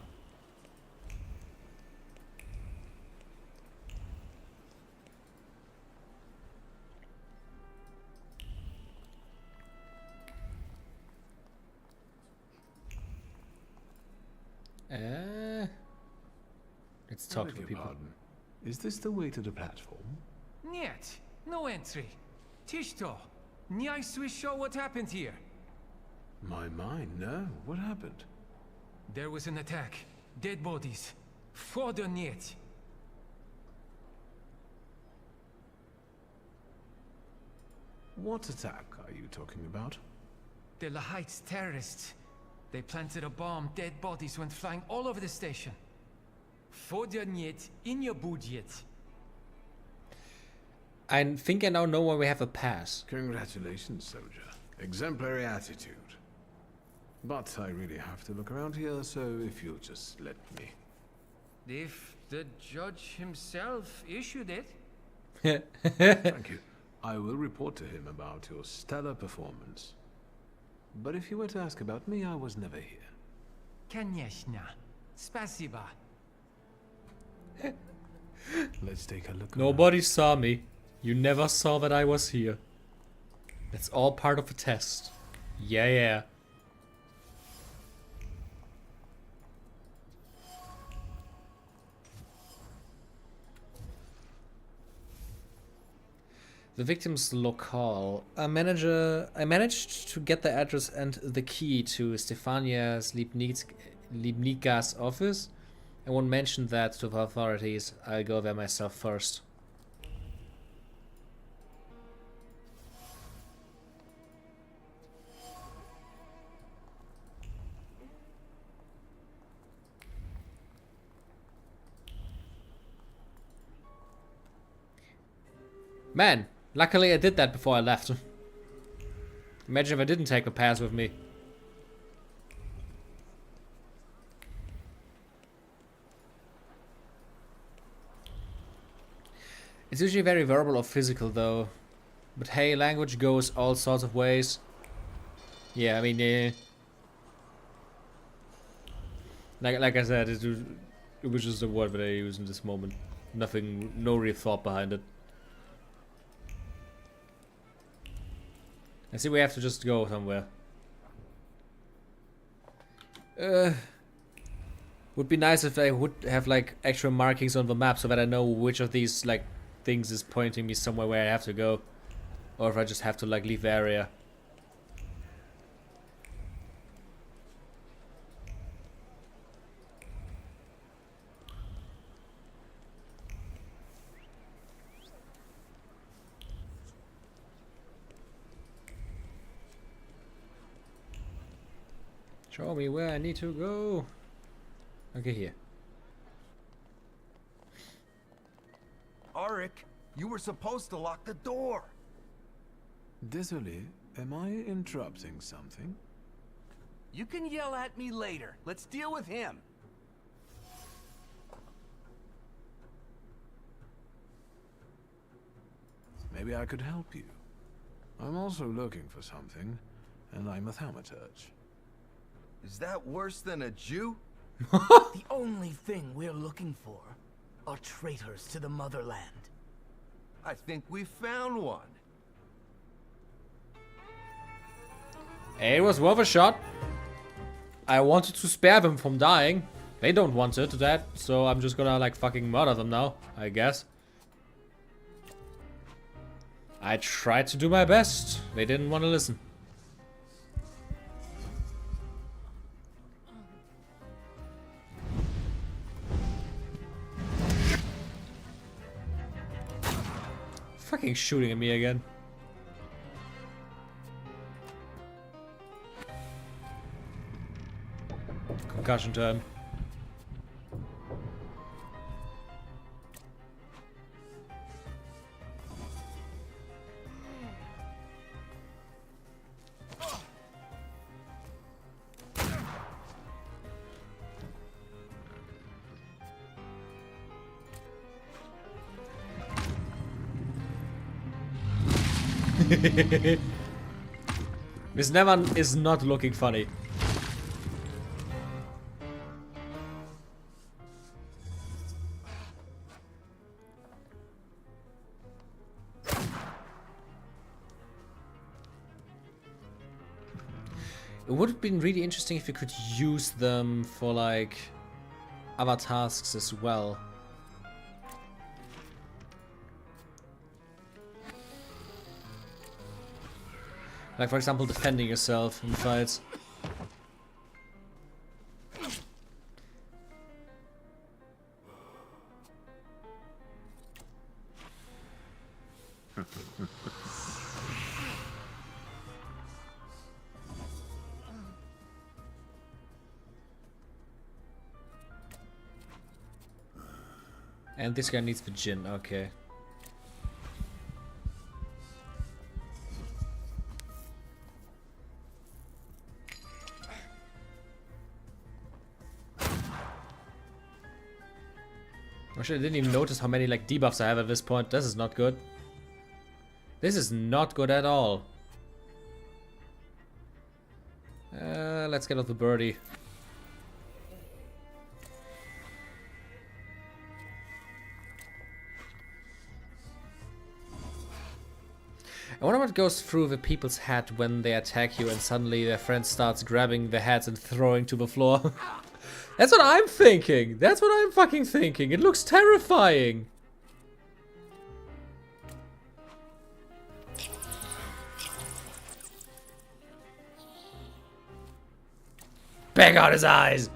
Let's talk to the people. Pardon. Is this the way to the platform? Niet. No entry. Tishto. Nyai Swiss show what happened here. My mind, no. What happened? There was an attack. Dead bodies. Further niet. What attack are you talking about? The Lahite's terrorists. They planted a bomb. Dead bodies went flying all over the station. Further niet in your budget. I think I now know why we have a pass. Congratulations, soldier. Exemplary attitude. But I really have to look around here, so if you'll just let me. If the judge himself issued it. Thank you. I will report to him about your stellar performance. But if you were to ask about me, I was never here. Конечно. Spasiba. Let's take a look. Nobody saw me. You never saw that I was here. That's all part of a test. Yeah, yeah. The victim's locale. I managed to get the address and the key to Stefania Slipnika's office. I won't mention that to the authorities. I'll go there myself first. Man, luckily I did that before I left. Imagine if I didn't take the pass with me. It's usually very verbal or physical though. But hey, language goes all sorts of ways. Yeah, I mean, like I said, it was just a word that I used in this moment. Nothing, no real thought behind it. I see we have to just go somewhere. Would be nice if I would have like actual markings on the map so that I know which of these like things is pointing me somewhere where I have to go. Or if I just have to like leave the area. Show me where I need to go. Okay, here. Arik, you were supposed to lock the door. Désolé, am I interrupting something? You can yell at me later. Let's deal with him. Maybe I could help you. I'm also looking for something, and I'm a thaumaturge. Is that worse than a Jew? The only thing we're looking for are traitors to the motherland. I think we found one. It was worth a shot. I wanted to spare them from dying. They don't want it, so I'm just gonna like fucking murder them now, I guess. I tried to do my best. They didn't want to listen. Fucking shooting at me again. Concussion turn. Miss Nevan is not looking funny. It would have been really interesting if you could use them for like other tasks as well. Like for example defending yourself in fights. And this guy needs the gin, okay. Actually, I didn't even notice how many like debuffs I have at this point. This is not good. This is not good at all. Let's get off the birdie. I wonder what goes through the people's head when they attack you and suddenly their friend starts grabbing their heads and throwing to the floor. That's what I'm thinking. That's what I'm fucking thinking. It looks terrifying. Bang out his eyes.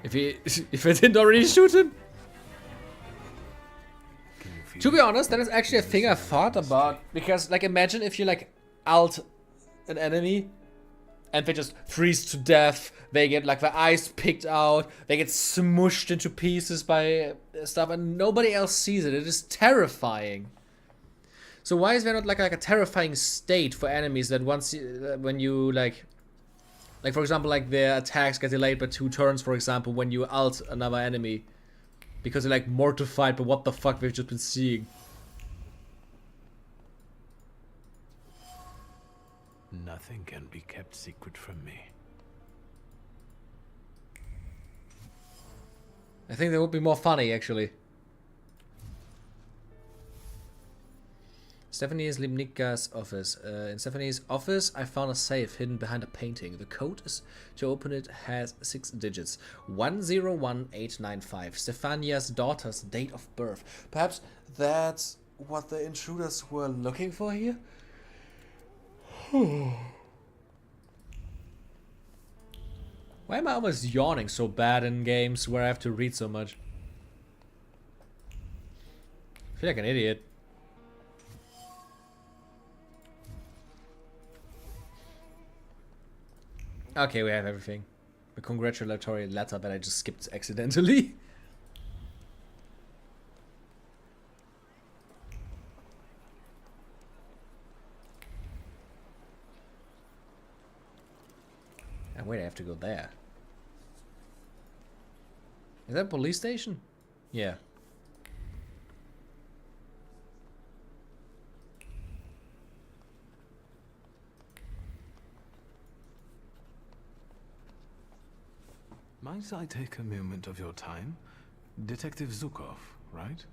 If I didn't already shoot him. To be honest, that is actually a thing I thought about, because like imagine if you like ult an enemy and they just freeze to death, they get like their eyes picked out, they get smushed into pieces by stuff and nobody else sees it. It is terrifying. So why is there not like a terrifying state for enemies that once when you like for example like their attacks get delayed by 2 turns, for example, when you ult another enemy? Because they're like mortified by what the fuck we've just been seeing. Nothing can be kept secret from me. I think that would be more funny, actually. Stephanie's Limnika's office. In Stephanie's office, I found a safe hidden behind a painting. The code to open it has 6 digits. 101895. Stephania's daughter's date of birth. Perhaps that's what the intruders were looking for here? Why am I always yawning so bad in games where I have to read so much? I feel like an idiot. Okay, we have everything. The congratulatory letter that I just skipped accidentally. And wait, I have to go there. Is that a police station? Yeah. Might I take a moment of your time? Detective Zukov, right?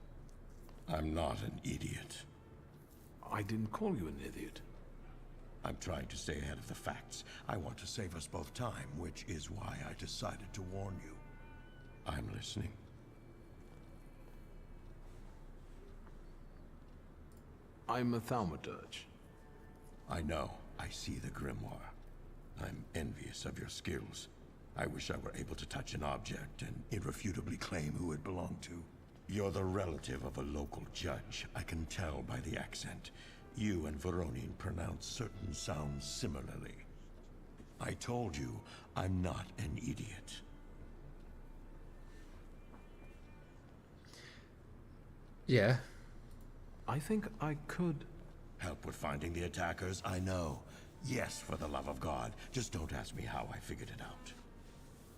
I'm not an idiot. I didn't call you an idiot. I'm trying to stay ahead of the facts. I want to save us both time, which is why I decided to warn you. I'm listening. I'm a thaumaturge. I know. I see the grimoire. I'm envious of your skills. I wish I were able to touch an object and irrefutably claim who it belonged to. You're the relative of a local judge. I can tell by the accent. You and Voronin pronounce certain sounds similarly. I told you, I'm not an idiot. Yeah. I think I could... Help with finding the attackers? I know. Yes, for the love of God. Just don't ask me how I figured it out.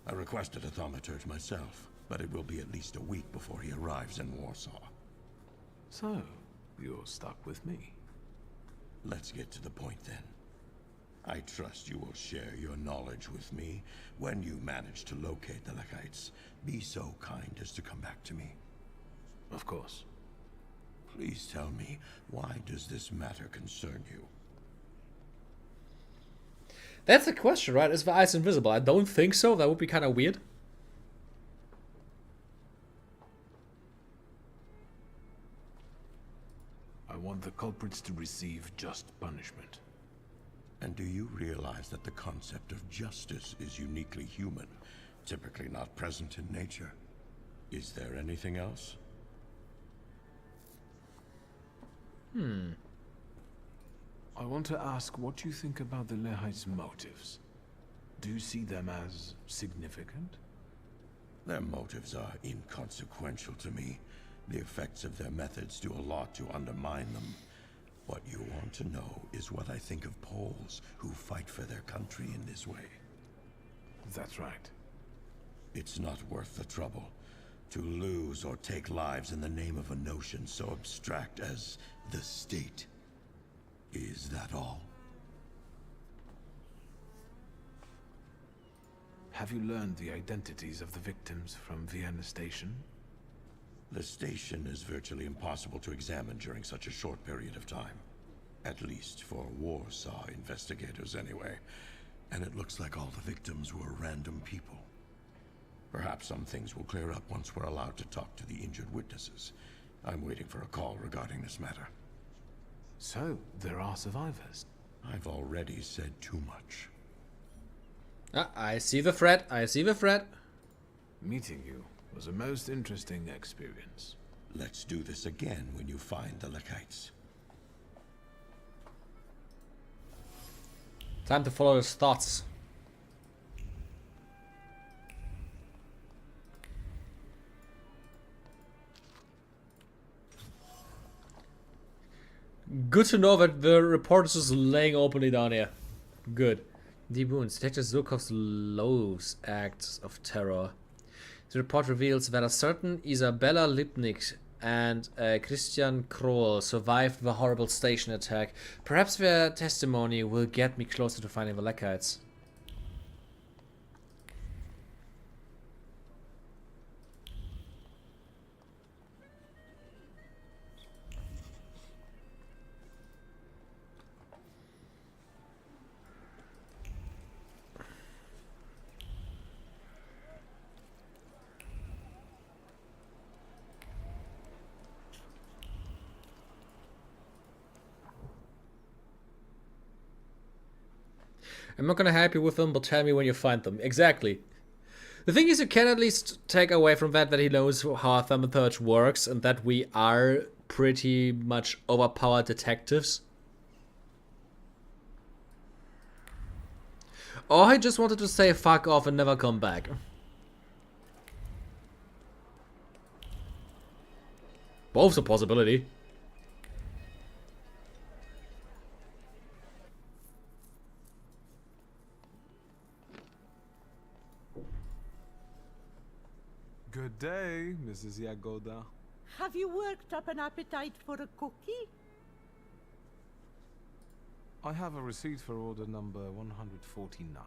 I requested a thaumaturge myself, but it will be at least a week before he arrives in Warsaw. So, you're stuck with me. Let's get to the point then. I trust you will share your knowledge with me when you manage to locate the Lekites. Be so kind as to come back to me. Of course. Please tell me, why does this matter concern you? That's the question, right? Is the ice invisible? I don't think so. That would be kind of weird. I want the culprits to receive just punishment. And do you realize that the concept of justice is uniquely human, typically not present in nature? Is there anything else? I want to ask what you think about the Lehites' motives. Do you see them as significant? Their motives are inconsequential to me. The effects of their methods do a lot to undermine them. What you want to know is what I think of Poles who fight for their country in this way. That's right. It's not worth the trouble to lose or take lives in the name of a notion so abstract as the state. Is that all? Have you learned the identities of the victims from Vienna Station? The station is virtually impossible to examine during such a short period of time. At least for Warsaw investigators anyway. And it looks like all the victims were random people. Perhaps some things will clear up once we're allowed to talk to the injured witnesses. I'm waiting for a call regarding this matter. So, there are survivors. I've already said too much. I see the threat. I see the threat. Meeting you was a most interesting experience. Let's do this again when you find the Lekites. Time to follow his thoughts. Good to know that the report is just laying openly down here. Good. Deep wounds. Detective Zurkov's lows acts of terror. The report reveals that a certain Isabella Lipnik and Christian Kroll survived the horrible station attack. Perhaps their testimony will get me closer to finding the Lekites. I'm not gonna help you with them, but tell me when you find them. Exactly. The thing is, you can at least take away from that he knows how a thaumaturge works and that we are pretty much overpowered detectives. Or I just wanted to say fuck off and never come back. Both's a possibility. Good day, Mrs. Yagoda. Have you worked up an appetite for a cookie? I have a receipt for order number 149.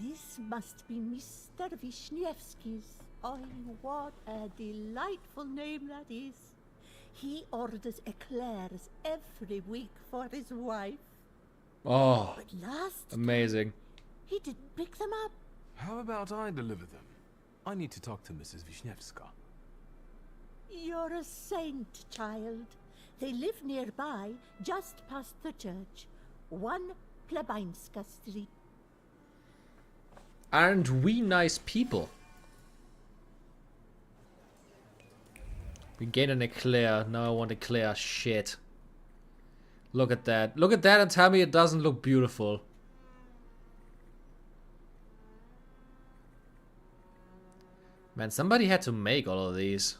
This must be Mr. Wisniewski's. Oh, what a delightful name that is. He orders eclairs every week for his wife. Oh, but last amazing. He didn't pick them up. How about I deliver them? I need to talk to Mrs. Wisniewska. You're a saint, child. They live nearby, just past the church. 1 Plebańska Street. Aren't we nice people? We gain an eclair. Now I want eclair. Shit. Look at that. Look at that and tell me it doesn't look beautiful. Man, somebody had to make all of these.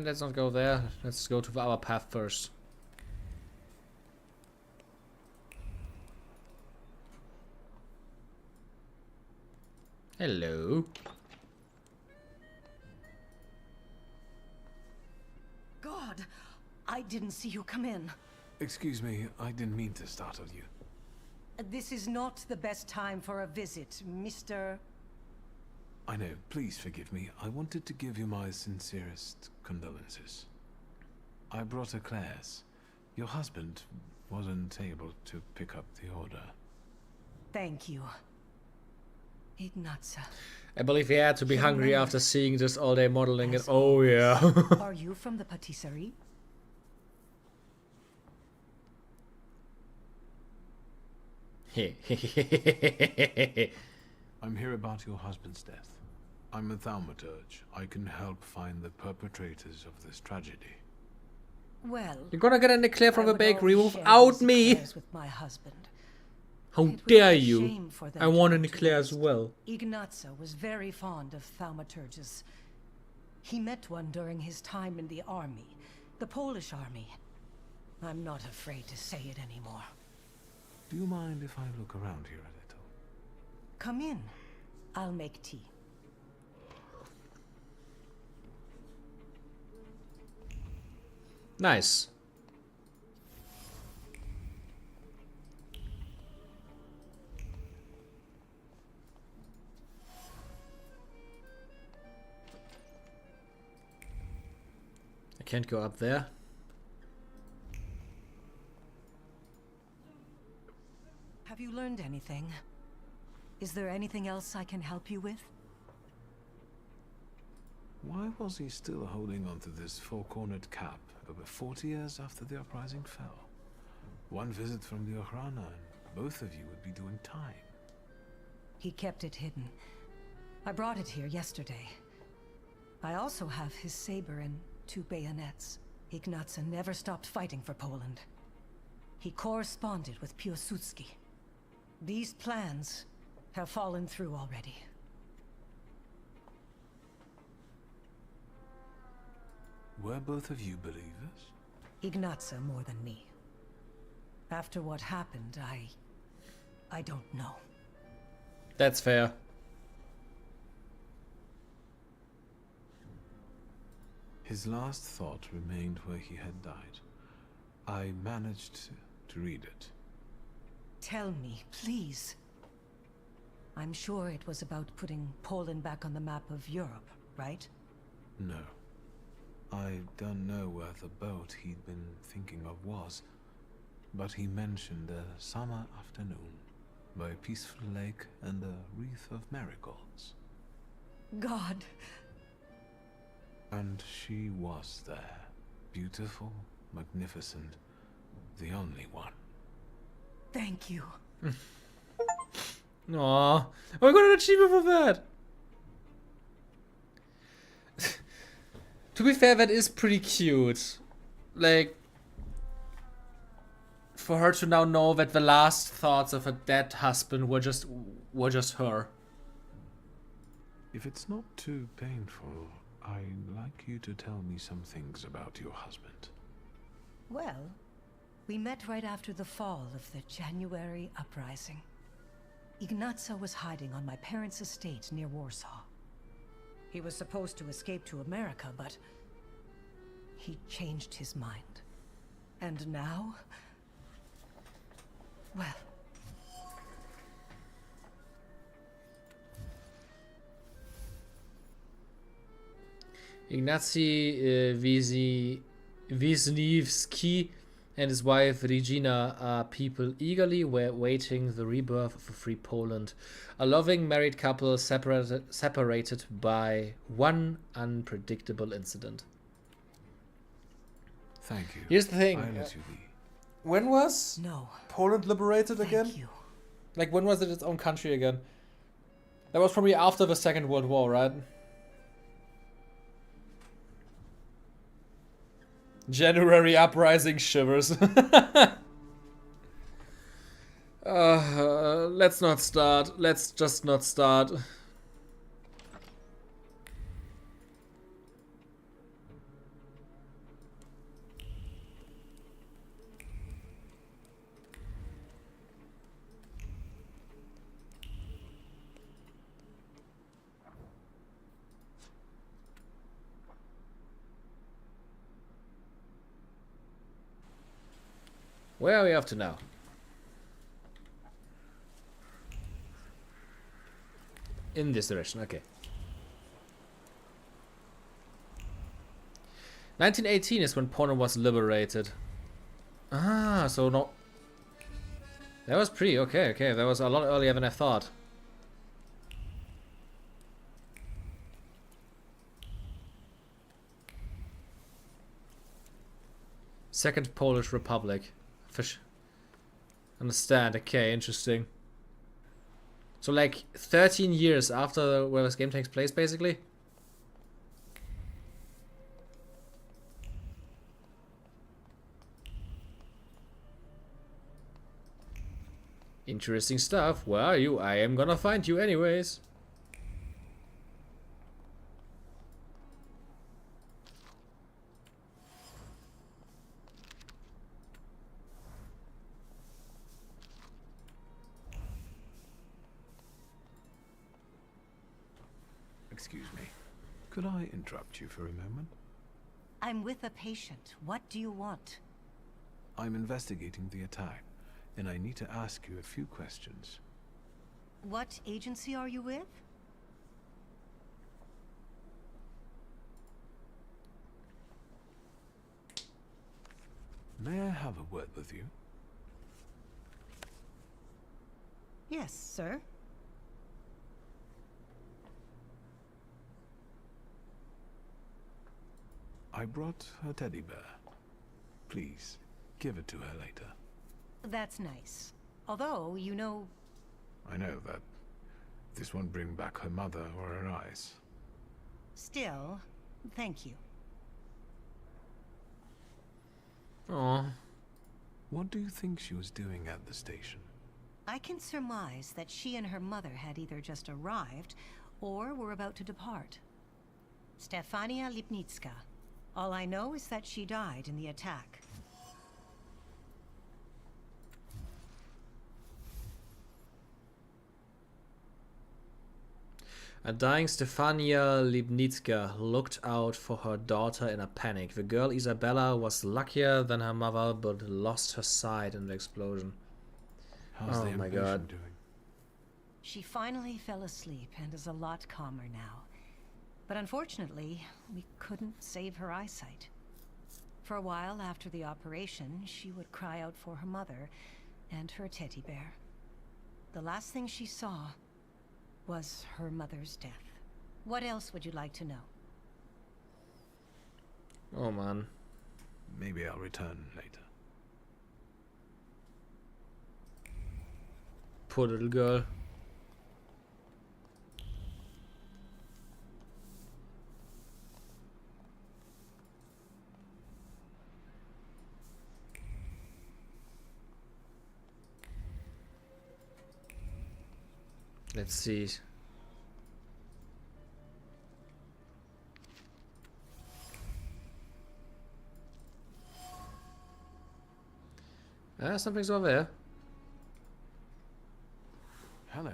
let's not go there. Let's go to our path first. Hello. God, I didn't see you come in. Excuse me, I didn't mean to startle you. This is not the best time for a visit, Mr. I know, please forgive me. I wanted to give you my sincerest condolences. I brought eclairs. Your husband wasn't able to pick up the order. Thank you. Ignatsa. I believe he had to be hungry after seeing this all day modeling it. Oh yeah. Are you from the patisserie? I'm here about your husband's death. I'm a thaumaturge. I can help find the perpetrators of this tragedy. Well, You're gonna get an eclair from I a would bakery always without share me. these eclairs with my husband. How It would dare be a you? shame for them I to want go an to eclair as waste. well. Ignatsa was very fond of thaumaturges. He met one during his time in the army, the Polish army. I'm not afraid to say it anymore. Do you mind if I look around here a little? Come in. I'll make tea. Nice. I can't go up there. Have you learned anything? Is there anything else I can help you with? Why was he still holding on to this four-cornered cap over 40 years after the uprising fell? One visit from the Okhrana and both of you would be doing time. He kept it hidden. I brought it here yesterday. I also have his saber and 2 bayonets. Ignatsa never stopped fighting for Poland. He corresponded with Piłsudski. These plans have fallen through already. Were both of you believers? Ignatsa more than me. After what happened, I don't know. That's fair. His last thought remained where he had died. I managed to read it. Tell me, please. I'm sure it was about putting Poland back on the map of Europe, right? No. I don't know where the boat he'd been thinking of was, but he mentioned a summer afternoon by a peaceful lake and a wreath of marigolds. God. And she was there. Beautiful, magnificent, the only one. Thank you. Aww. I got an achievement for that. To be fair, that is pretty cute. Like, for her to now know that the last thoughts of her dead husband were just her. If it's not too painful, I'd like you to tell me some things about your husband. Well, we met right after the fall of the January uprising. Ignatsa was hiding on my parents' estate near Warsaw. He was supposed to escape to America, but he changed his mind. And now, well, Ignacy Wisniewski and his wife Regina are people eagerly waiting the rebirth of a free Poland. A loving married couple separated by one unpredictable incident. Thank you. Here's the thing. I'll let you be. When was Poland liberated again? you. Like, when was it its own country again? That was probably after the Second World War, right? January uprising shivers. Let's not start. Let's just not start. Where are we off to now? In this direction, okay. 1918 is when Poland was liberated. Ah, so no. That was pretty okay. That was a lot earlier than I thought. Second Polish Republic. Fish. Understand. Okay, interesting. So like 13 years after where this game takes place, basically. Interesting stuff. Where are you? I am gonna find you anyways. Excuse me. Could I interrupt you for a moment? I'm with a patient. What do you want? I'm investigating the attack, and I need to ask you a few questions. What agency are you with? May I have a word with you? Yes, sir. I brought a teddy bear. Please, give it to her later. That's nice. Although, you know... I know that this won't bring back her mother or her eyes. Still, thank you. Aww. What do you think she was doing at the station? I can surmise that she and her mother had either just arrived or were about to depart. Stefania Lipnitska. All I know is that she died in the attack. A dying Stefania Lipnitska looked out for her daughter in a panic. The girl Isabella was luckier than her mother, but lost her sight in the explosion. How's the my inpatient god. doing? She finally fell asleep and is a lot calmer now. But unfortunately, we couldn't save her eyesight. For a while after the operation, she would cry out for her mother and her teddy bear. The last thing she saw was her mother's death. What else would you like to know? Oh man. Maybe I'll return later. Poor little girl. Let's see. Something's over there. Hello.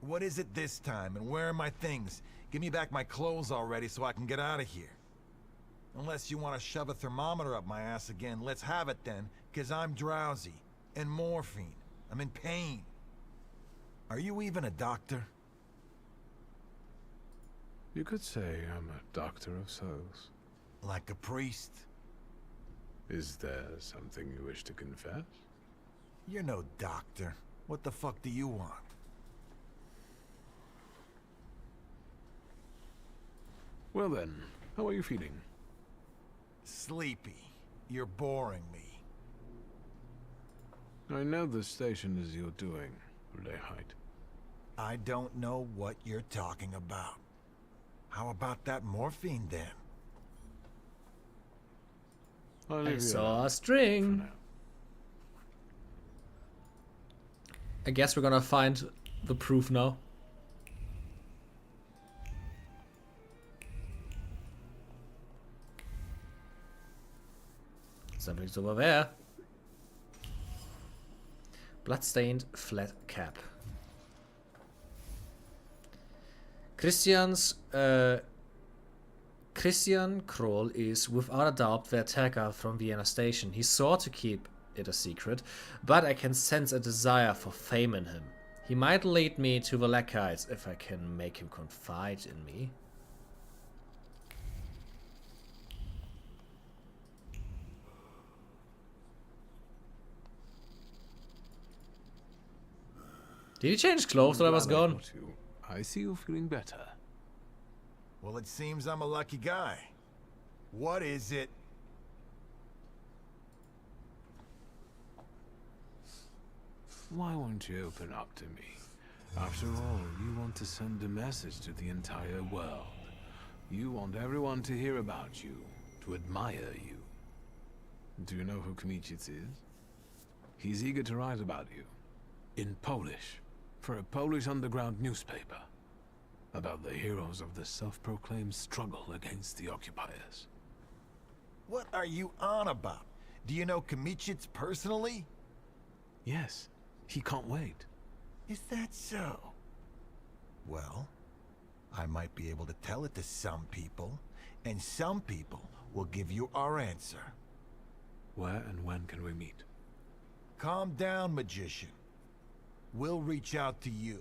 What is it this time, and where are my things? Give me back my clothes already so I can get out of here. Unless you want to shove a thermometer up my ass again, let's have it then, because I'm drowsy. And morphine. I'm in pain. Are you even a doctor? You could say I'm a doctor of souls. Like a priest? Is there something you wish to confess? You're no doctor. What the fuck do you want? Well then, how are you feeling? Sleepy. You're boring me. I know the station is your doing, Lehite. I don't know what you're talking about. How about that morphine then? I saw a string. I guess we're gonna find the proof now. Something's over there. Bloodstained flat cap. Christian Kroll is without a doubt the attacker from Vienna Station. He swore to keep it a secret, but I can sense a desire for fame in him. He might lead me to the Lekites if I can make him confide in me. Did he change clothes while I was gone? I see you feeling better. Well, it seems I'm a lucky guy. What is it? Why won't you open up to me? After all, you want to send a message to the entire world. You want everyone to hear about you, to admire you. Do you know who Kmicic is? He's eager to write about you. In Polish. For a Polish underground newspaper. About the heroes of the self-proclaimed struggle against the occupiers. What are you on about? Do you know Kmicic personally? Yes. He can't wait. Is that so? Well, I might be able to tell it to some people, and some people will give you our answer. Where and when can we meet? Calm down, magician. We'll reach out to you.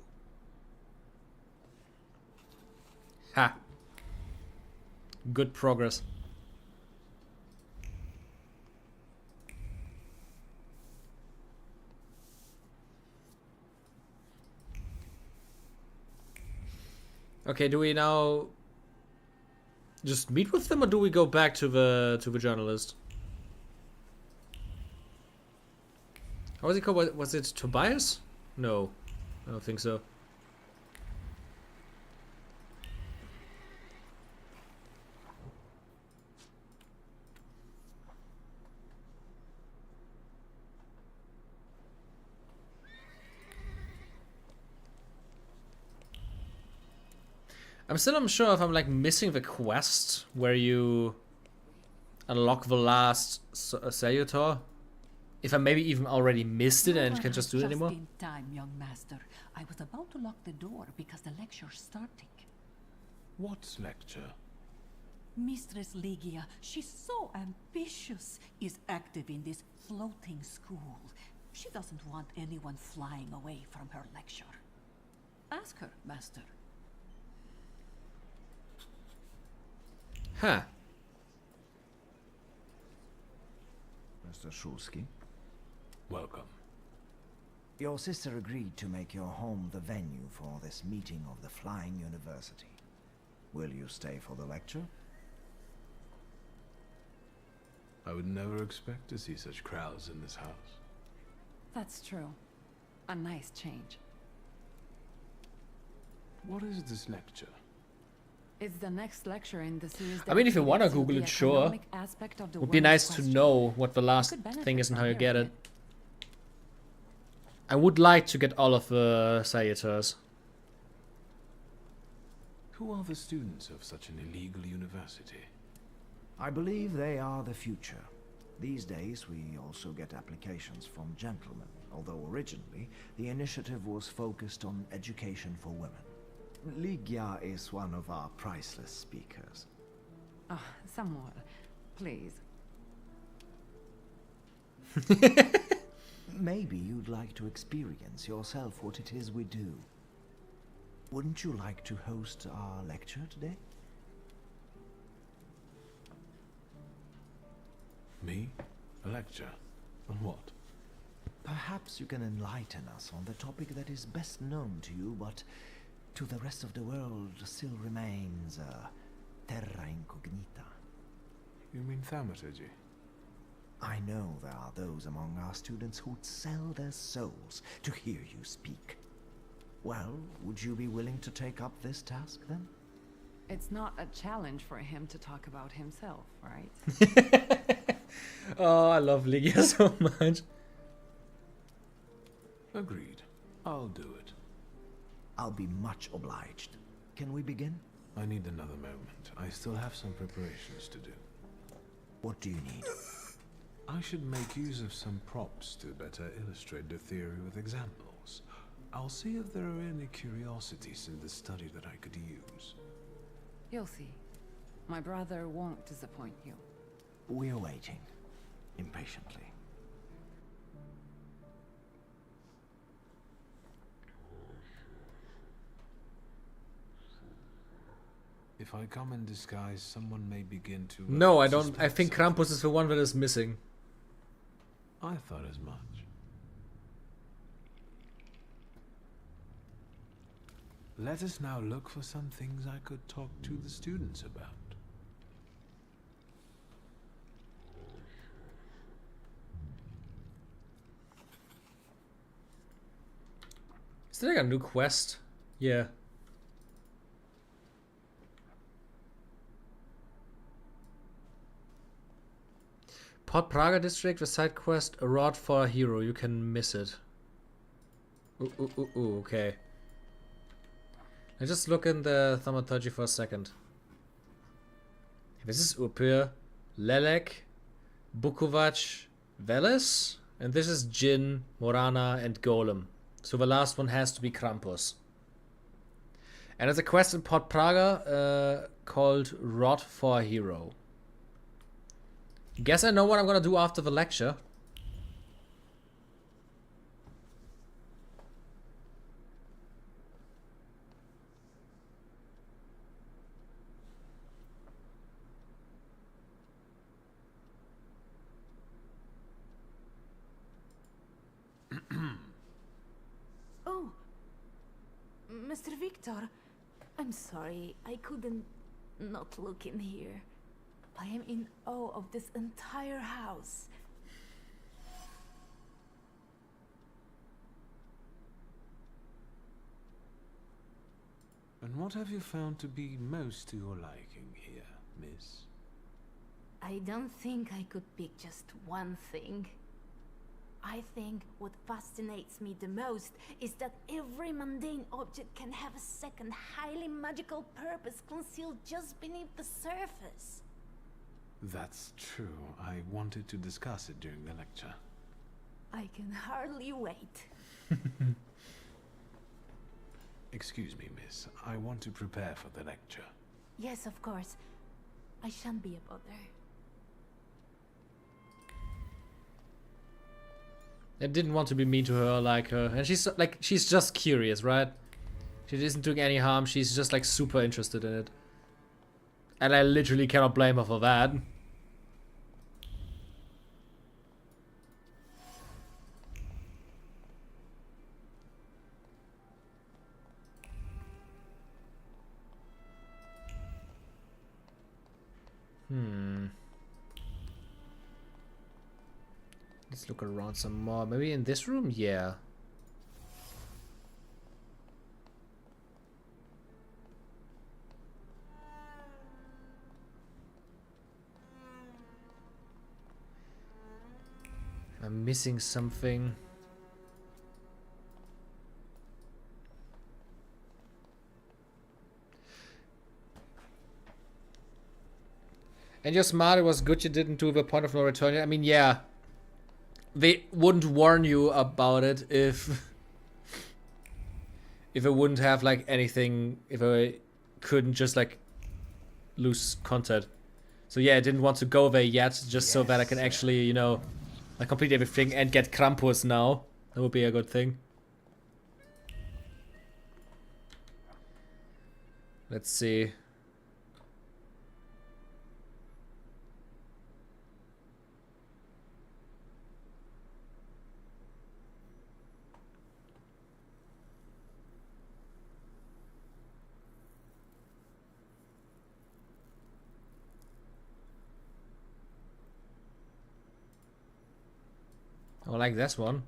Ha. Good progress. Okay, do we now just meet with them, or do we go back to the journalist? How was he called? Was it Tobias? No, I don't think so. I'm still unsure if I'm like missing the quest where you unlock the last Salutor. If I maybe even already missed it and can just do it anymore. Just in time, young master. I was about to lock the door because the lecture's starting. What lecture? Mistress Ligia, she's so ambitious, is active in this floating school. She doesn't want anyone flying away from her lecture. Ask her, master. Huh. Mr. Shulsky. Welcome. Your sister agreed to make your home the venue for this meeting of the Flying University. Will you stay for the lecture? I would never expect to see such crowds in this house. That's true. A nice change. What is this lecture? It's the next lecture in the series. I mean, if you want to Google it, sure. Would be nice to know what the last thing is and how you get it. I would like to get all of the Salutors. Who are the students of such an illegal university? I believe they are the future. These days, we also get applications from gentlemen, although originally, the initiative was focused on education for women. Ligia is one of our priceless speakers. Ah, Samuel, please. Maybe you'd like to experience yourself what it is we do. Wouldn't you like to host our lecture today? Me? A lecture? On what? Perhaps you can enlighten us on the topic that is best known to you, but to the rest of the world still remains terra incognita. You mean thaumaturgy? I know there are those among our students who'd sell their souls to hear you speak. Well, would you be willing to take up this task, then? It's not a challenge for him to talk about himself, right? Oh, I love Ligia so much. Agreed. I'll do it. I'll be much obliged. Can we begin? I need another moment. I still have some preparations to do. What do you need? I should make use of some props to better illustrate the theory with examples. I'll see if there are any curiosities in the study that I could use. You'll see. My brother won't disappoint you. We're waiting. Impatiently. If I come in disguise, someone may begin to... No, I don't. I think Krampus is the one that is missing. I thought as much. Let us now look for some things I could talk to the students about. Is there like a new quest? Yeah. Port Praga district, a side quest, a rod for a hero. You can miss it. Ooh, okay. Let's just look in the thaumaturgy for a second. This is Upir, Lelek, Bukovac, Veles, and this is Jin, Morana, and Golem. So the last one has to be Krampus. And there's a quest in Port Praga called Rod for a Hero. Guess I know what I'm gonna do after the lecture. Oh, Mr. Victor, I'm sorry, I couldn't not look in here. I am in awe of this entire house. And what have you found to be most to your liking here, miss? I don't think I could pick just one thing. I think what fascinates me the most is that every mundane object can have a second, highly magical purpose concealed just beneath the surface. That's true. I wanted to discuss it during the lecture. I can hardly wait. Excuse me, miss. I want to prepare for the lecture. Yes, of course. I shan't be a bother. I didn't want to be mean to her or like her. And she's just curious, right? She isn't doing any harm. She's just like super interested in it. And I literally cannot blame her for that. Let's look around some more. Maybe in this room? Yeah. I'm missing something. And you're smart, it was good you didn't do the point of no return. I mean, yeah. They wouldn't warn you about it if it wouldn't have like anything, if I couldn't just like lose content. So yeah, I didn't want to go there yet, just so that I can actually, you know, like complete everything and get Krampus now. That would be a good thing. Let's see. I like this one.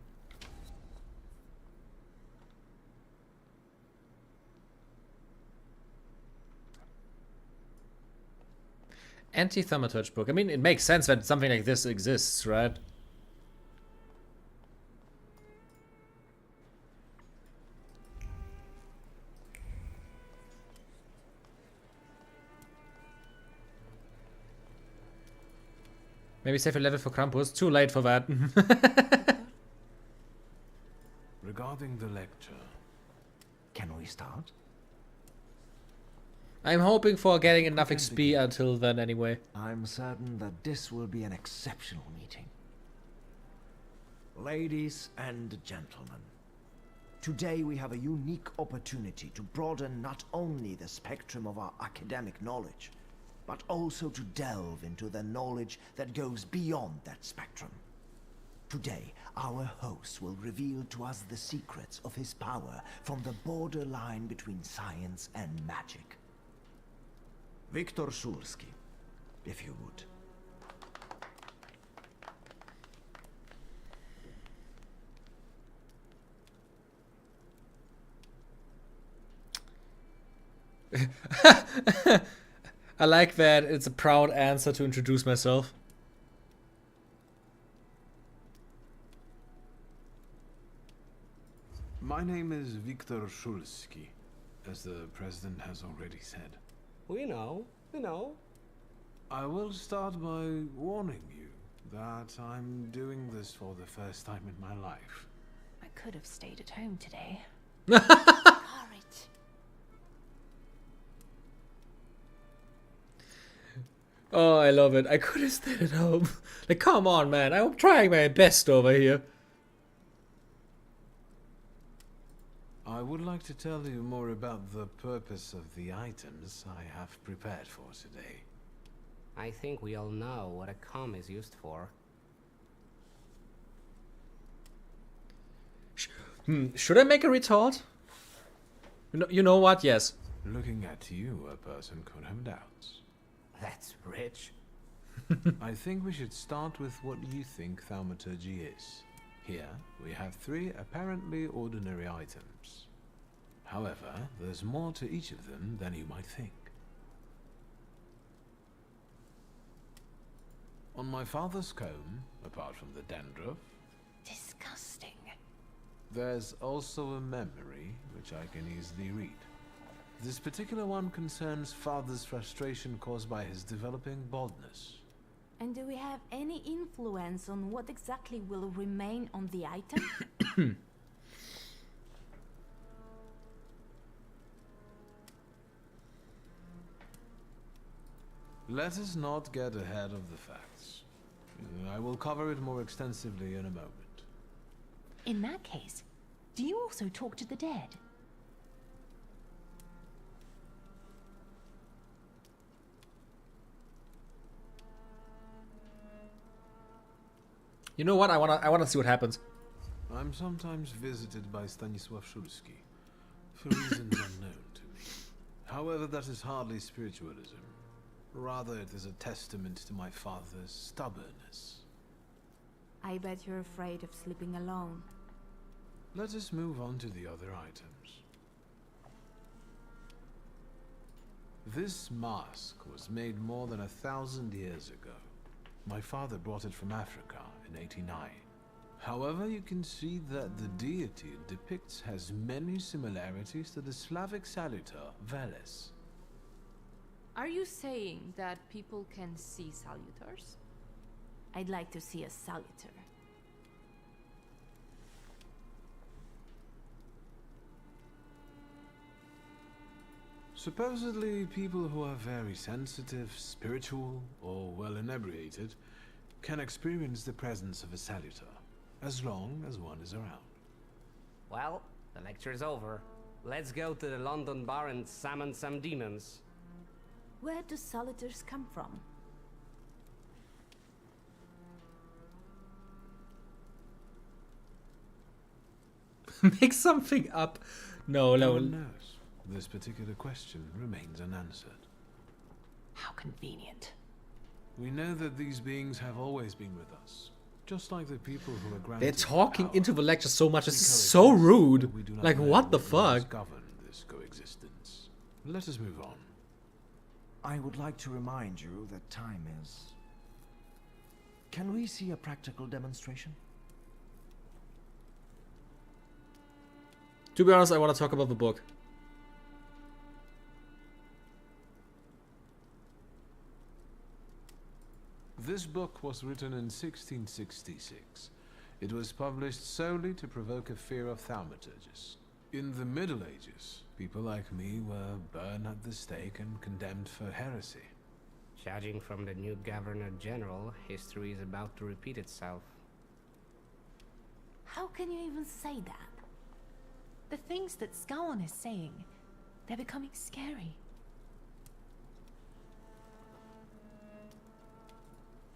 Anti-thaumaturge book. I mean, it makes sense that something like this exists, right? Maybe save a level for Krampus. Too late for that. Regarding the lecture, can we start? I'm hoping for getting enough XP until then anyway. I'm certain that this will be an exceptional meeting. Ladies and gentlemen, Today we have a unique opportunity to broaden not only the spectrum of our academic knowledge, but also to delve into the knowledge that goes beyond that spectrum. Today, our host will reveal to us the secrets of his power from the borderline between science and magic. Viktor Szulski, if you would. I like that it's a proud answer to introduce myself. My name is Viktor Szulski, as the president has already said. We know. I will start by warning you that I'm doing this for the first time in my life. I could have stayed at home today. Courage. Oh, I love it. I could have stayed at home. Like, come on, man. I'm trying my best over here. I would like to tell you more about the purpose of the items I have prepared for today. I think we all know what a comb is used for. Should I make a retort? You know what? Yes. Looking at you, a person could have doubts. That's rich. I think we should start with what you think thaumaturgy is. Here, we have 3 apparently ordinary items. However, there's more to each of them than you might think. On my father's comb, apart from the dandruff, Disgusting. there's also a memory, which I can easily read. This particular one concerns father's frustration caused by his developing baldness. And do we have any influence on what exactly will remain on the item? Let us not get ahead of the facts. I will cover it more extensively in a moment. In that case, do you also talk to the dead? You know what? I wanna see what happens. I'm sometimes visited by Stanisław Szulski, for reasons unknown to me. However, that is hardly spiritualism. Rather, it is a testament to my father's stubbornness. I bet you're afraid of sleeping alone. Let us move on to the other items. This mask was made more than 1,000 years ago. My father brought it from Africa in '89. However, you can see that the deity it depicts has many similarities to the Slavic salutor, Veles. Are you saying that people can see salutors? I'd like to see a salutor. Supposedly, people who are very sensitive, spiritual, or well inebriated can experience the presence of a salutor, as long as one is around. Well, the lecture's over. Let's go to the London bar and summon some demons. Where do salutors come from? Make something up. No. No one knows. This particular question remains unanswered. How convenient. We know that these beings have always been with us, just like the people who are granted. They're talking power. into the lecture so much. This is so rude. We do not Like, know what the rules fuck? govern this coexistence. Let us move on. I would like to remind you that time is... Can we see a practical demonstration? To be honest, I want to talk about the book. This book was written in 1666. It was published solely to provoke a fear of thaumaturgists. In the Middle Ages, people like me were burned at the stake and condemned for heresy. Judging from the new Governor General, history is about to repeat itself. How can you even say that? The things that Scowan is saying, they're becoming scary.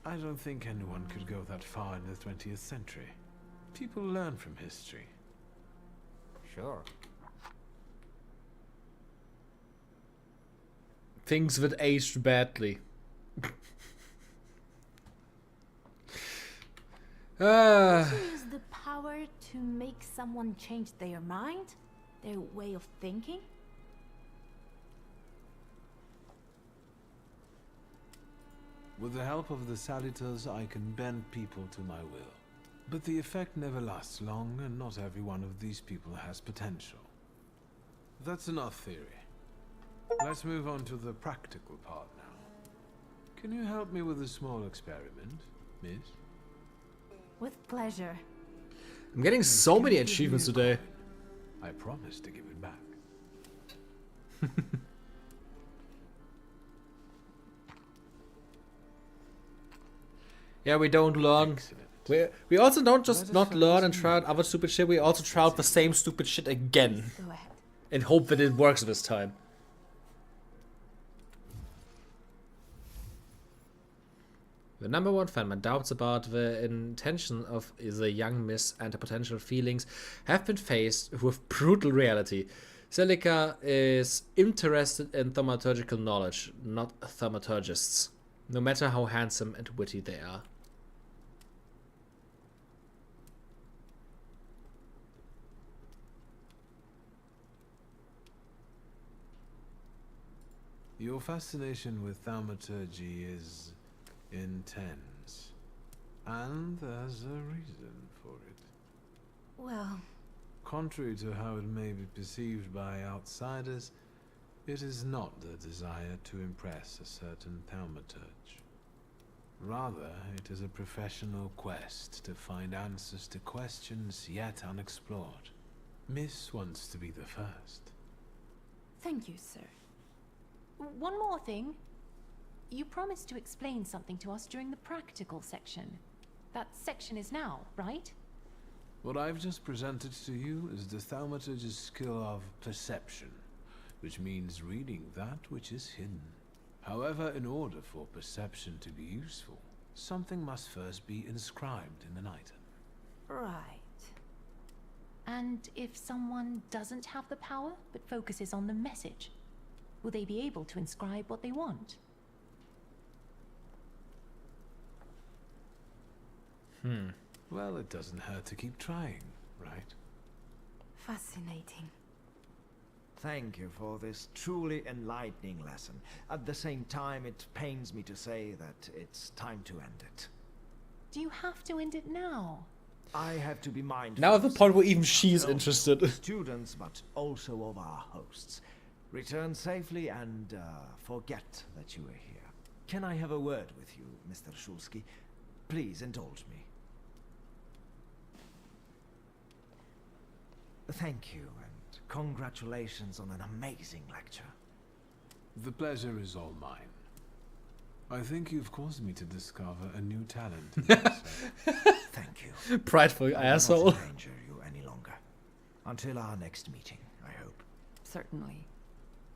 I don't think anyone could go that far in the 20th century. People learn from history. Sure. Things that aged badly. Don't you use the power to make someone change their mind? Their way of thinking? With the help of the Salutors, I can bend people to my will. But the effect never lasts long, and not every one of these people has potential. That's enough theory. Let's move on to the practical part now. Can you help me with a small experiment, miss? With pleasure. I'm getting so many achievements today. I promise to give it back. Yeah, we don't learn. We also don't just not learn and try out other stupid shit. We also try out the same stupid shit again. Go ahead. And hope that it works this time. The number one fan, my doubts about the intention of the young miss and the potential feelings have been faced with brutal reality. Celica is interested in thaumaturgical knowledge, not thaumaturgists, no matter how handsome and witty they are. Your fascination with thaumaturgy is intense. And there's a reason for it. Well, contrary to how it may be perceived by outsiders, it is not the desire to impress a certain thaumaturge. Rather, it is a professional quest to find answers to questions yet unexplored. Miss wants to be the first. Thank you, sir. One more thing. You promised to explain something to us during the practical section. That section is now, right? What I've just presented to you is the thaumaturge's skill of perception, which means reading that which is hidden. However, in order for perception to be useful, something must first be inscribed in an item. right. And if someone doesn't have the power, but focuses on the message, will they be able to inscribe what they want? Well, it doesn't hurt to keep trying, right? Fascinating. Thank you for this truly enlightening lesson. At the same time, it pains me to say that it's time to end it. Do you have to end it now? I have to be mindful. Now at the of point where even safety, she's not only interested. of students, but also of our hosts. Return safely and forget that you were here. Can I have a word with you, Mr. Shulsky? Please indulge me. Thank you, and congratulations on an amazing lecture. The pleasure is all mine. I think you've caused me to discover a new talent. Thank you. Prideful I asshole. will not endanger you any longer. Until our next meeting, I hope. Certainly.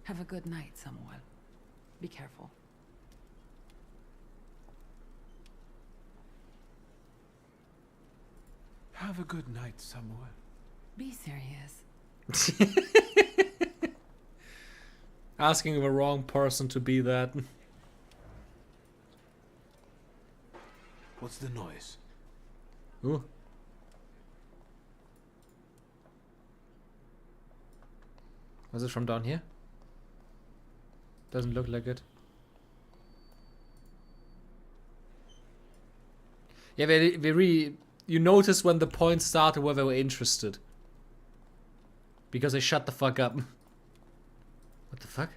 Have a good night, Samuel. Be careful. Have a good night, Samuel. Be serious. Asking the wrong person to be that. What's the noise? Ooh. Was it from down here? Doesn't look like it. Yeah, they really... You notice when the points started where they were interested. Because they shut the fuck up. What the fuck?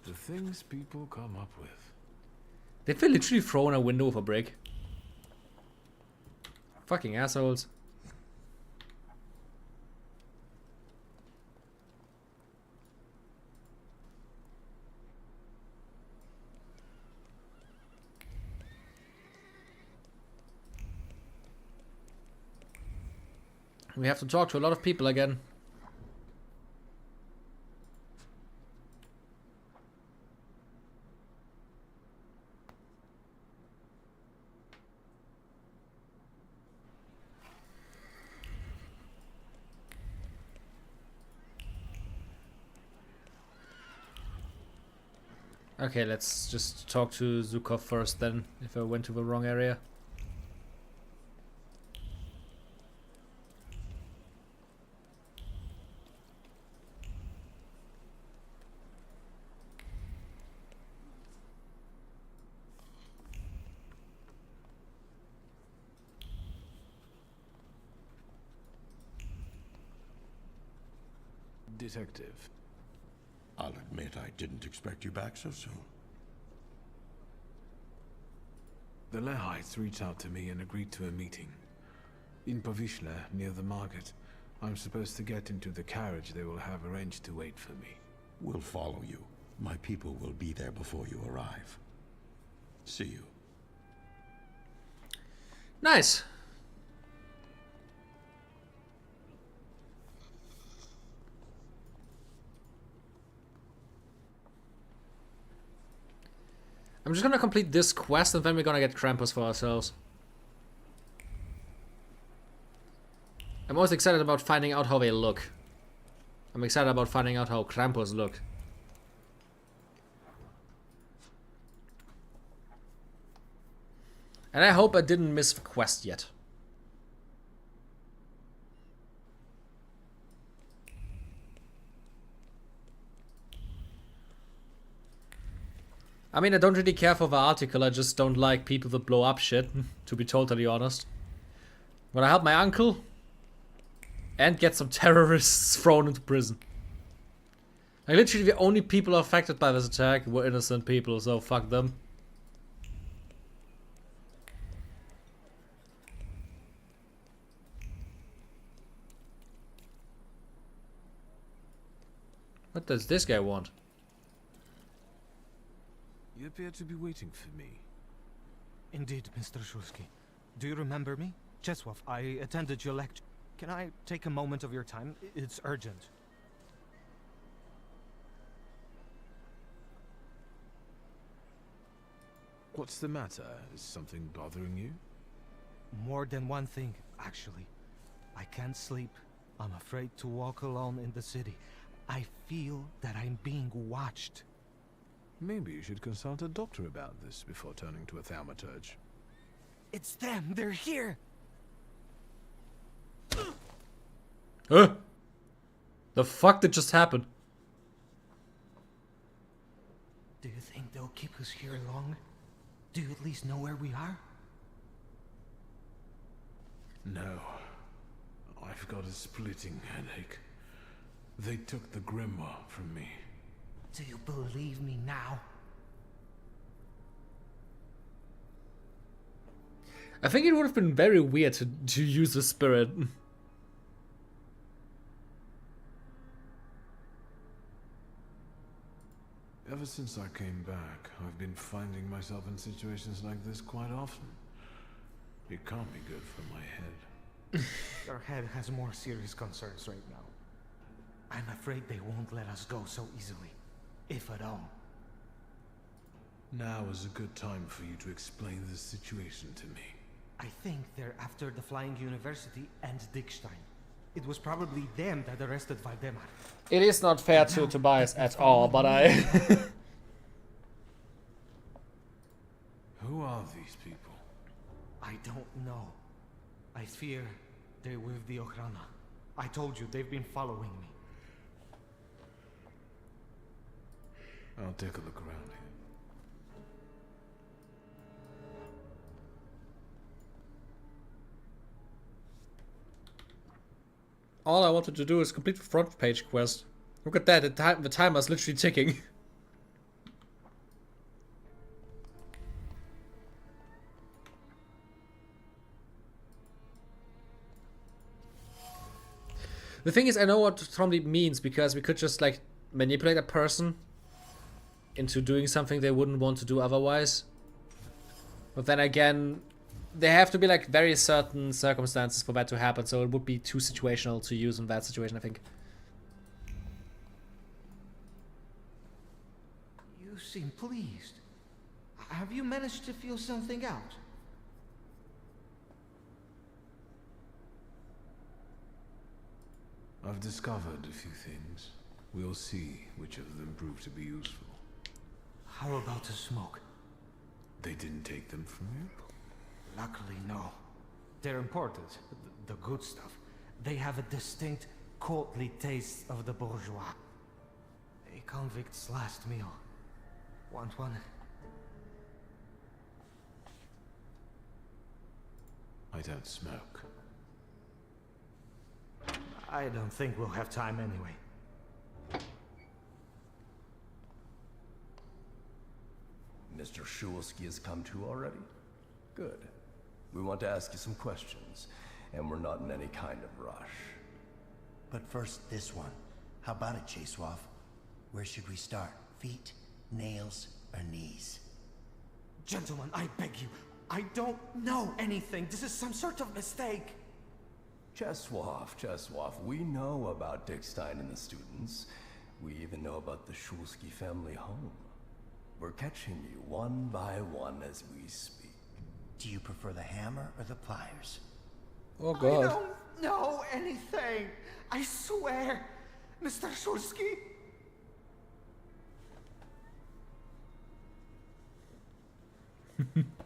The things people come up with. They've literally thrown a window with a brick. Fucking assholes. We have to talk to a lot of people again. Okay, let's just talk to Zukov first then, if I went to the wrong area. Detective. I'll admit I didn't expect you back so soon. The Lehites reached out to me and agreed to a meeting. In Povishla, near the market. I'm supposed to get into the carriage they will have arranged to wait for me. We'll follow you. My people will be there before you arrive. See you. Nice. I'm just gonna complete this quest and then we're gonna get Krampus for ourselves. I'm most excited about finding out how they look. I'm excited about finding out how Krampus look. And I hope I didn't miss the quest yet. I mean, I don't really care for the article, I just don't like people that blow up shit, to be totally honest. When I help my uncle and get some terrorists thrown into prison. Like, literally the only people affected by this attack were innocent people, so fuck them. What does this guy want? You appear to be waiting for me. Indeed, Mr. Shulsky. Do you remember me? Czesław, I attended your lecture. Can I take a moment of your time? It's urgent. What's the matter? Is something bothering you? More than one thing, actually. I can't sleep. I'm afraid to walk alone in the city. I feel that I'm being watched. Maybe you should consult a doctor about this before turning to a thaumaturge. It's them! They're here! Huh? The fuck did just happen? Do you think they'll keep us here long? Do you at least know where we are? No. I've got a splitting headache. They took the grimoire from me. Do you believe me now? I think it would have been very weird to use the spirit. Ever since I came back, I've been finding myself in situations like this quite often. It can't be good for my head. Our head has more serious concerns right now. I'm afraid they won't let us go so easily. If at all. Now is a good time for you to explain this situation to me. I think they're after the Flying University and Dickstein. It was probably them that arrested Valdemar. It is not fair to Tobias at all, but I... Who are these people? I don't know. I fear they're with the Ochrana. I told you, they've been following me. I'll take a look around here. All I wanted to do is complete the front page quest. Look at that, the timer's literally ticking. The thing is, I know what Trombley means, because we could just, like, manipulate a person into doing something they wouldn't want to do otherwise. But then again, there have to be like very certain circumstances for that to happen, so it would be too situational to use in that situation, I think. You seem pleased. Have you managed to feel something out? I've discovered a few things. We'll see which of them prove to be useful. How about the smoke? They didn't take them from you? Luckily, no. They're imported, the good stuff. They have a distinct, courtly taste of the bourgeois. A convict's last meal. Want one? I don't smoke. I don't think we'll have time anyway. Mr. Shulsky has come to already? Good. We want to ask you some questions, and we're not in any kind of rush. But first, this one. How about it, Chasewolf? Where should we start? Feet, nails, or knees? Gentlemen, I beg you. I don't know anything. This is some sort of mistake. Cheswoff, we know about Dickstein and the students. We even know about the Shulsky family home. We're catching you one by one as we speak. Do you prefer the hammer or the pliers? Oh god. I don't know anything. I swear, Mr. Shulsky.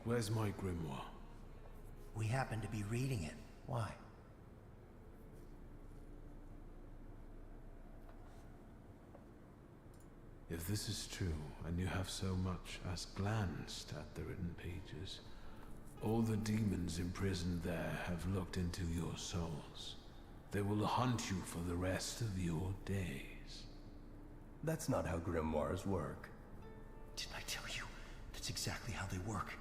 Where's my grimoire? We happen to be reading it. Why? If this is true, and you have so much as glanced at the written pages, all the demons imprisoned there have looked into your souls. They will hunt you for the rest of your days. That's not how grimoires work. Didn't I tell you? That's exactly how they work.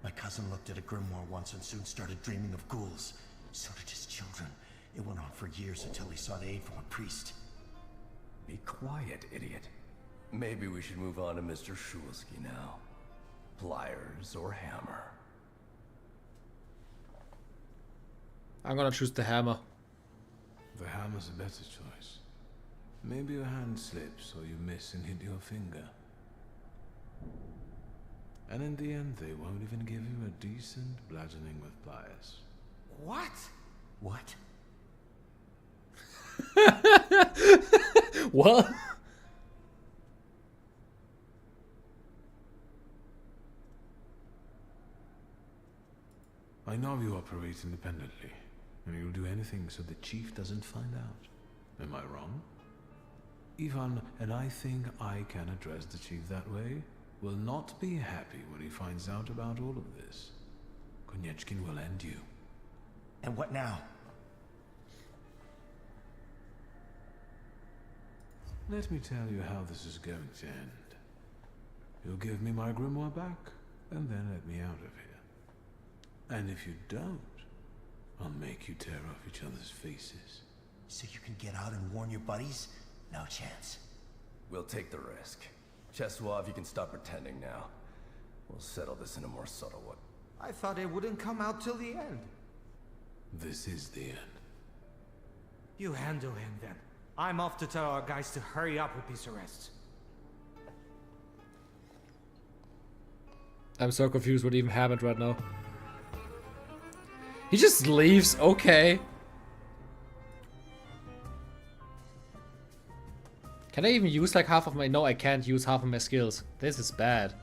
My cousin looked at a grimoire once and soon started dreaming of ghouls. So did his children. It went on for years until he sought aid from a priest. Be quiet, idiot. Maybe we should move on to Mr. Shulsky now. Pliers or hammer? I'm gonna choose the hammer. The hammer's a better choice. Maybe your hand slips or you miss and hit your finger. And in the end, they won't even give you a decent bludgeoning with pliers. What? What? What? I know you operate independently, and you'll do anything so the chief doesn't find out. Am I wrong? Ivan, and I think I can address the chief that way, will not be happy when he finds out about all of this. Konieczkin will end you. And what now? Let me tell you how this is going to end. You'll give me my grimoire back, and then let me out of here. And if you don't, I'll make you tear off each other's faces. So you can get out and warn your buddies? No chance. We'll take the risk. Cheswoff, you can stop pretending now. We'll settle this in a more subtle way. I thought it wouldn't come out till the end. This is the end. You handle him then. I'm off to tell our guys to hurry up with these arrests. I'm so confused what even happened right now. He just leaves, okay. Can I even use like half of my... No, I can't use half of my skills. This is bad.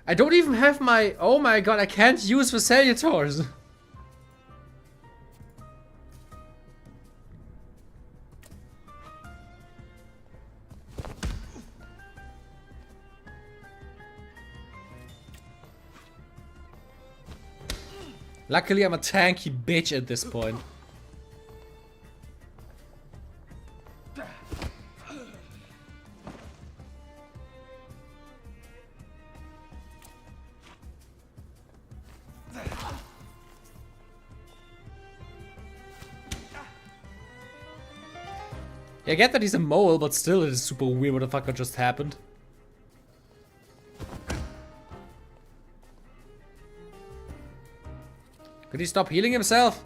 I don't even have my... Oh my god, I can't use the salutors. Luckily, I'm a tanky bitch at this point. Yeah, I get that he's a mole, but still it is super weird what the fuck just happened. Could he stop healing himself?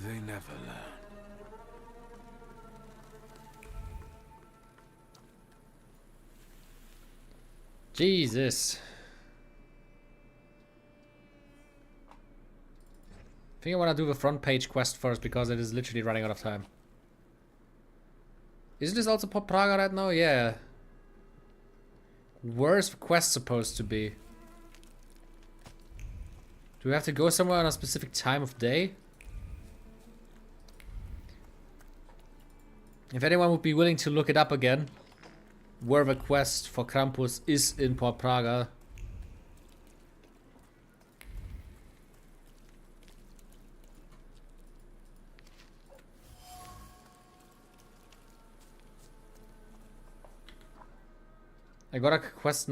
They never learn. Jesus. I think I want to do the front page quest first because it is literally running out of time. Isn't this also Port Praga right now? Yeah. Where's the quest supposed to be? Do we have to go somewhere on a specific time of day? If anyone would be willing to look it up again, where the quest for Krampus is in Port Praga. I got a quest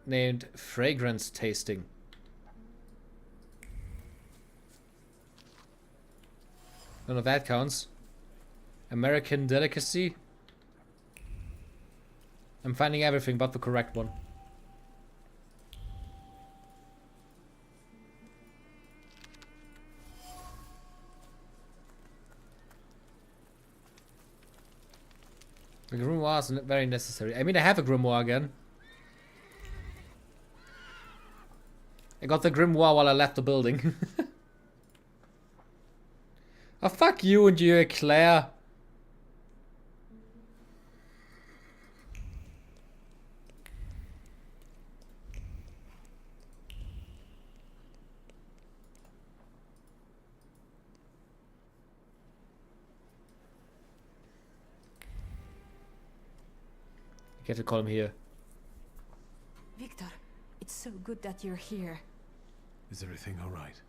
named Fragrance Tasting. None of that counts. American Delicacy. I'm finding everything but the correct one. The grimoire is very necessary. I mean, I have a grimoire again. I got the grimoire while I left the building. Oh, fuck you and you, Claire. You have to call him here. Victor, it's so good that you're here. Is everything alright?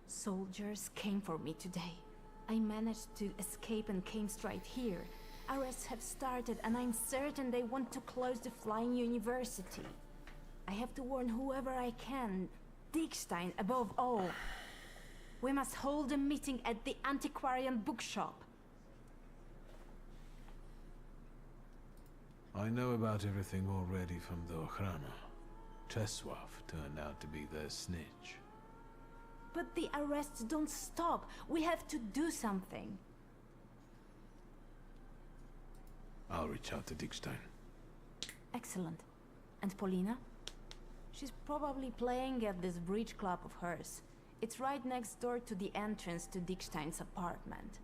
Soldiers came for me today. I managed to escape and came straight here. Arrests have started and I'm certain they want to close the Flying University. I have to warn whoever I can. Dickstein above all. We must hold a meeting at the antiquarian bookshop. I know about everything already from the Ochrana. Czesław turned out to be their snitch. But the arrests don't stop. We have to do something. I'll reach out to Dickstein. Excellent. And Paulina? She's probably playing at this bridge club of hers. It's right next door to the entrance to Dickstein's apartment.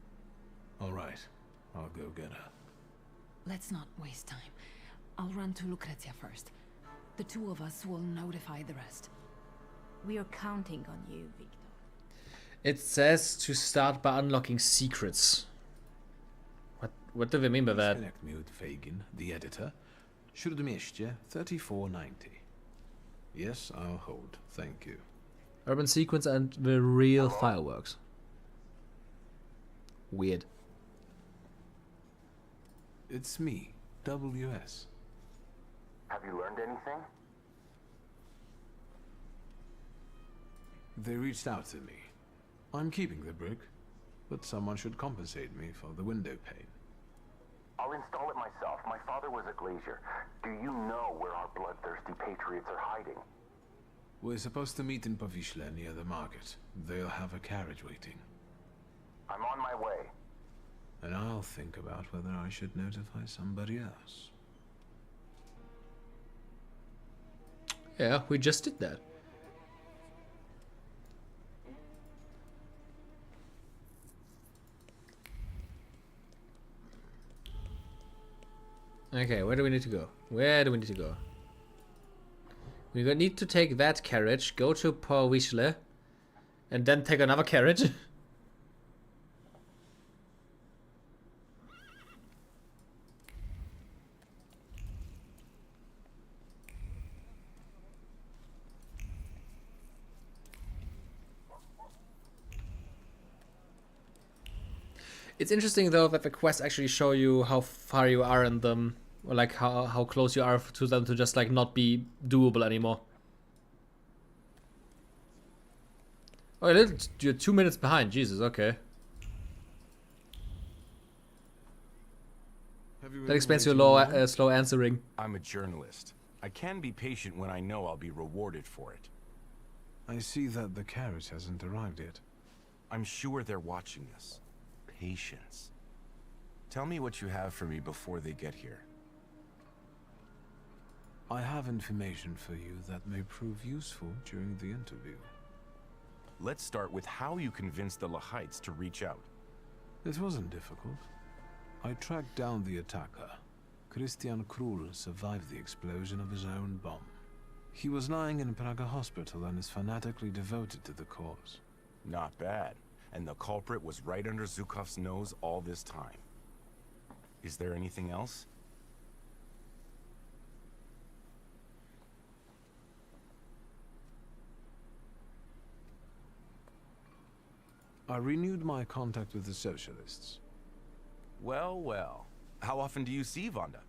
Alright, I'll go get her. Let's not waste time. I'll run to Lucrezia first. The two of us will notify the rest. We are counting on you, Victor. It says to start by unlocking secrets. What do they mean by that? Connect me with Fagin, the editor. Śródmieście, 3490. Yes, I'll hold. Thank you. Urban sequence and the real fireworks. Weird. It's me, WS. Have you learned anything? They reached out to me. I'm keeping the brick, but someone should compensate me for the window pane. I'll install it myself. My father was a glazier. Do you know where our bloodthirsty patriots are hiding? We're supposed to meet in Powiśle near the market. They'll have a carriage waiting. I'm on my way. And I'll think about whether I should notify somebody else. Yeah, we just did that. Okay, where do we need to go? Where do we need to go? We need to take that carriage, go to Powiśle, and then take another carriage. It's interesting though that the quests actually show you how far you are in them, or like how close you are to them to just like not be doable anymore. Oh, you're 2 minutes behind. Jesus, okay. That explains your waiting low, long? slow answering. I'm a journalist. I can be patient when I know I'll be rewarded for it. I see that the carriage hasn't arrived yet. I'm sure they're watching us. Patience. Tell me what you have for me before they get here. I have information for you that may prove useful during the interview. Let's start with how you convinced the Lahites to reach out. It wasn't difficult. I tracked down the attacker. Christian Krull survived the explosion of his own bomb. He was lying in Praga hospital and is fanatically devoted to the cause. Not bad. And the culprit was right under Zhukov's nose all this time. Is there anything else? I renewed my contact with the socialists. Well, well. How often do you see Wanda?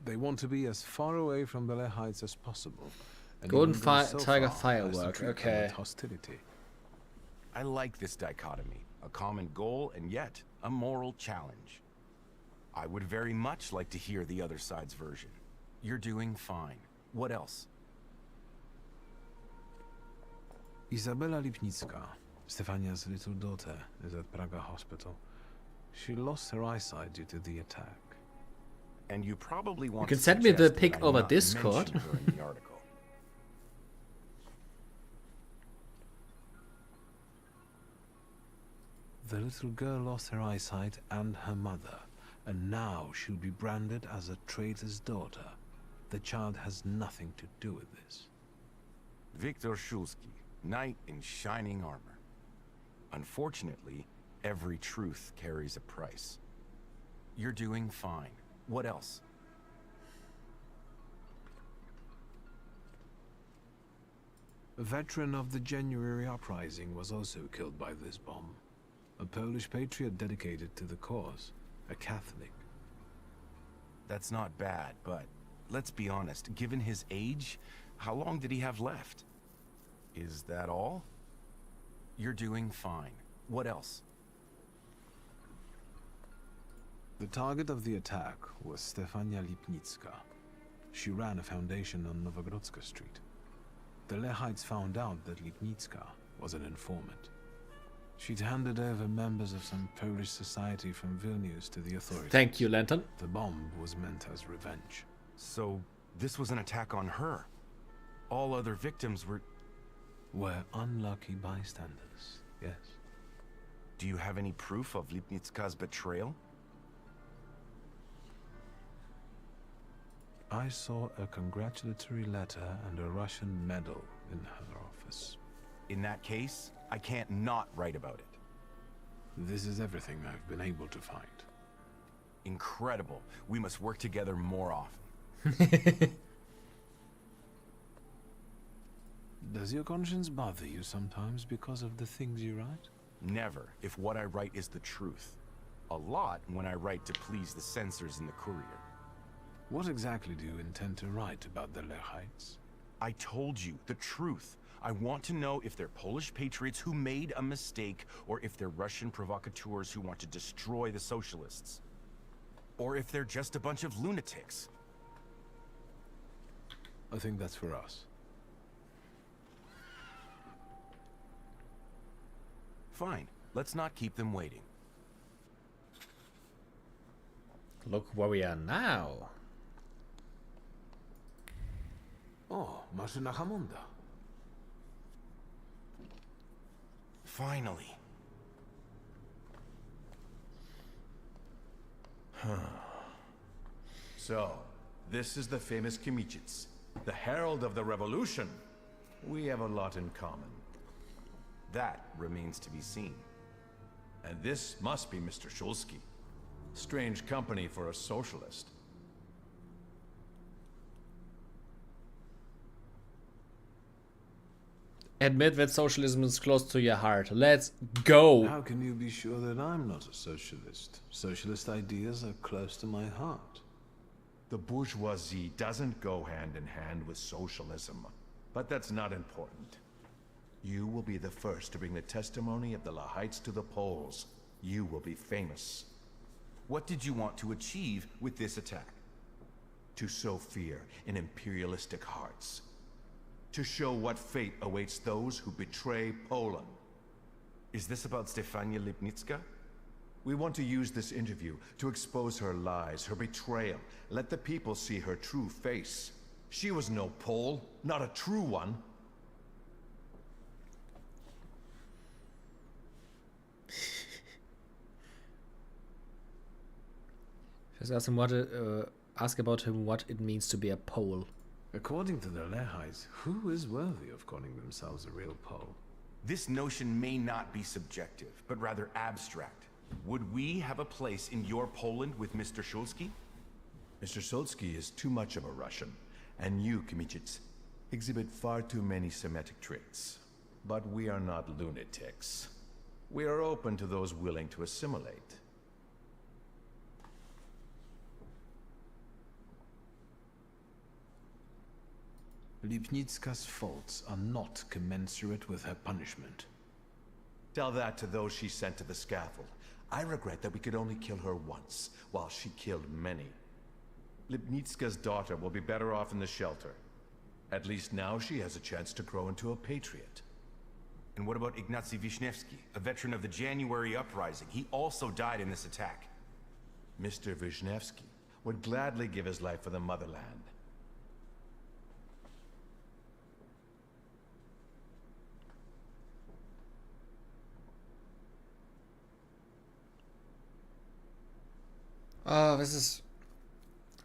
They want to be as far away from the Lehites as possible. And Golden even go so Tiger far as to firework, treat them okay. with hostility. I like this dichotomy. A common goal and yet a moral challenge. I would very much like to hear the other side's version. You're doing fine. What else? Izabela Lipnicka, Stefania's little daughter, is at Praga hospital. She lost her eyesight due to the attack. And you probably want You can to send me the suggest pic that I over not Discord. mention her in the article. The little girl lost her eyesight and her mother, and now she'll be branded as a traitor's daughter. The child has nothing to do with this. Viktor Shulsky, knight in shining armor. Unfortunately, every truth carries a price. You're doing fine. What else? A veteran of the January uprising was also killed by this bomb. A Polish patriot dedicated to the cause, a Catholic. That's not bad, but let's be honest, given his age, how long did he have left? Is that all? You're doing fine. What else? The target of the attack was Stefania Lipnicka. She ran a foundation on Nowogrodzka Street. The Lehites found out that Lipnicka was an informant. She'd handed over members of some Polish society from Vilnius to the authorities. Thank you, Lantern. The bomb was meant as revenge. So, this was an attack on her. All other victims were unlucky bystanders, yes. Do you have any proof of Lipnicka's betrayal? I saw a congratulatory letter and a Russian medal in her office. In that case, I can't not write about it. This is everything I've been able to find. Incredible. We must work together more often. Does your conscience bother you sometimes because of the things you write? Never, if what I write is the truth. A lot when I write to please the censors in the Courier. What exactly do you intend to write about the Lehites? I told you, the truth. I want to know if they're Polish patriots who made a mistake, or if they're Russian provocateurs who want to destroy the socialists. Or if they're just a bunch of lunatics. I think that's for us. Fine. Let's not keep them waiting. Look where we are now. Oh, maszyna Hamonda. Finally. So, this is the famous Kimichits, the herald of the revolution. We have a lot in common. That remains to be seen. And this must be Mr. Shulsky. Strange company for a socialist. Admit that socialism is close to your heart. Let's go. How can you be sure that I'm not a socialist? Socialist ideas are close to my heart. The bourgeoisie doesn't go hand in hand with socialism. But that's not important. You will be the first to bring the testimony of the Lahites to the polls. You will be famous. What did you want to achieve with this attack? To sow fear in imperialistic hearts. To show what fate awaits those who betray Poland. Is this about Stefania Lipnicka? We want to use this interview to expose her lies, her betrayal. Let the people see her true face. She was no Pole, not a true one. Just ask about him what it means to be a Pole. According to the Lehites, who is worthy of calling themselves a real Pole? This notion may not be subjective, but rather abstract. Would we have a place in your Poland with Mr. Shulsky? Mr. Shulsky is too much of a Russian, and you, Kmicic, exhibit far too many Semitic traits. But we are not lunatics. We are open to those willing to assimilate. Lipnicka's faults are not commensurate with her punishment. Tell that to those she sent to the scaffold. I regret that we could only kill her once, while she killed many. Lipnicka's daughter will be better off in the shelter. At least now she has a chance to grow into a patriot. And what about Ignacy Wisniewski, a veteran of the January uprising? He also died in this attack. Mr. Wisniewski would gladly give his life for the motherland. Oh, this is...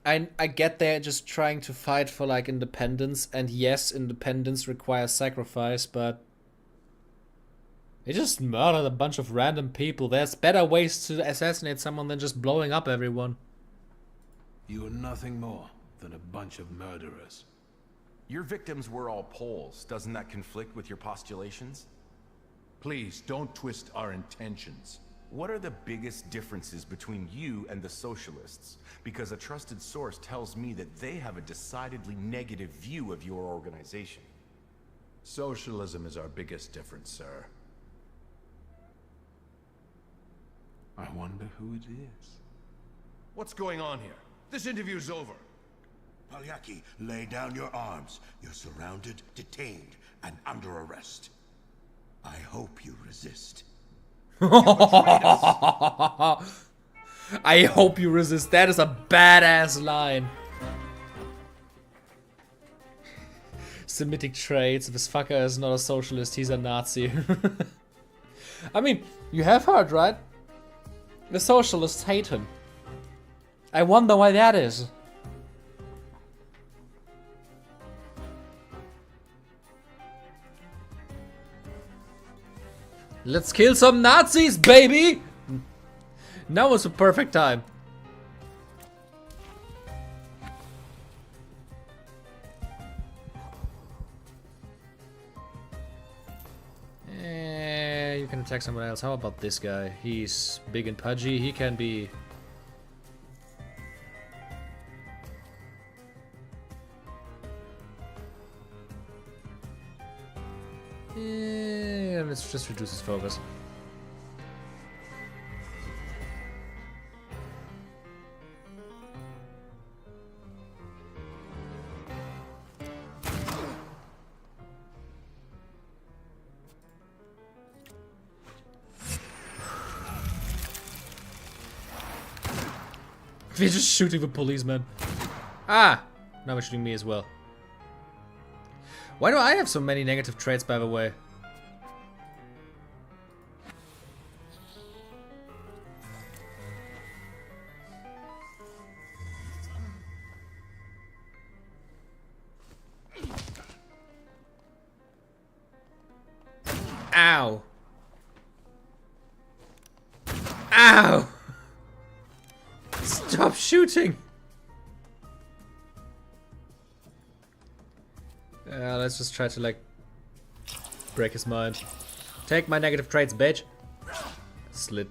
I get they're just trying to fight for, like, independence, and yes, independence requires sacrifice, but... They just murdered a bunch of random people. There's better ways to assassinate someone than just blowing up everyone. You are nothing more than a bunch of murderers. Your victims were all Poles. Doesn't that conflict with your postulations? Please, don't twist our intentions. What are the biggest differences between you and the socialists? Because a trusted source tells me that they have a decidedly negative view of your organization. Socialism is our biggest difference, sir. I wonder who it is. What's going on here? This interview's over. Palyaki, lay down your arms. You're surrounded, detained, and under arrest. I hope you resist. I hope you resist. That is a badass line. Semitic traits. This fucker is not a socialist, he's a Nazi. I mean, you have heard, right? The socialists hate him. I wonder why that is. Let's kill some Nazis, baby! Now is the perfect time. You can attack someone else. How about this guy? He's big and pudgy. He can be... let's just reduce his focus. We're just shooting the policeman. Ah! Now we're shooting me as well. Why do I have so many negative traits, by the way? Ow! Ow! Stop shooting! Let's just try to, like, break his mind. Take my negative traits, bitch! Slit.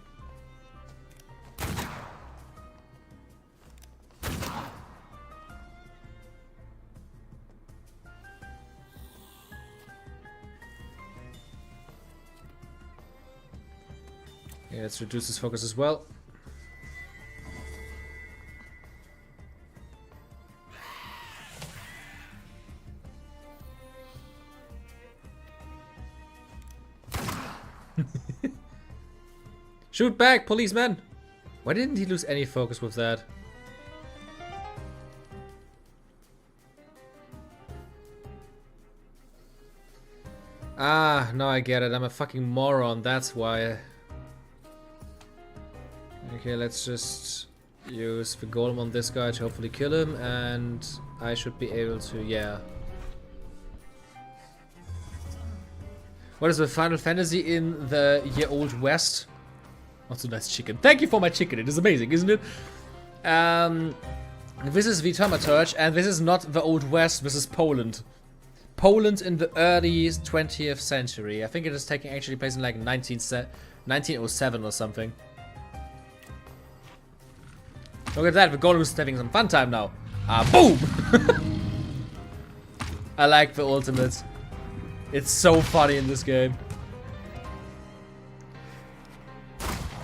Yeah, let's reduce his focus as well. Shoot back, policeman! Why didn't he lose any focus with that? Ah, now I get it. I'm a fucking moron, that's why. Okay, let's just use the golem on this guy to hopefully kill him, and I should be able to, yeah. What is the Final Fantasy in the Old West? Also nice chicken. Thank you for my chicken, it is amazing, isn't it? This is the Thaumaturge, and this is not the Old West, this is Poland. Poland in the early 20th century. I think it is taking actually place in like 1907 or something. Look at that, the golem is having some fun time now. Ah, boom! I like the ultimate. It's so funny in this game.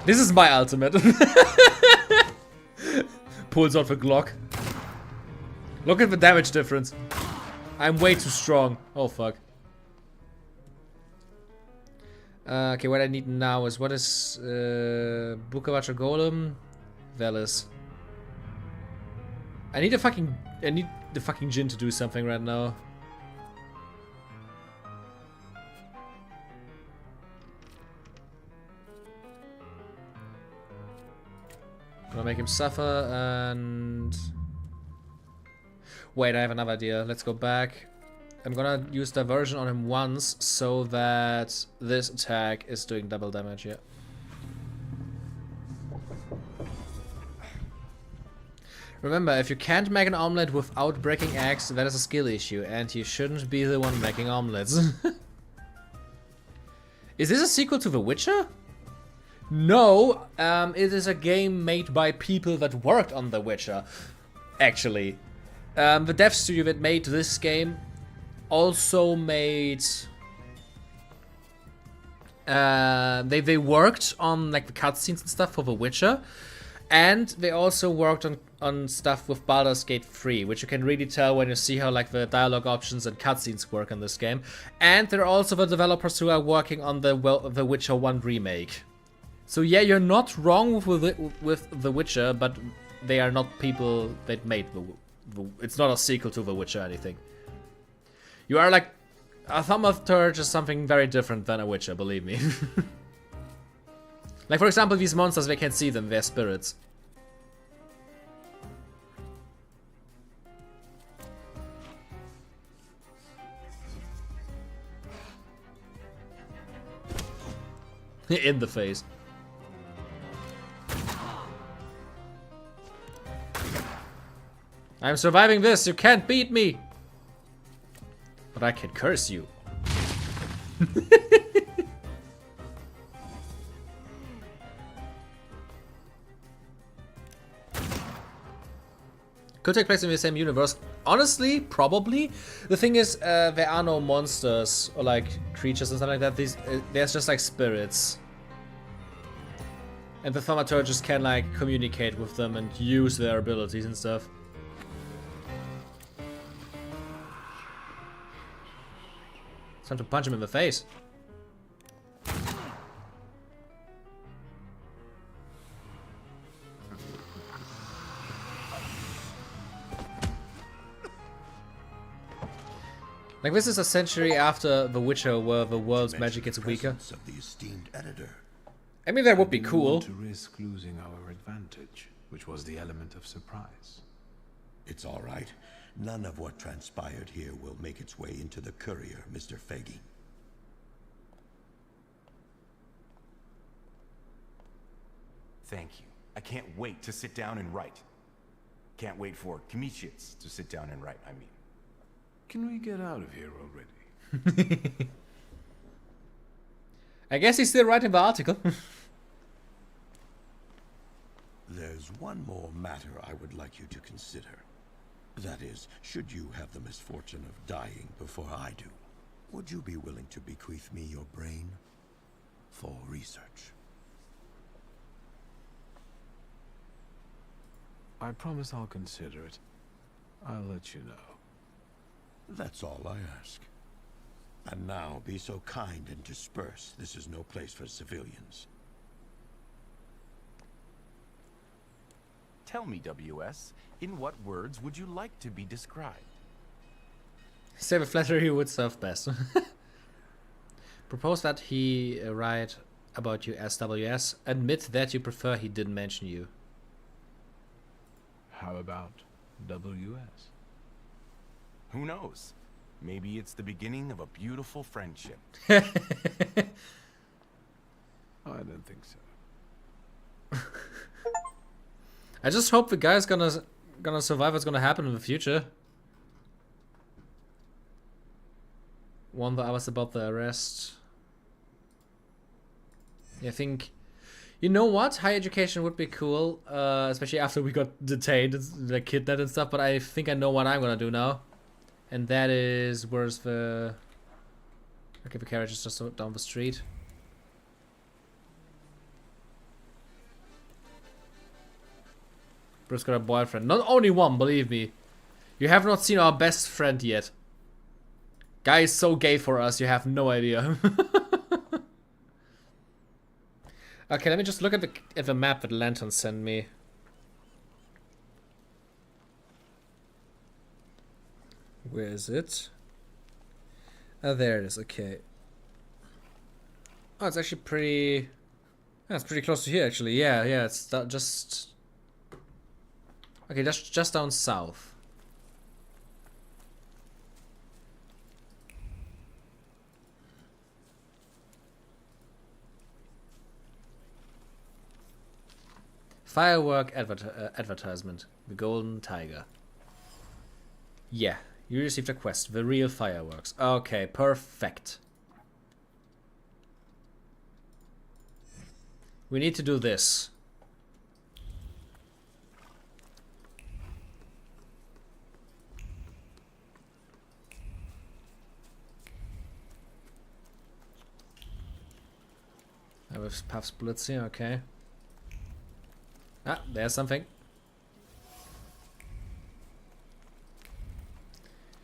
This is my ultimate. Pulls out the Glock. Look at the damage difference. I'm way too strong. Oh fuck. Okay, what I need now is what is Bukavacha Golem? Velis. I need the fucking Jinn to do something right now. Gonna make him suffer and... Wait, I have another idea. Let's go back. I'm gonna use diversion on him once so that this attack is doing double damage, yeah. Remember, if you can't make an omelet without breaking eggs, that is a skill issue, and you shouldn't be the one making omelets. Is this a sequel to The Witcher? No, it is a game made by people that worked on The Witcher, actually. The dev studio that made this game also made... They worked on like the cutscenes and stuff for The Witcher, and they also worked on stuff with Baldur's Gate 3, which you can really tell when you see how like the dialogue options and cutscenes work in this game. And they're also the developers who are working on the Witcher 1 remake. So yeah, you're not wrong with The Witcher, but they are not people that made it's not a sequel to The Witcher or anything. You are like... A Thaumaturge is something very different than a Witcher, believe me. Like for example, these monsters, they can't see them, they're spirits. In the face. I'm surviving this, you can't beat me! But I can curse you. Could take place in the same universe. Honestly, probably. The thing is, there are no monsters or like creatures and stuff like that. There's just like spirits. And the Thaumaturges can like communicate with them and use their abilities and stuff. It's time to punch him in the face. Like this is a century after The Witcher, where the world's magic gets weaker. Of the esteemed editor. I mean, that would be cool. To risk losing our advantage, which was the element of surprise. It's all right. None of what transpired here will make its way into the courier, Mr. Fagin. Thank you. I can't wait to sit down and write. Can't wait for Kmicic to sit down and write, I mean. Can we get out of here already? I guess he's still writing the article. There's one more matter I would like you to consider. That is, should you have the misfortune of dying before I do, would you be willing to bequeath me your brain for research? I promise I'll consider it. I'll let you know. That's all I ask. And now, be so kind and disperse. This is no place for civilians. Tell me, WS, in what words would you like to be described? Save a flattery would serve best. Propose that he write about you as WS. Admit that you prefer he didn't mention you. How about WS? Who knows? Maybe it's the beginning of a beautiful friendship. I don't think so. I just hope the guy's gonna survive what's gonna happen in the future. Warn the others about the arrest. I think, you know what? Higher education would be cool, especially after we got detained, like kidnapped and stuff. But I think I know what I'm gonna do now, and that is where's the? Okay, the carriage is just down the street. Bruce got a boyfriend. Not only one, believe me. You have not seen our best friend yet. Guy is so gay for us, you have no idea. Okay, let me just look at the map that Lantern sent me. Where is it? Oh, there it is. Okay. Oh, it's actually pretty. Yeah, it's pretty close to here, actually. Yeah, yeah. It's just. Okay, that's just down south. Firework advertisement. The Golden Tiger. Yeah, you received a quest. The real fireworks. Okay, perfect. We need to do this. I have puff splits here, okay. Ah, there's something.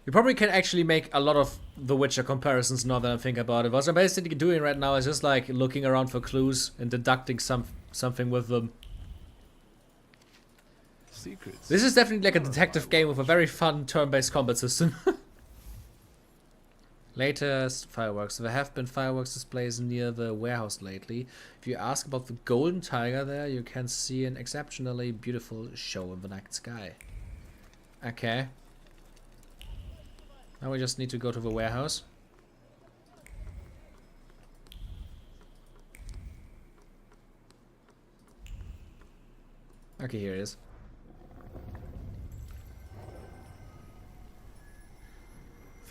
You probably can actually make a lot of The Witcher comparisons now that I think about it. What I'm basically doing right now is just like looking around for clues and deducting something with them. Secrets. This is definitely like a detective game with a very fun turn-based combat system. Latest fireworks. There have been fireworks displays near the warehouse lately. If you ask about the Golden Tiger there, you can see an exceptionally beautiful show in the night sky. Okay. Now we just need to go to the warehouse. Okay, here it is.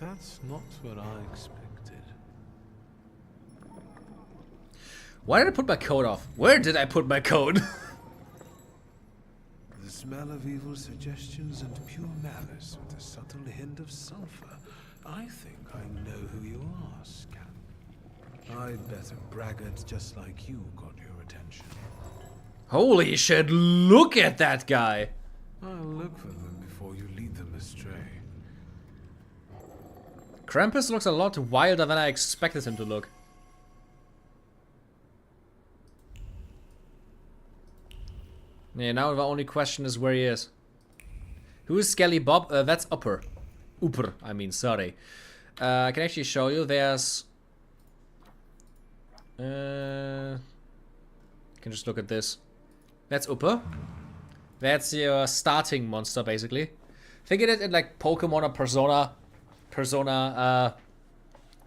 That's not what I expected. Why did I put my coat off? Where did I put my coat? The smell of evil suggestions and pure malice with a subtle hint of sulfur. I think I know who you are, Scamp. I'd bet a braggart just like you got your attention. Holy shit, look at that guy! I'll look for them before you lead them astray. Krampus looks a lot wilder than I expected him to look. Yeah, now the only question is where he is. Who is Skelly Bob? That's Upper. Upper, I mean, sorry. I can actually show you. There's... you can just look at this. That's Upper. That's your starting monster, basically. Think of it in like Pokemon or Persona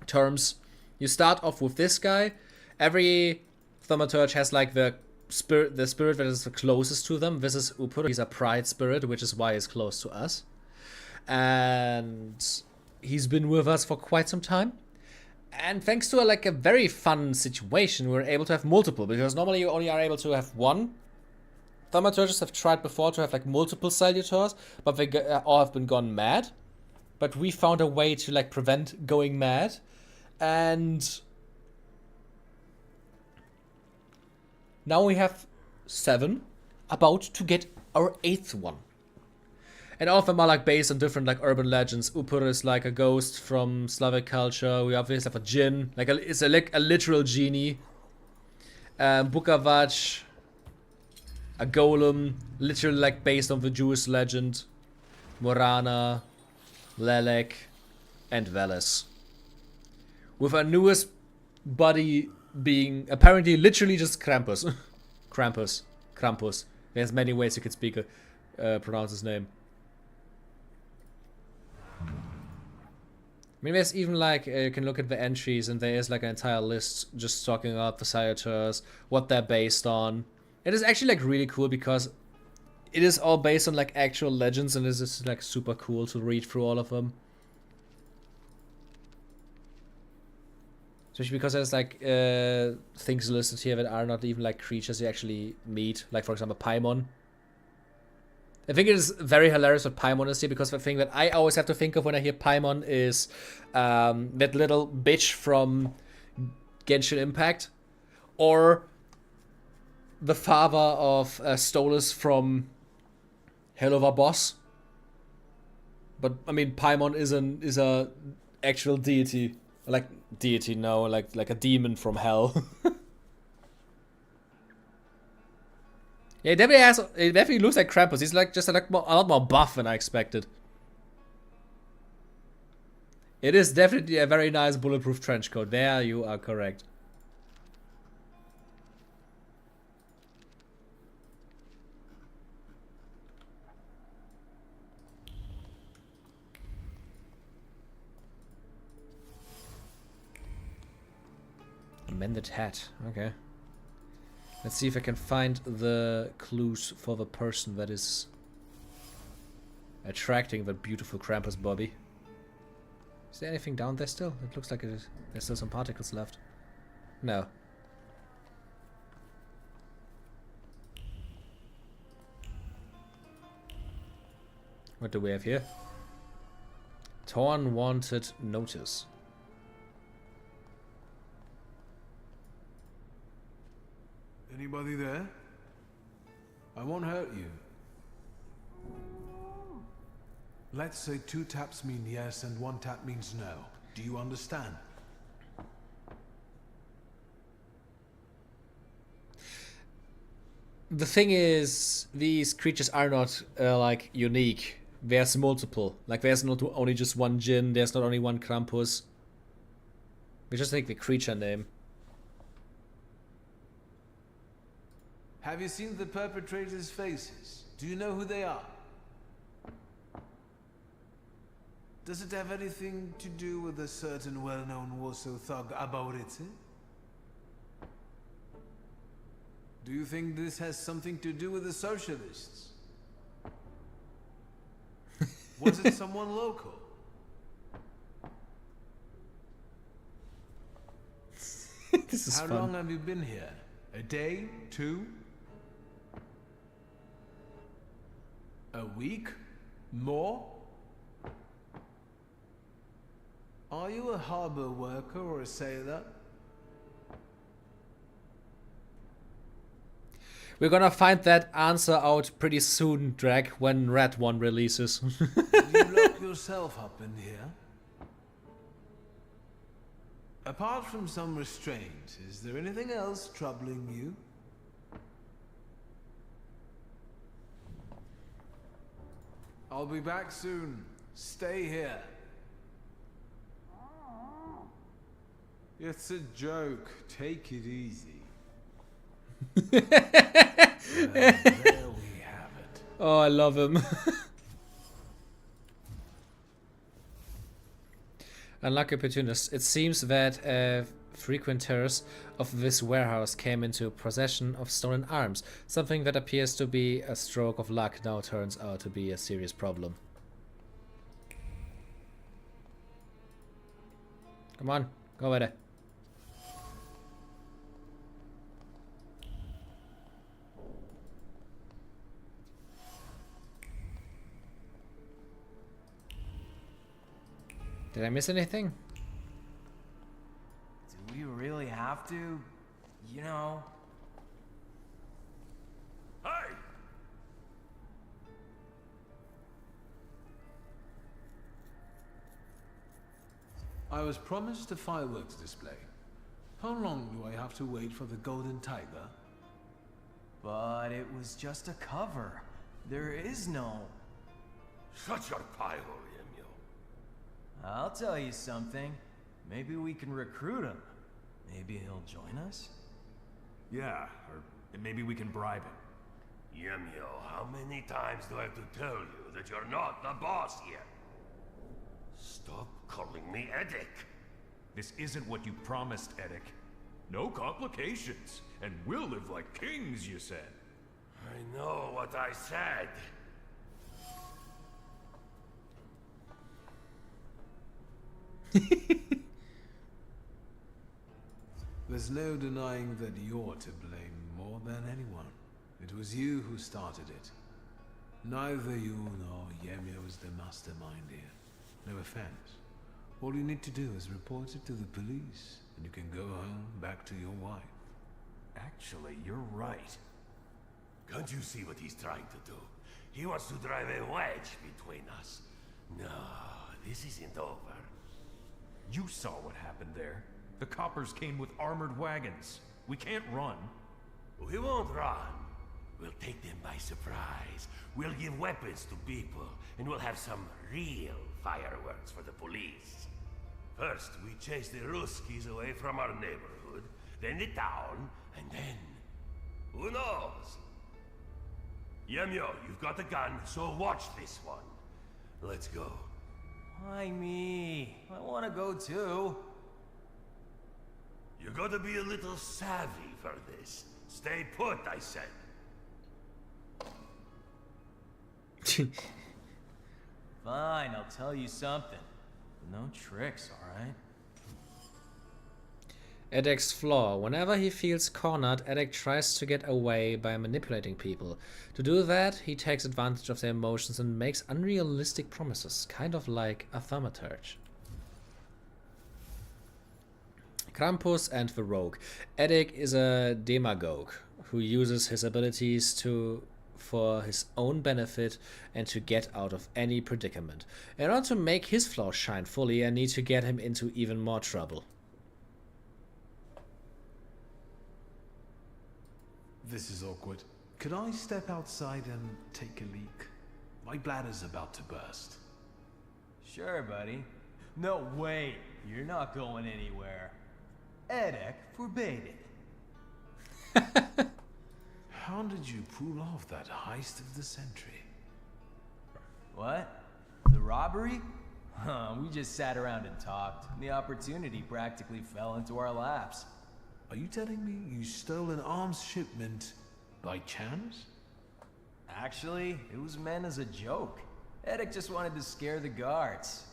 terms. You start off with this guy. Every thaumaturge has like the spirit that is the closest to them. This is Upur. He's a pride spirit, which is why he's close to us. And he's been with us for quite some time. And thanks to a very fun situation, we're able to have multiple, because normally you only are able to have one. Thaumaturges have tried before to have like multiple salutors, but they all have been gone mad. But we found a way to like prevent going mad, and now we have 7, about to get our 8th one. And all of them are like based on different like urban legends. Upur is like a ghost from Slavic culture. We obviously have a djinn, like it's a literal genie. Bukavac, a golem, literally like based on the Jewish legend. Morana, Lelek, and Veles. With our newest body being apparently literally just Krampus. Krampus. There's many ways you could pronounce his name. I mean, there's even like, you can look at the entries and there is like an entire list just talking about the Sciators, what they're based on. It is actually like really cool because it is all based on like actual legends and this is like super cool to read through all of them. Especially because there's like things listed here that are not even like creatures you actually meet. Like for example, Paimon. I think it is very hilarious what Paimon is here because the thing that I always have to think of when I hear Paimon is that little bitch from Genshin Impact. Or the father of Stolas from Hell of a Boss. But I mean Paimon is a actual deity. Like deity, no, like a demon from hell. Yeah, it definitely looks like Krampus. He's like just like a lot more buff than I expected. It is definitely a very nice bulletproof trench coat. There you are correct. Amended hat. Okay. Let's see if I can find the clues for the person that is attracting the beautiful Krampus Bobby. Is there anything down there still? It looks like there's still some particles left. No. What do we have here? Torn wanted notice. Anybody there? I won't hurt you. Let's say 2 taps mean yes and 1 tap means no. Do you understand? The thing is, these creatures are not like unique. There's multiple. Like there's not only just one djinn. There's not only one Krampus. We just take the creature name. Have you seen the perpetrators' faces? Do you know who they are? Does it have anything to do with a certain well-known Warsaw thug, Abaurice? Do you think this has something to do with the socialists? Was it someone local? This is How fun. long have you been here? A day? 2? A week? More? Are you a harbor worker or a sailor? We're gonna find that answer out pretty soon, Drag, when Red One releases. You lock yourself up in here? Apart from some restraint, is there anything else troubling you? I'll be back soon. Stay here. It's a joke. Take it easy. Well, there we have it. Oh, I love him. Unlucky opportunist. It seems that frequenters of this warehouse came into possession of stolen arms. Something that appears to be a stroke of luck now turns out to be a serious problem. Come on, go with it. Did I miss anything? Do we really have to? You know... Hey! I was promised a fireworks display. How long do I have to wait for the Golden Tiger? But it was just a cover. There is no... Shut your pie hole, Yemio. I'll tell you something. Maybe we can recruit him. Maybe he'll join us? Yeah, or maybe we can bribe him. Yemio, how many times do I have to tell you that you're not the boss here? Stop calling me Eddick. This isn't what you promised, Eddick. No complications, and we'll live like kings, you said. I know what I said. There's no denying that you're to blame more than anyone. It was you who started it. Neither you nor Yemio is the mastermind here. No offense. All you need to do is report it to the police, and you can go home back to your wife. Actually, you're right. Can't you see what he's trying to do? He wants to drive a wedge between us. No, this isn't over. You saw what happened there. The coppers came with armored wagons. We can't run. We won't run. We'll take them by surprise. We'll give weapons to people, and we'll have some real fireworks for the police. First, we chase the Ruskies away from our neighborhood, then the town, and then... who knows? Yemio, you've got a gun, so watch this one. Let's go. Why me? I want to go too. You gotta be a little savvy for this. Stay put, I said. Fine, I'll tell you something. No tricks, alright? Edek's flaw. Whenever he feels cornered, Edek tries to get away by manipulating people. To do that, he takes advantage of their emotions and makes unrealistic promises, kind of like a thaumaturge. Krampus and the Rogue. Edek is a demagogue who uses his abilities for his own benefit and to get out of any predicament. In order to make his flaws shine fully, I need to get him into even more trouble. This is awkward. Could I step outside and take a leak? My bladder's about to burst. Sure, buddy. No, wait. You're not going anywhere. Edek forbade it. How did you pull off that heist of the century? What? The robbery? Huh, we just sat around and talked. The opportunity practically fell into our laps. Are you telling me you stole an arms shipment by chance? Actually, it was meant as a joke. Edek just wanted to scare the guards.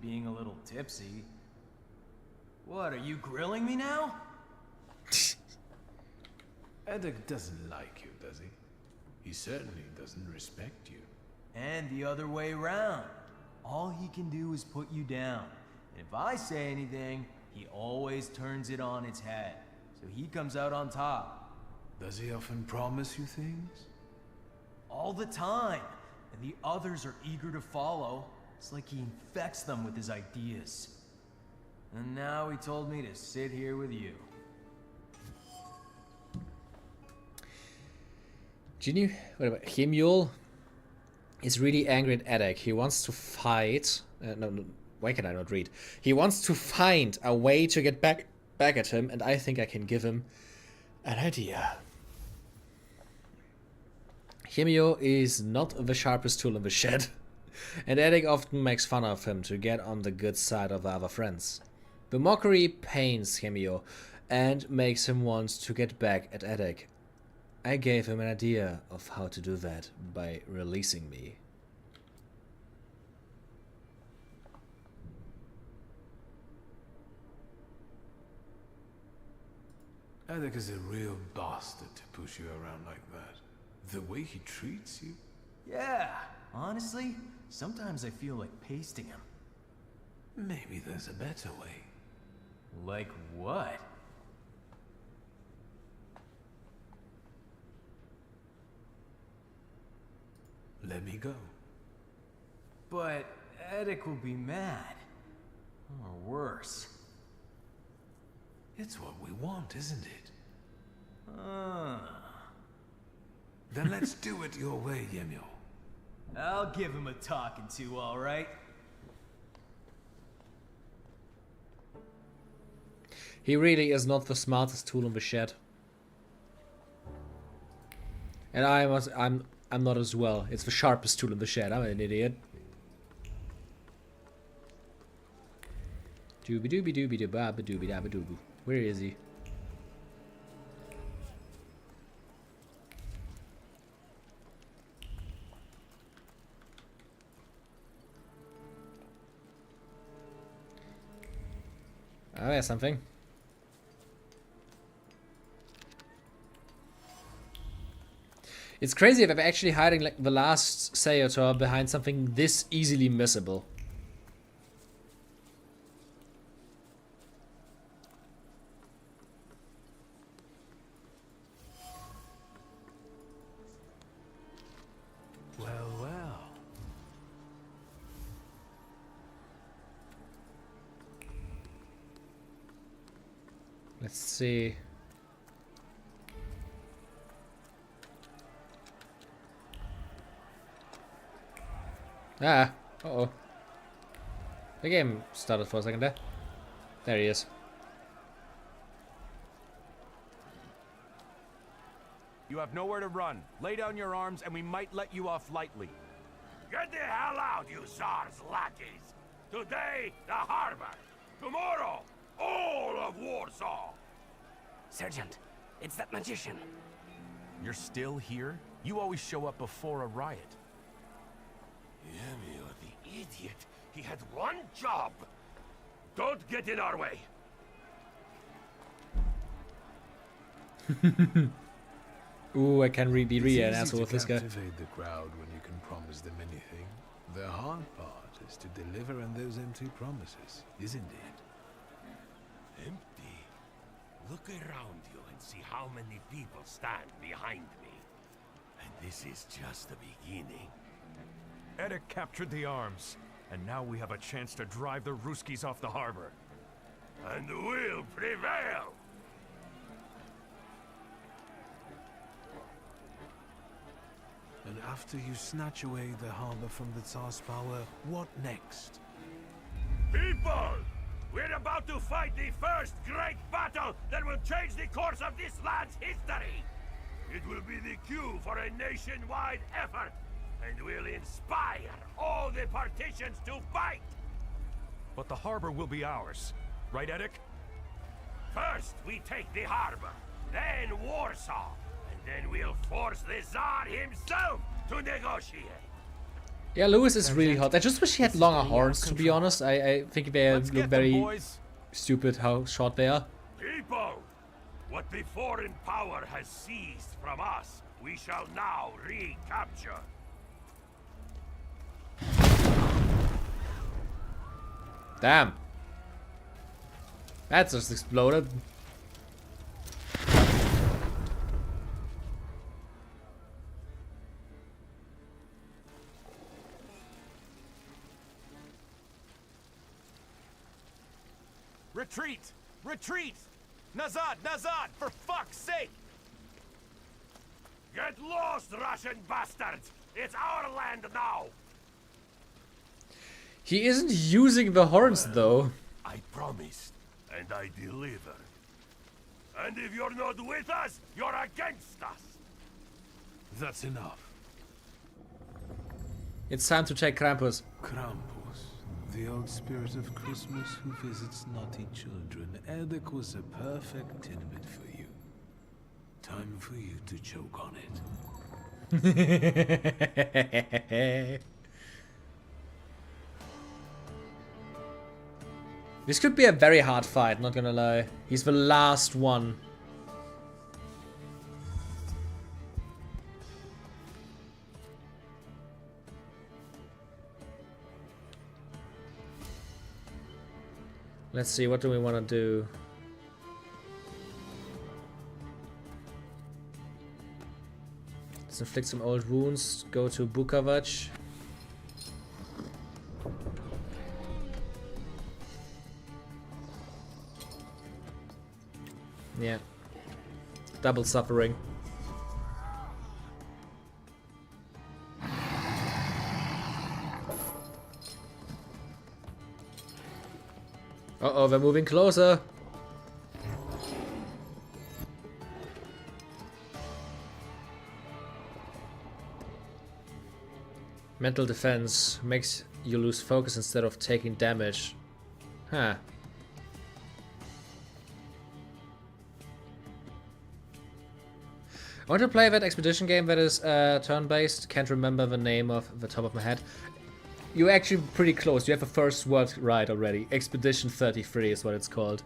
Being a little tipsy. What, are you grilling me now? Edek doesn't like you, does he? He certainly doesn't respect you. And the other way around. All he can do is put you down. And if I say anything, he always turns it on its head. So he comes out on top. Does he often promise you things? All the time. And the others are eager to follow. It's like he infects them with his ideas. And now he told me to sit here with you. Genie, whatever. Hemule is really angry at Edek. He wants to fight. No, why can I not read? He wants to find a way to get back at him, and I think I can give him an idea. Hemio is not the sharpest tool in the shed, and Edek often makes fun of him to get on the good side of the other friends. The mockery pains Hemio and makes him want to get back at Edek. I gave him an idea of how to do that by releasing me. Edek is a real bastard to push you around like that. The way he treats you. Yeah, honestly, sometimes I feel like pasting him. Maybe there's a better way. Like what? Let me go. But Edek will be mad. Or worse. It's what we want, isn't it? Then let's do it your way, Yemyo. I'll give him a talking to, all right? He really is not the smartest tool in the shed. And I'm not as well. It's the sharpest tool in the shed. I'm an idiot. Dooby dooby dooby doo ba ba dooby da ba doo. Where is he? Oh, there's something. It's crazy if I'm actually hiding like the last Seotor behind something this easily missable. Well, well. Let's see. Ah, uh-oh. The game started for a second there. There he is. You have nowhere to run. Lay down your arms and we might let you off lightly. Get the hell out, you Tsar's lackeys! Today, the harbor. Tomorrow, all of Warsaw! Sergeant, it's that magician. You're still here? You always show up before a riot. Yemio, the idiot. He had one job. Don't get in our way. Ooh, I can be really an It's asshole easy with this to guy. captivate the crowd when you can promise them anything. The hard part is to deliver on those empty promises, isn't it? Empty? Look around you and see how many people stand behind me. And this is just the beginning. Edek captured the arms, and now we have a chance to drive the Ruskies off the harbor. And we'll prevail! And after you snatch away the harbor from the Tsar's power, what next? People! We're about to fight the first great battle that will change the course of this land's history! It will be the cue for a nationwide effort, and will inspire all the partitions to fight! But the harbor will be ours. Right, Edek? First, we take the harbor, then Warsaw, and then we'll force the Tsar himself to negotiate. Yeah, Lewis is really hot. I just wish he had longer horns, to be honest. I think they look very stupid how short they are. People! What the foreign power has seized from us, we shall now recapture. Damn. That just exploded. Retreat! Retreat! Nazad! Nazad! For fuck's sake! Get lost, Russian bastards! It's our land now! He isn't using the horns, though. I promised, and I deliver. And if you're not with us, you're against us! That's enough. It's time to take Krampus. Krampus, the old spirit of Christmas who visits naughty children. Edek was a perfect tidbit for you. Time for you to choke on it. This could be a very hard fight, not gonna lie. He's the last one. Let's see, what do we want to do? Let's inflict some old wounds, go to Bukavac. Yeah. Double suffering. Uh-oh, we're moving closer. Mental defense makes you lose focus instead of taking damage. Huh. I want to play that expedition game that is turn-based. Can't remember the name off the top of my head. You're actually pretty close. You have the first word right already. Expedition 33 is what it's called.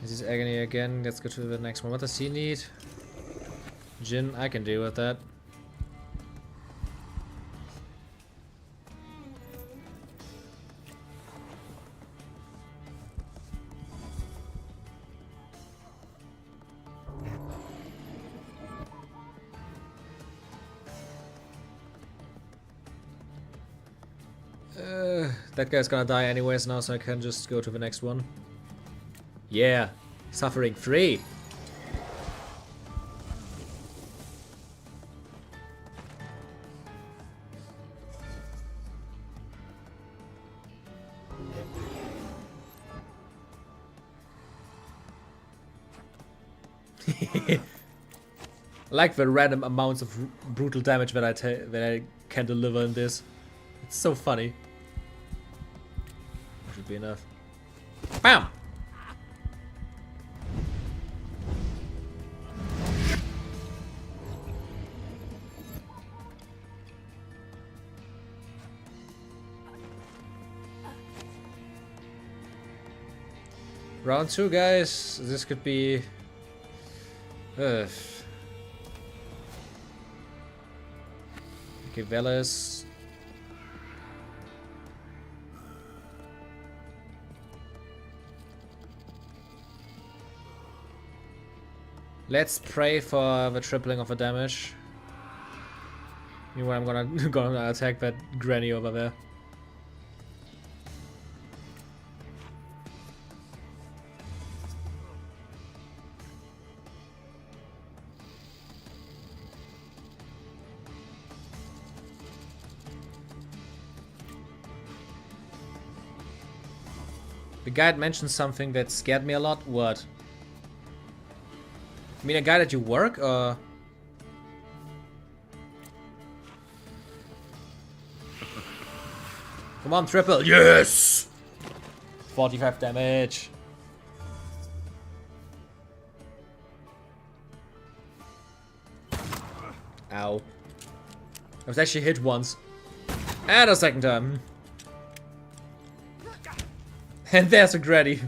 This is agony again. Let's go to the next one. What does he need? Jin, I can deal with that. That guy's gonna die anyways now, so I can just go to the next one. Yeah, suffering 3. I like the random amounts of brutal damage that I can deliver in this. It's so funny. Should be enough. Bam! Round 2, guys. This could be... Okay, Velas. Let's pray for the tripling of the damage. Meanwhile, I'm gonna attack that granny over there. The guide mentioned something that scared me a lot. What? I mean, a guy that you work, or... Come on, triple. Yes! 45 damage. Ow. I was actually hit once. And a second time. And there's a granny.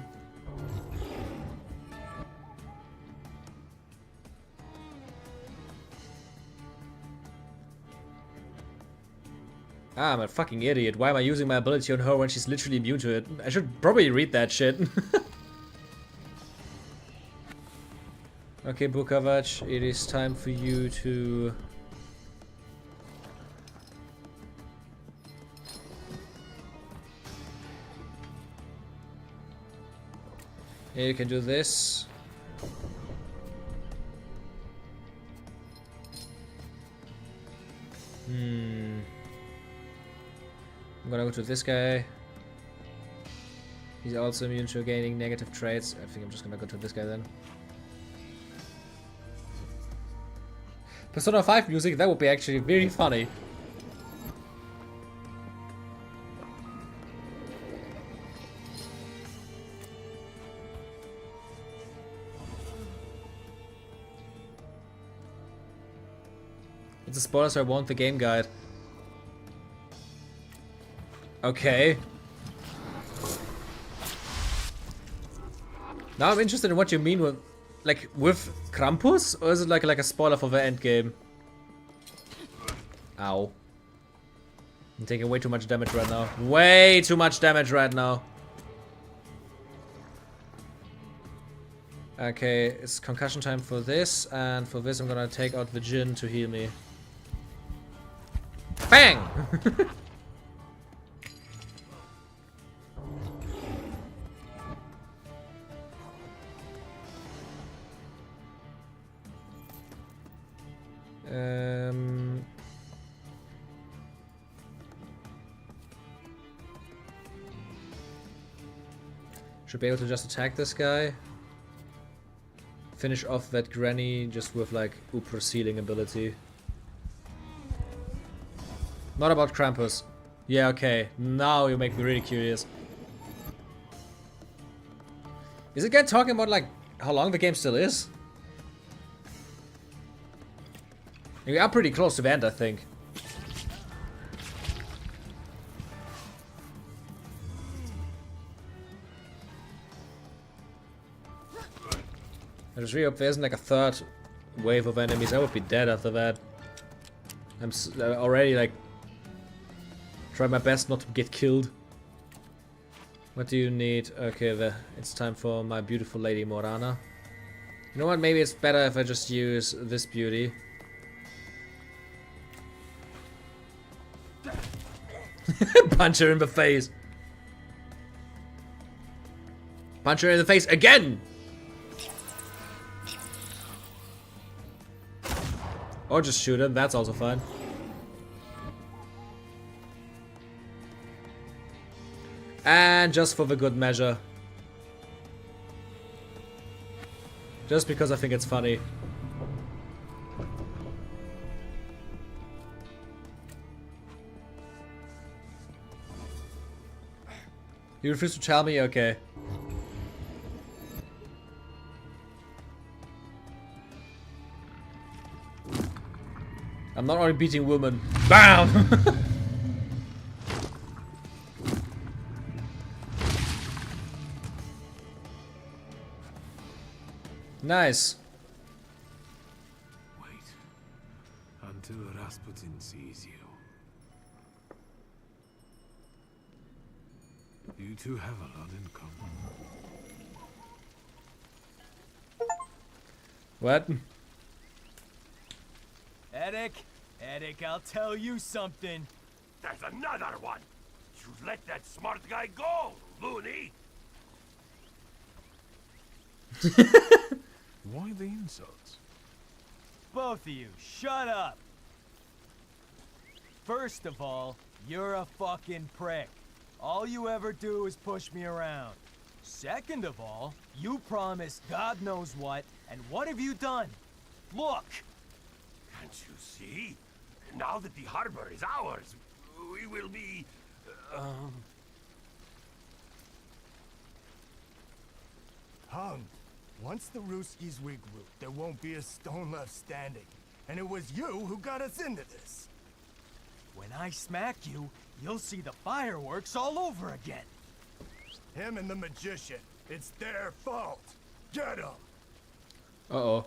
Ah, I'm a fucking idiot. Why am I using my ability on her when she's literally immune to it? I should probably read that shit. Okay, Bukavach, it is time for you to... Yeah, you can do this. I'm gonna go to this guy. He's also immune to gaining negative traits. I think I'm just gonna go to this guy then. Persona 5 music, that would be actually very funny. It's a spoiler, so I want the game guide. Okay. Now I'm interested in what you mean with, like, with Krampus, or is it like a spoiler for the end game? Ow. I'm taking way too much damage right now. Way too much damage right now. Okay, it's concussion time for this, and for this I'm gonna take out the Jinn to heal me. Bang! Should be able to just attack this guy. Finish off that granny just with like Upra sealing ability. Not about Krampus. Yeah, okay. Now you make me really curious. Is it again talking about like how long the game still is? We are pretty close to the end, I think. I just really hope there isn't like a third wave of enemies. I would be dead after that. I'm already like trying my best not to get killed. What do you need? Okay, it's time for my beautiful lady Morana. You know what? Maybe it's better if I just use this beauty. Punch her in the face. Punch her in the face again. Or just shoot him, that's also fine. And just for the good measure. Just because I think it's funny. You refuse to tell me? Okay. I'm not only beating women. BAM! Nice. Wait until Rasputin sees you. You two have a lot in common. What? Eric, I'll tell you something. There's another one. You let that smart guy go, loony. Why the insults? Both of you, shut up. First of all, you're a fucking prick. All you ever do is push me around. Second of all, you promised God knows what, and what have you done? Look! Can't you see? Now that the harbor is ours, we will be... Hung. Once the Ruskies regroup, there won't be a stone left standing. And it was you who got us into this. When I smack you, you'll see the fireworks all over again. Him and the magician. It's their fault. Get him! Uh-oh.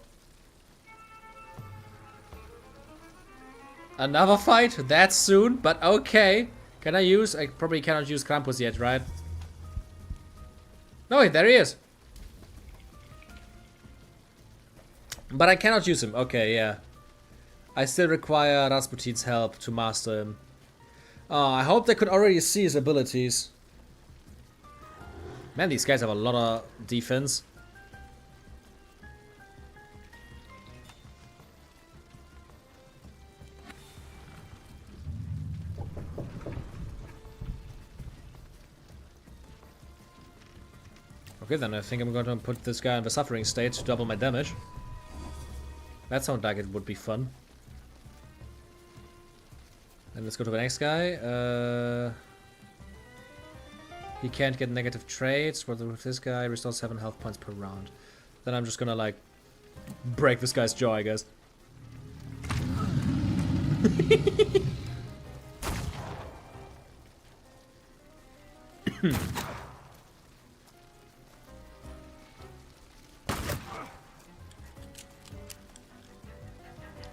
Another fight? That soon? But okay. Can I use... I probably cannot use Krampus yet, right? No, wait, there he is. But I cannot use him. Okay, yeah. I still require Rasputin's help to master him. Oh, I hope they could already see his abilities. Man, these guys have a lot of defense. Okay, then I think I'm going to put this guy in the suffering state to double my damage. That sounded like it would be fun. And let's go to the next guy. He can't get negative traits. Whether with this guy restores 7 health points per round. Then I'm just gonna like break this guy's jaw, I guess.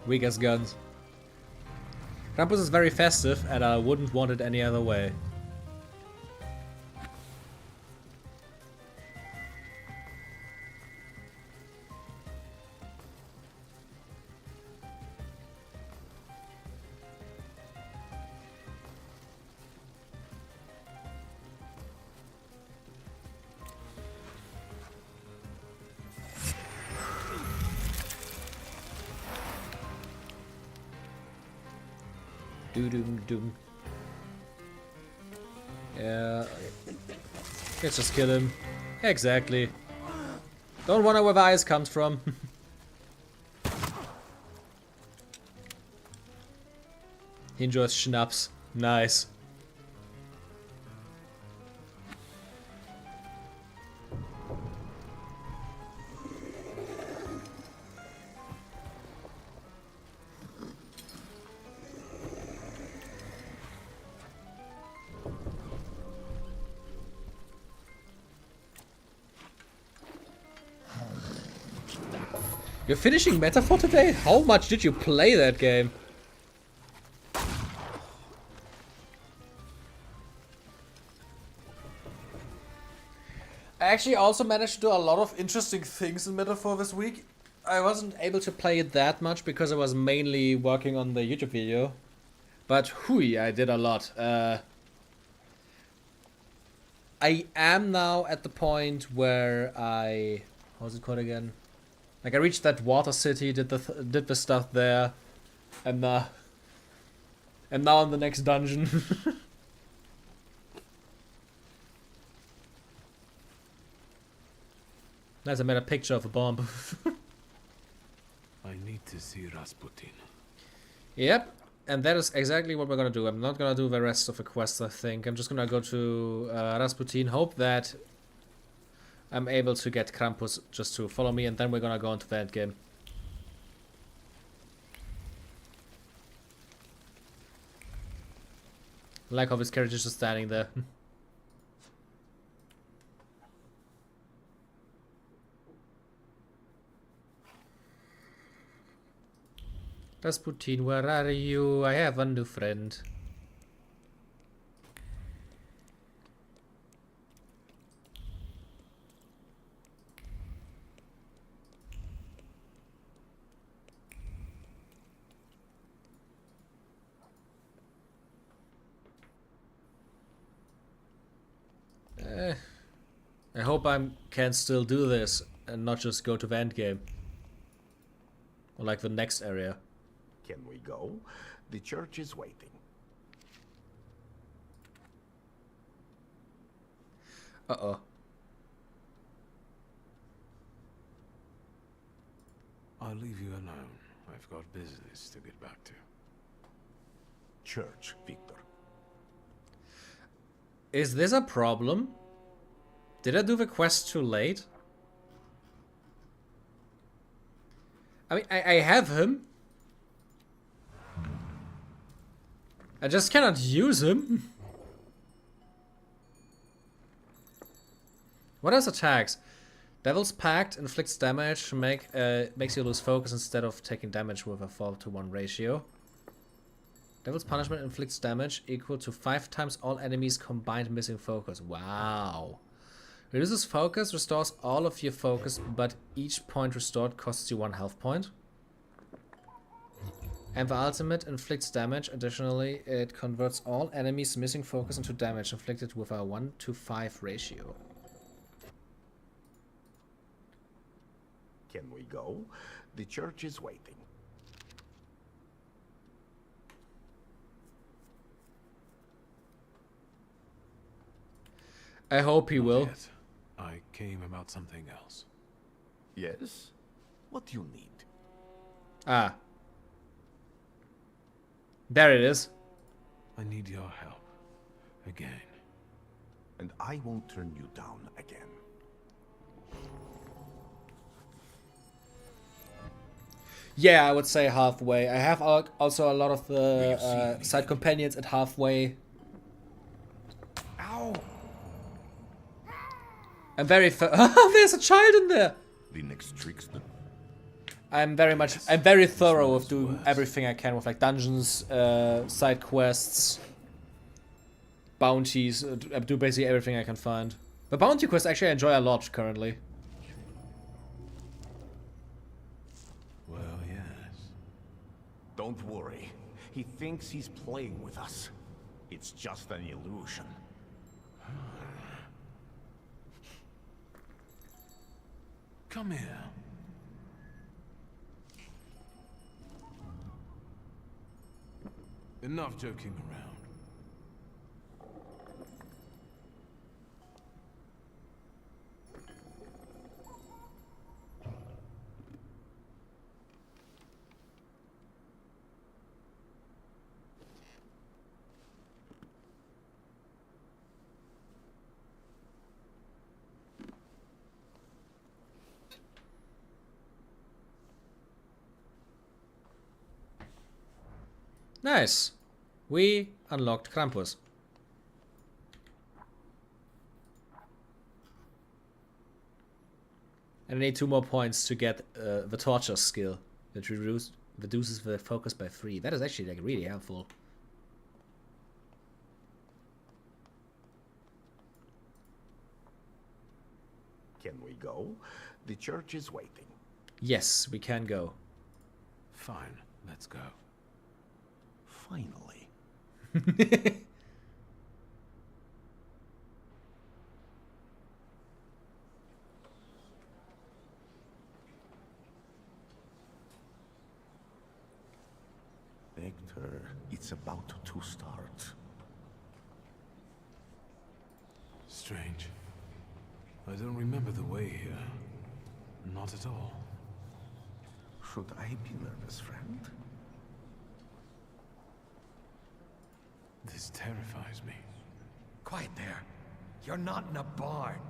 Weak as guns. Krampus is very festive, and I wouldn't want it any other way. Doom. Yeah. Let's just kill him. Exactly. Don't wonder where the ice comes from. He enjoys schnapps. Nice. You're finishing Metaphor today? How much did you play that game? I actually also managed to do a lot of interesting things in Metaphor this week. I wasn't able to play it that much because I was mainly working on the YouTube video. But hui, I did a lot. I am now at the point where how's it called again? Like I reached that water city, did the stuff there, and now in the next dungeon. Nice, I made a picture of a bomb. I need to see Rasputin. Yep, and that is exactly what we're gonna do. I'm not gonna do the rest of the quest, I think. I'm just gonna go to Rasputin, hope that I'm able to get Krampus just to follow me, and then we're gonna go into the end game. I like how this carriage is just standing there. Rasputin, where are you? I have a new friend. I hope I can still do this and not just go to the end game. Or like the next area. Can we go? The church is waiting. Uh-oh. I'll leave you alone. I've got business to get back to. Church, Victor. Is this a problem? Did I do the quest too late? I mean, I have him. I just cannot use him. What else attacks? Devil's Pact inflicts damage, makes you lose focus instead of taking damage with a 4-to-1 ratio. Devil's Punishment inflicts damage equal to 5 times all enemies combined missing focus. Wow. Reduces focus, restores all of your focus, but each point restored costs you 1 health point. And the ultimate inflicts damage. Additionally, it converts all enemies missing focus into damage inflicted with a 1-to-5 ratio. Can we go? The church is waiting. I hope he will. Yet. I came about something else. Yes? What do you need? Ah. There it is. I need your help. Again. And I won't turn you down again. Yeah, I would say halfway. I have also a lot of the side companions at halfway. Ow! I'm very there's a child in there! The next trickster. I'm very thorough of doing everything I can with like dungeons, side quests, bounties. I do basically everything I can find. The bounty quests actually I enjoy a lot currently. Well, yes. Don't worry. He thinks he's playing with us. It's just an illusion. Come here. Enough joking around. Nice. We unlocked Krampus. And I need 2 more points to get the torture skill, which reduces the focus by 3. That is actually like really helpful. Can we go? The church is waiting. Yes, we can go. Fine, let's go. Finally. Victor, it's about to start. Strange. I don't remember the way here. Not at all. Should I be nervous, friend? This terrifies me. Quiet there. You're not in a barn.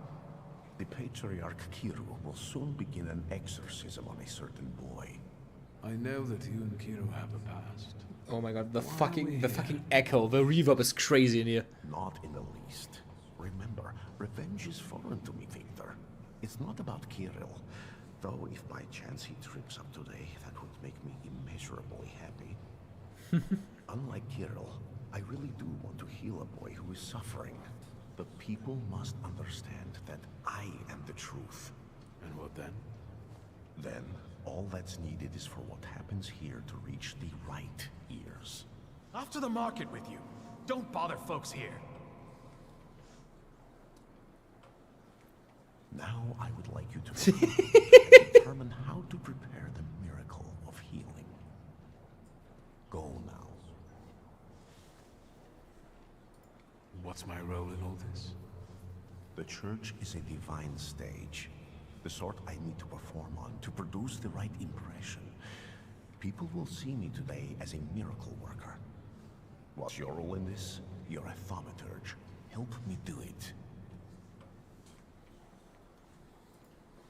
The Patriarch Kiru will soon begin an exorcism on a certain boy. I know that you and Kiru have a past. Oh my god, the fucking echo, the reverb is crazy in here. Not in the least. Remember, revenge is foreign to me, Victor. It's not about Kirill. Though if by chance he trips up today, that would make me immeasurably happy. Unlike Kirill, I really do want to heal a boy who is suffering. The people must understand that I am the truth. And what then? Then, all that's needed is for what happens here to reach the right ears. Off to the market with you. Don't bother folks here. Now I would like you to determine how to prepare the miracle of healing. Go now. What's my role in all this? The church is a divine stage. The sort I need to perform on to produce the right impression. People will see me today as a miracle worker. What's your role in this? You're a thaumaturge. Help me do it.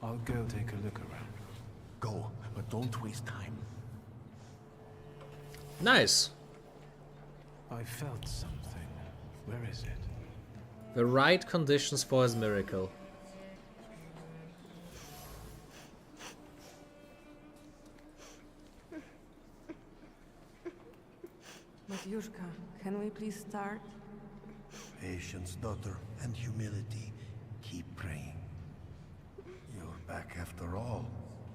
I'll go take a look around. Go, but don't waste time. Nice. I felt something. Where is it? The right conditions for his miracle. Matyushka, can we please start? Patience, daughter, and humility. Keep praying. You're back after all.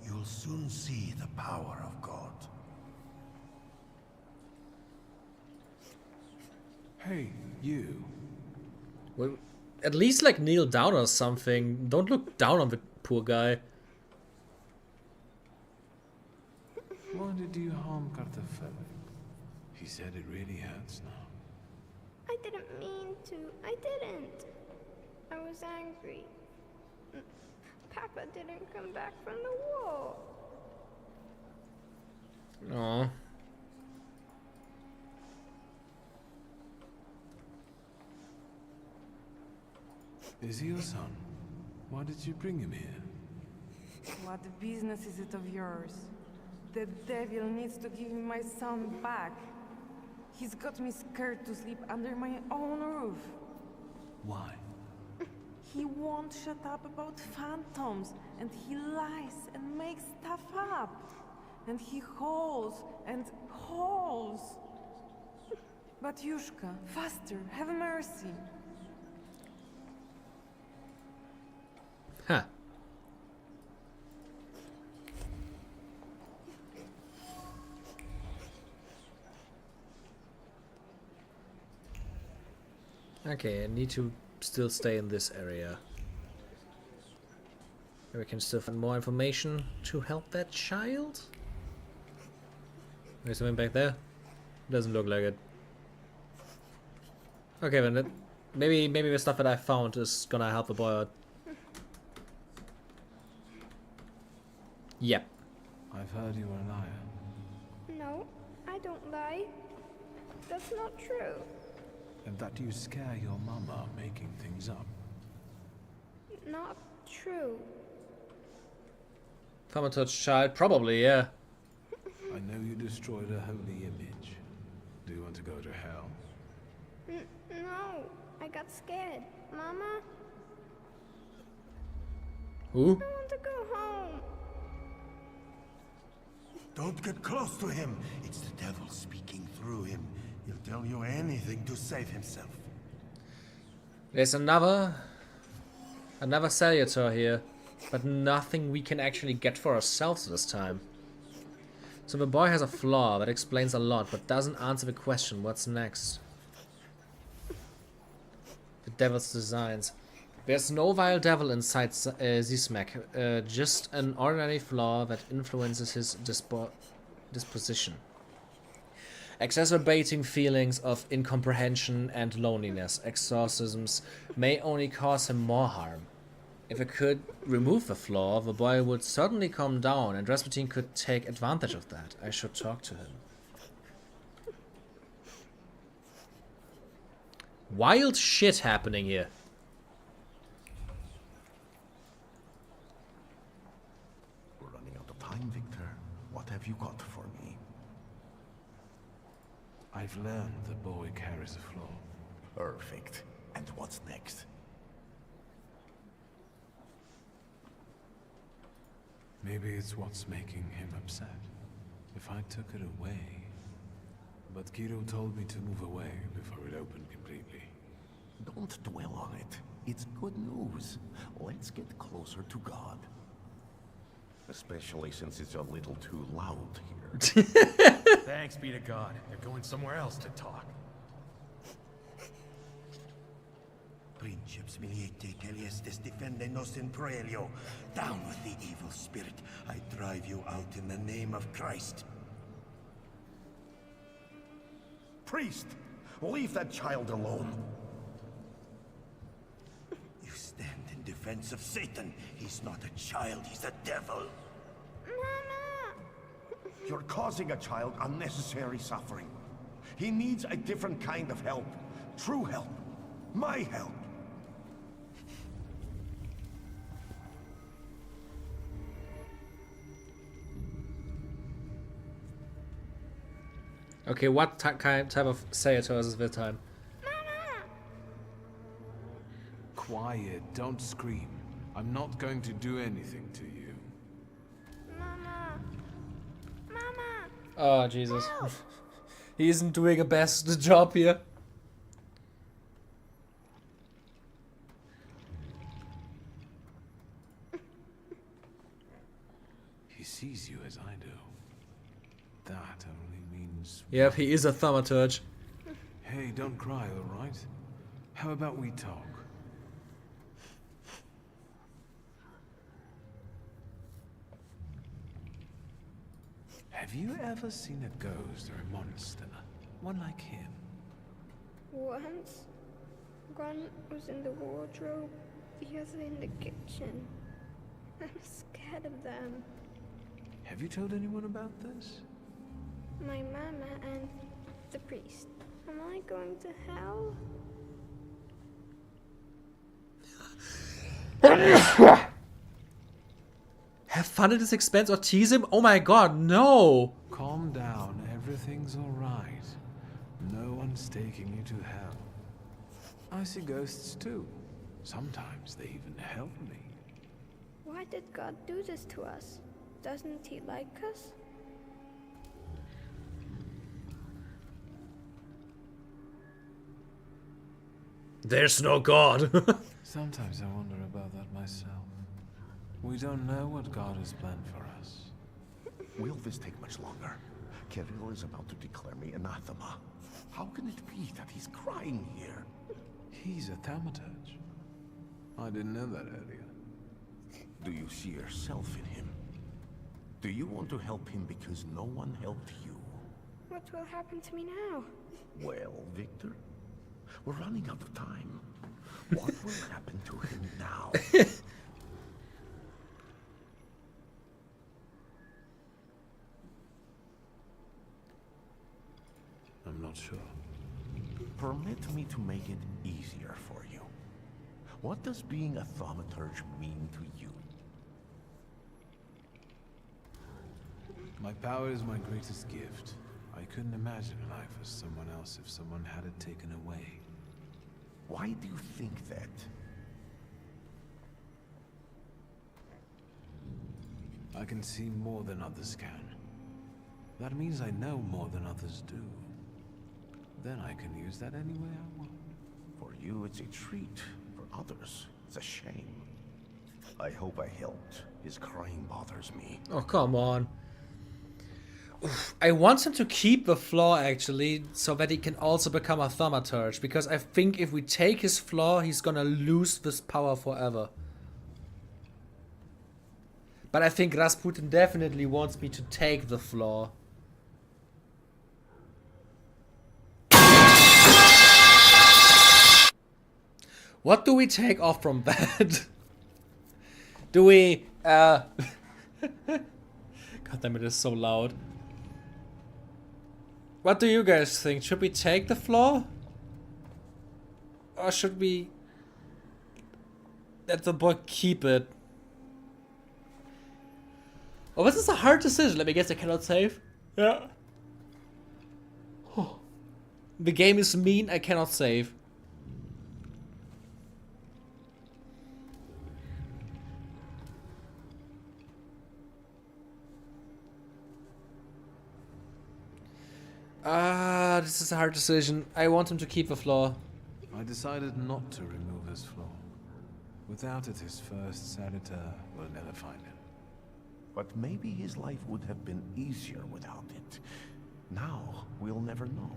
You'll soon see the power of God. Hey, you. Well, at least like kneel down or something. Don't look down on the poor guy. Why did you harm Kartafel? He said it really hurts now. I didn't mean to. I didn't. I was angry. Papa didn't come back from the war. Aww. Is he your son? Why did you bring him here? What business is it of yours? The devil needs to give me my son back. He's got me scared to sleep under my own roof. Why? He won't shut up about phantoms, and he lies and makes stuff up. And he hauls and hauls. Batyushka, faster, have mercy. Huh. Okay, I need to still stay in this area. Maybe we can still find more information to help that child? There's something back there? Doesn't look like it. Okay, then maybe the stuff that I found is gonna help the boy out. Yep. I've heard you were a liar. No, I don't lie. That's not true. And that you scare your mama making things up. Not true. Thaumaturge child, probably, yeah. I know you destroyed a holy image. Do you want to go to hell? No, I got scared. Mama? Who? I want to go home. Don't get close to him. It's the devil speaking through him. He'll tell you anything to save himself. There's another salutor here, but nothing we can actually get for ourselves this time. So the boy has a flaw that explains a lot, but doesn't answer the question, what's next? The devil's designs. There's no vile devil inside Zismek, just an ordinary flaw that influences his disposition. Exacerbating feelings of incomprehension and loneliness. Exorcisms may only cause him more harm. If I could remove the flaw, the boy would certainly calm down, and Rasputin could take advantage of that. I should talk to him. Wild shit happening here. We're running out of time, Victor. What have you got for me? I've learned the boy carries a flaw. Perfect. And what's next? Maybe it's what's making him upset. If I took it away... But Kiro told me to move away before it opened completely. Don't dwell on it. It's good news. Let's get closer to God. Especially since it's a little too loud here. Thanks be to God. They're going somewhere else to talk. Princeps miliete celestes defende nos in proelio. Down with the evil spirit. I drive you out in the name of Christ. Priest! Leave that child alone. You stand in defense of Satan. He's not a child, he's a devil. You're causing a child unnecessary suffering. He needs a different kind of help. True help. My help. Okay, what type of salutor is this time? Quiet, don't scream. I'm not going to do anything to you. Mama. Mama. Oh, Jesus. He isn't doing a best job here. He sees you as I do. That only means... Yep, he is a thaumaturge. Hey, don't cry, alright? How about we talk? Have you ever seen a ghost or a monster? One like him? Once, one was in the wardrobe, the other in the kitchen. I'm scared of them. Have you told anyone about this? My mama and the priest. Am I going to hell? Have fun at his expense or tease him? Oh my god, no! Calm down, everything's alright. No one's taking you to hell. I see ghosts too. Sometimes they even help me. Why did God do this to us? Doesn't he like us? There's no God. Sometimes I wonder about that myself. We don't know what God has planned for us. Will this take much longer? Kirill is about to declare me anathema. How can it be that he's crying here? He's a thaumaturge. I didn't know that earlier. Do you see yourself in him? Do you want to help him because no one helped you? What will happen to me now? Well, Victor, we're running out of time. What will happen to him now? I'm not sure. Permit me to make it easier for you. What does being a thaumaturge mean to you? My power is my greatest gift. I couldn't imagine life as someone else if someone had it taken away. Why do you think that? I can see more than others can. That means I know more than others do. Then I can use that any way I want. For you, it's a treat. For others, it's a shame. I hope I helped. His crying bothers me. Oh, come on. Oof. I want him to keep the flaw, actually, so that he can also become a thaumaturge. Because I think if we take his flaw, he's gonna lose this power forever. But I think Rasputin definitely wants me to take the flaw. What do we take off from that? Do we, God damn it, it's so loud. What do you guys think? Should we take the flaw? Or should we let the boy keep it? Oh, this is a hard decision. Let me guess, I cannot save. Yeah. The game is mean, I cannot save. This is a hard decision. I want him to keep the flaw. I decided not to remove his flaw. Without it, his first senator will never find him. But maybe his life would have been easier without it. Now, we'll never know.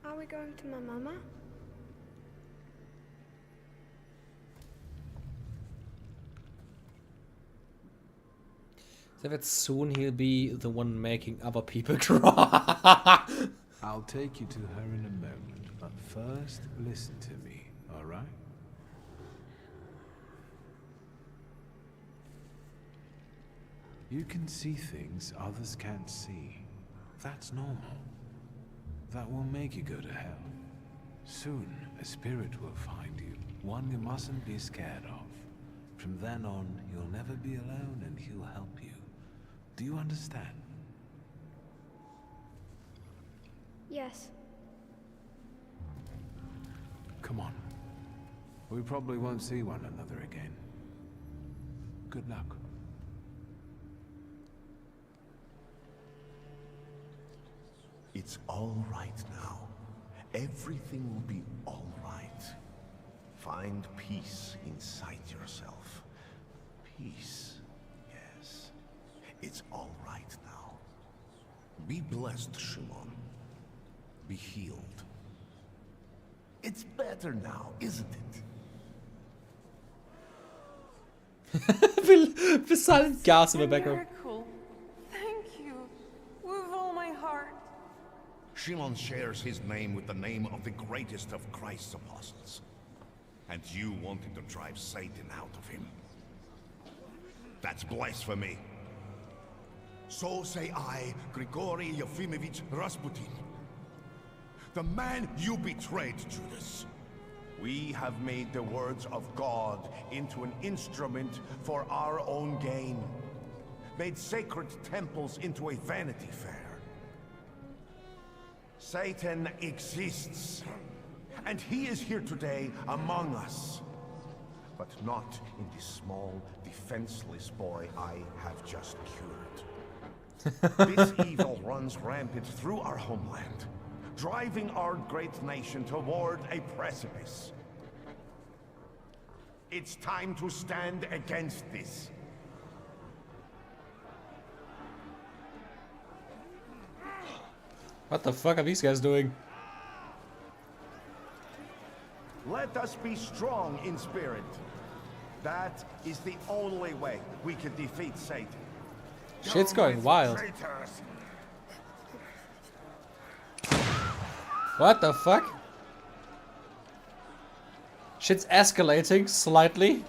Are we going to my mama? So that soon he'll be the one making other people cry. I'll take you to her in a moment, but first listen to me, alright? You can see things others can't see. That's normal. That will make you go to hell. Soon, a spirit will find you, one you mustn't be scared of. From then on, you'll never be alone and he'll help you. Do you understand? Yes. Come on. We probably won't see one another again. Good luck. It's all right now. Everything will be all right. Find peace inside yourself. Peace, yes. It's all right now. Be blessed, Shimon. Be healed. It's better now, isn't the silent gasp in the background. Miracle. Thank you. With all my heart. Shimon shares his name with the name of the greatest of Christ's apostles. And you wanted to drive Satan out of him. That's blasphemy. So say I, Grigory Yefimovich Rasputin. The man you betrayed, Judas. We have made the words of God into an instrument for our own gain. Made sacred temples into a vanity fair. Satan exists, and he is here today among us. But not in the small, defenseless boy I have just cured. This evil runs rampant through our homeland, driving our great nation toward a precipice. It's time to stand against this. What the fuck are these guys doing? Let us be strong in spirit. That is the only way we can defeat Satan. Shit's going wild. Traitors. What the fuck? Shit's escalating slightly.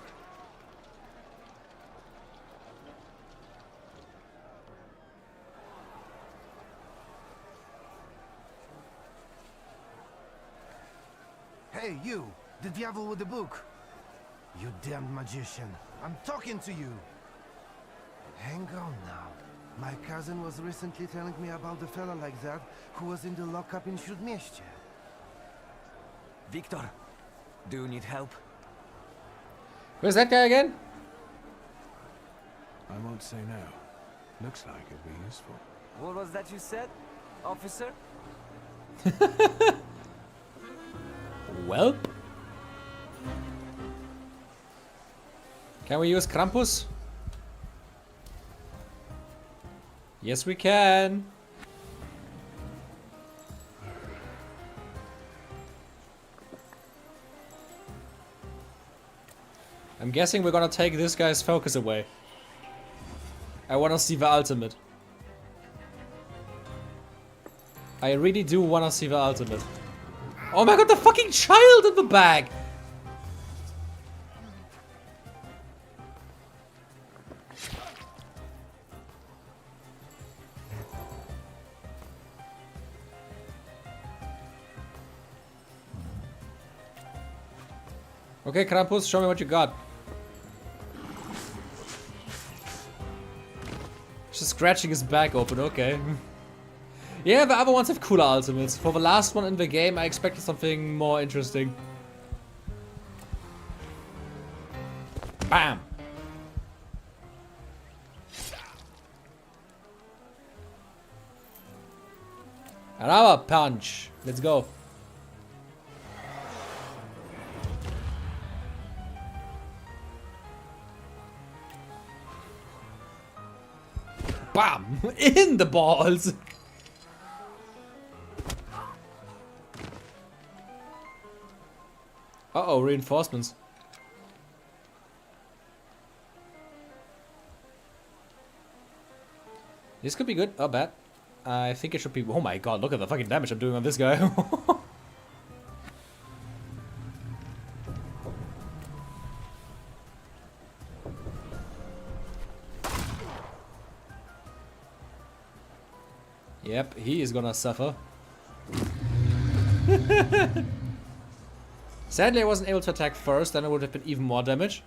Hey, you! The devil with the book! You damned magician! I'm talking to you! Hang on now. My cousin was recently telling me about a fella like that who was in the lockup in Śródmieście. Victor, do you need help? Where's that guy again? I won't say no. Looks like it'd be useful. What was that you said, officer? Welp. Can we use Krampus? Yes, we can. I'm guessing we're gonna take this guy's focus away. I wanna see the ultimate. I really do wanna see the ultimate. Oh my god, the fucking child in the bag! Okay, Krampus, show me what you got. Just scratching his back open, okay. Yeah, the other ones have cooler ultimates. For the last one in the game, I expected something more interesting. Bam! Another punch. Let's go. Bam! In the balls! Uh-oh, reinforcements. This could be good or bad. I think it should be... Oh my god, look at the fucking damage I'm doing on this guy. Yep, he is gonna suffer. Sadly, I wasn't able to attack first, then it would have been even more damage.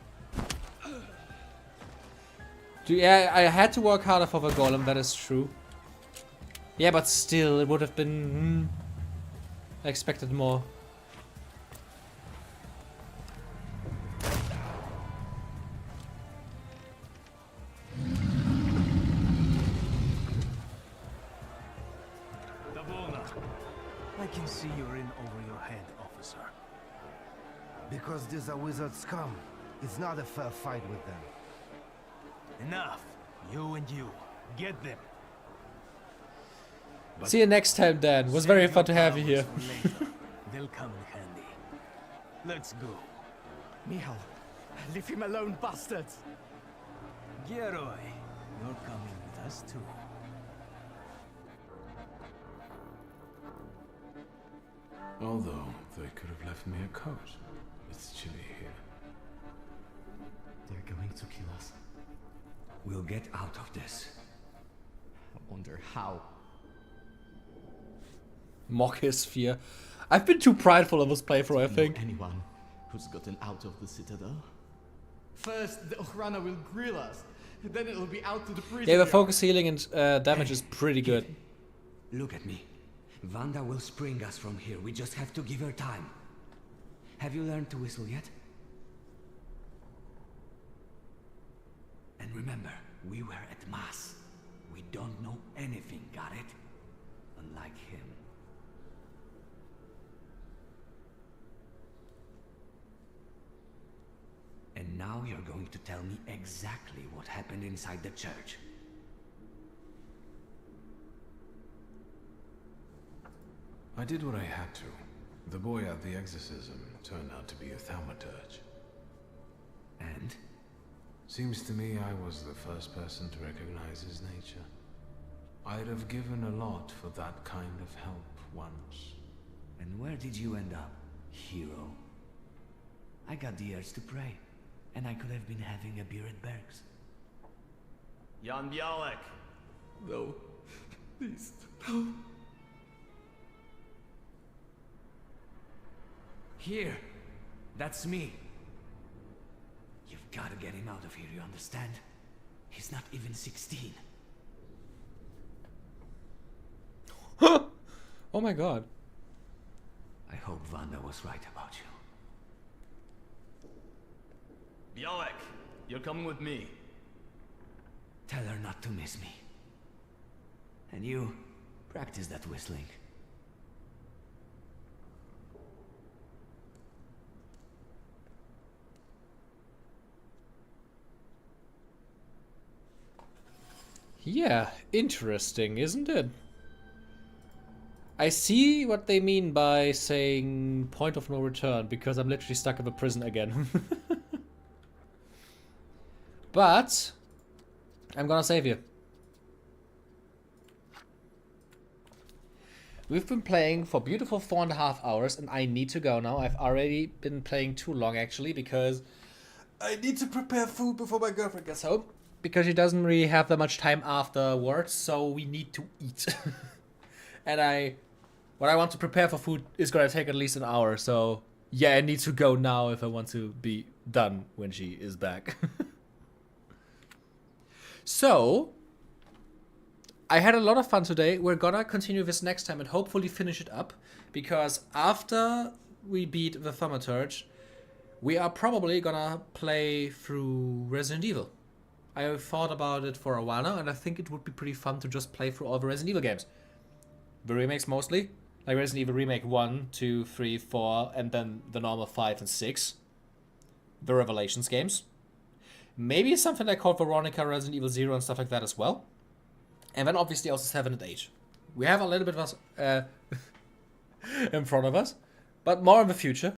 Yeah, I had to work harder for the golem, that is true. Yeah, but still, it would have been... I expected more. I can see you're in over your head, officer. Because these are wizard scum. It's not a fair fight with them. Enough. You and you. Get them. See you next time, Dan. Was very fun to have you here. They'll come in handy. Let's go. Michal, leave him alone, bastards! Geroy, you're coming with us too. Although, they could have left me a coat. It's chilly here. They're going to kill us. We'll get out of this. I wonder how. Mock his fear. I've been too prideful in this playthrough, I think. Anyone who's gotten out of the citadel? First, the Ochrana will grill us. Then it'll be out to the prison. Yeah, the focus healing and damage is pretty good. Look at me. Vanda will spring us from here. We just have to give her time. Have you learned to whistle yet? And remember, we were at Mass. We don't know anything, got it? Unlike him. And now you're going to tell me exactly what happened inside the church. I did what I had to. The boy at the exorcism turned out to be a thaumaturge. And? Seems to me I was the first person to recognize his nature. I'd have given a lot for that kind of help once. And where did you end up, hero? I got the urge to pray, and I could have been having a beer at Berg's. Jan Bialek! No. Please, no. Here. That's me. You've got to get him out of here, you understand? He's not even 16. Oh my god. I hope Vanda was right about you. Białek, you're coming with me. Tell her not to miss me. And you, practice that whistling. Yeah, interesting, isn't it? I see what they mean by saying point of no return, because I'm literally stuck in the prison again. But I'm gonna save you. We've been playing for beautiful 4.5 hours, and I need to go now. I've already been playing too long, actually, because I need to prepare food before my girlfriend gets home. Because she doesn't really have that much time afterwards, so we need to eat. And what I want to prepare for food is gonna take at least an hour, so yeah, I need to go now if I want to be done when she is back. So, I had a lot of fun today. We're gonna continue this next time and hopefully finish it up, because after we beat the Thaumaturge, we are probably gonna play through Resident Evil. I have thought about it for a while now, and I think it would be pretty fun to just play through all the Resident Evil games. The remakes mostly. Like Resident Evil Remake 1, 2, 3, 4, and then the normal 5 and 6. The Revelations games. Maybe something like Code Veronica, Resident Evil 0 and stuff like that as well. And then obviously also 7 and 8. We have a little bit of us in front of us, but more in the future.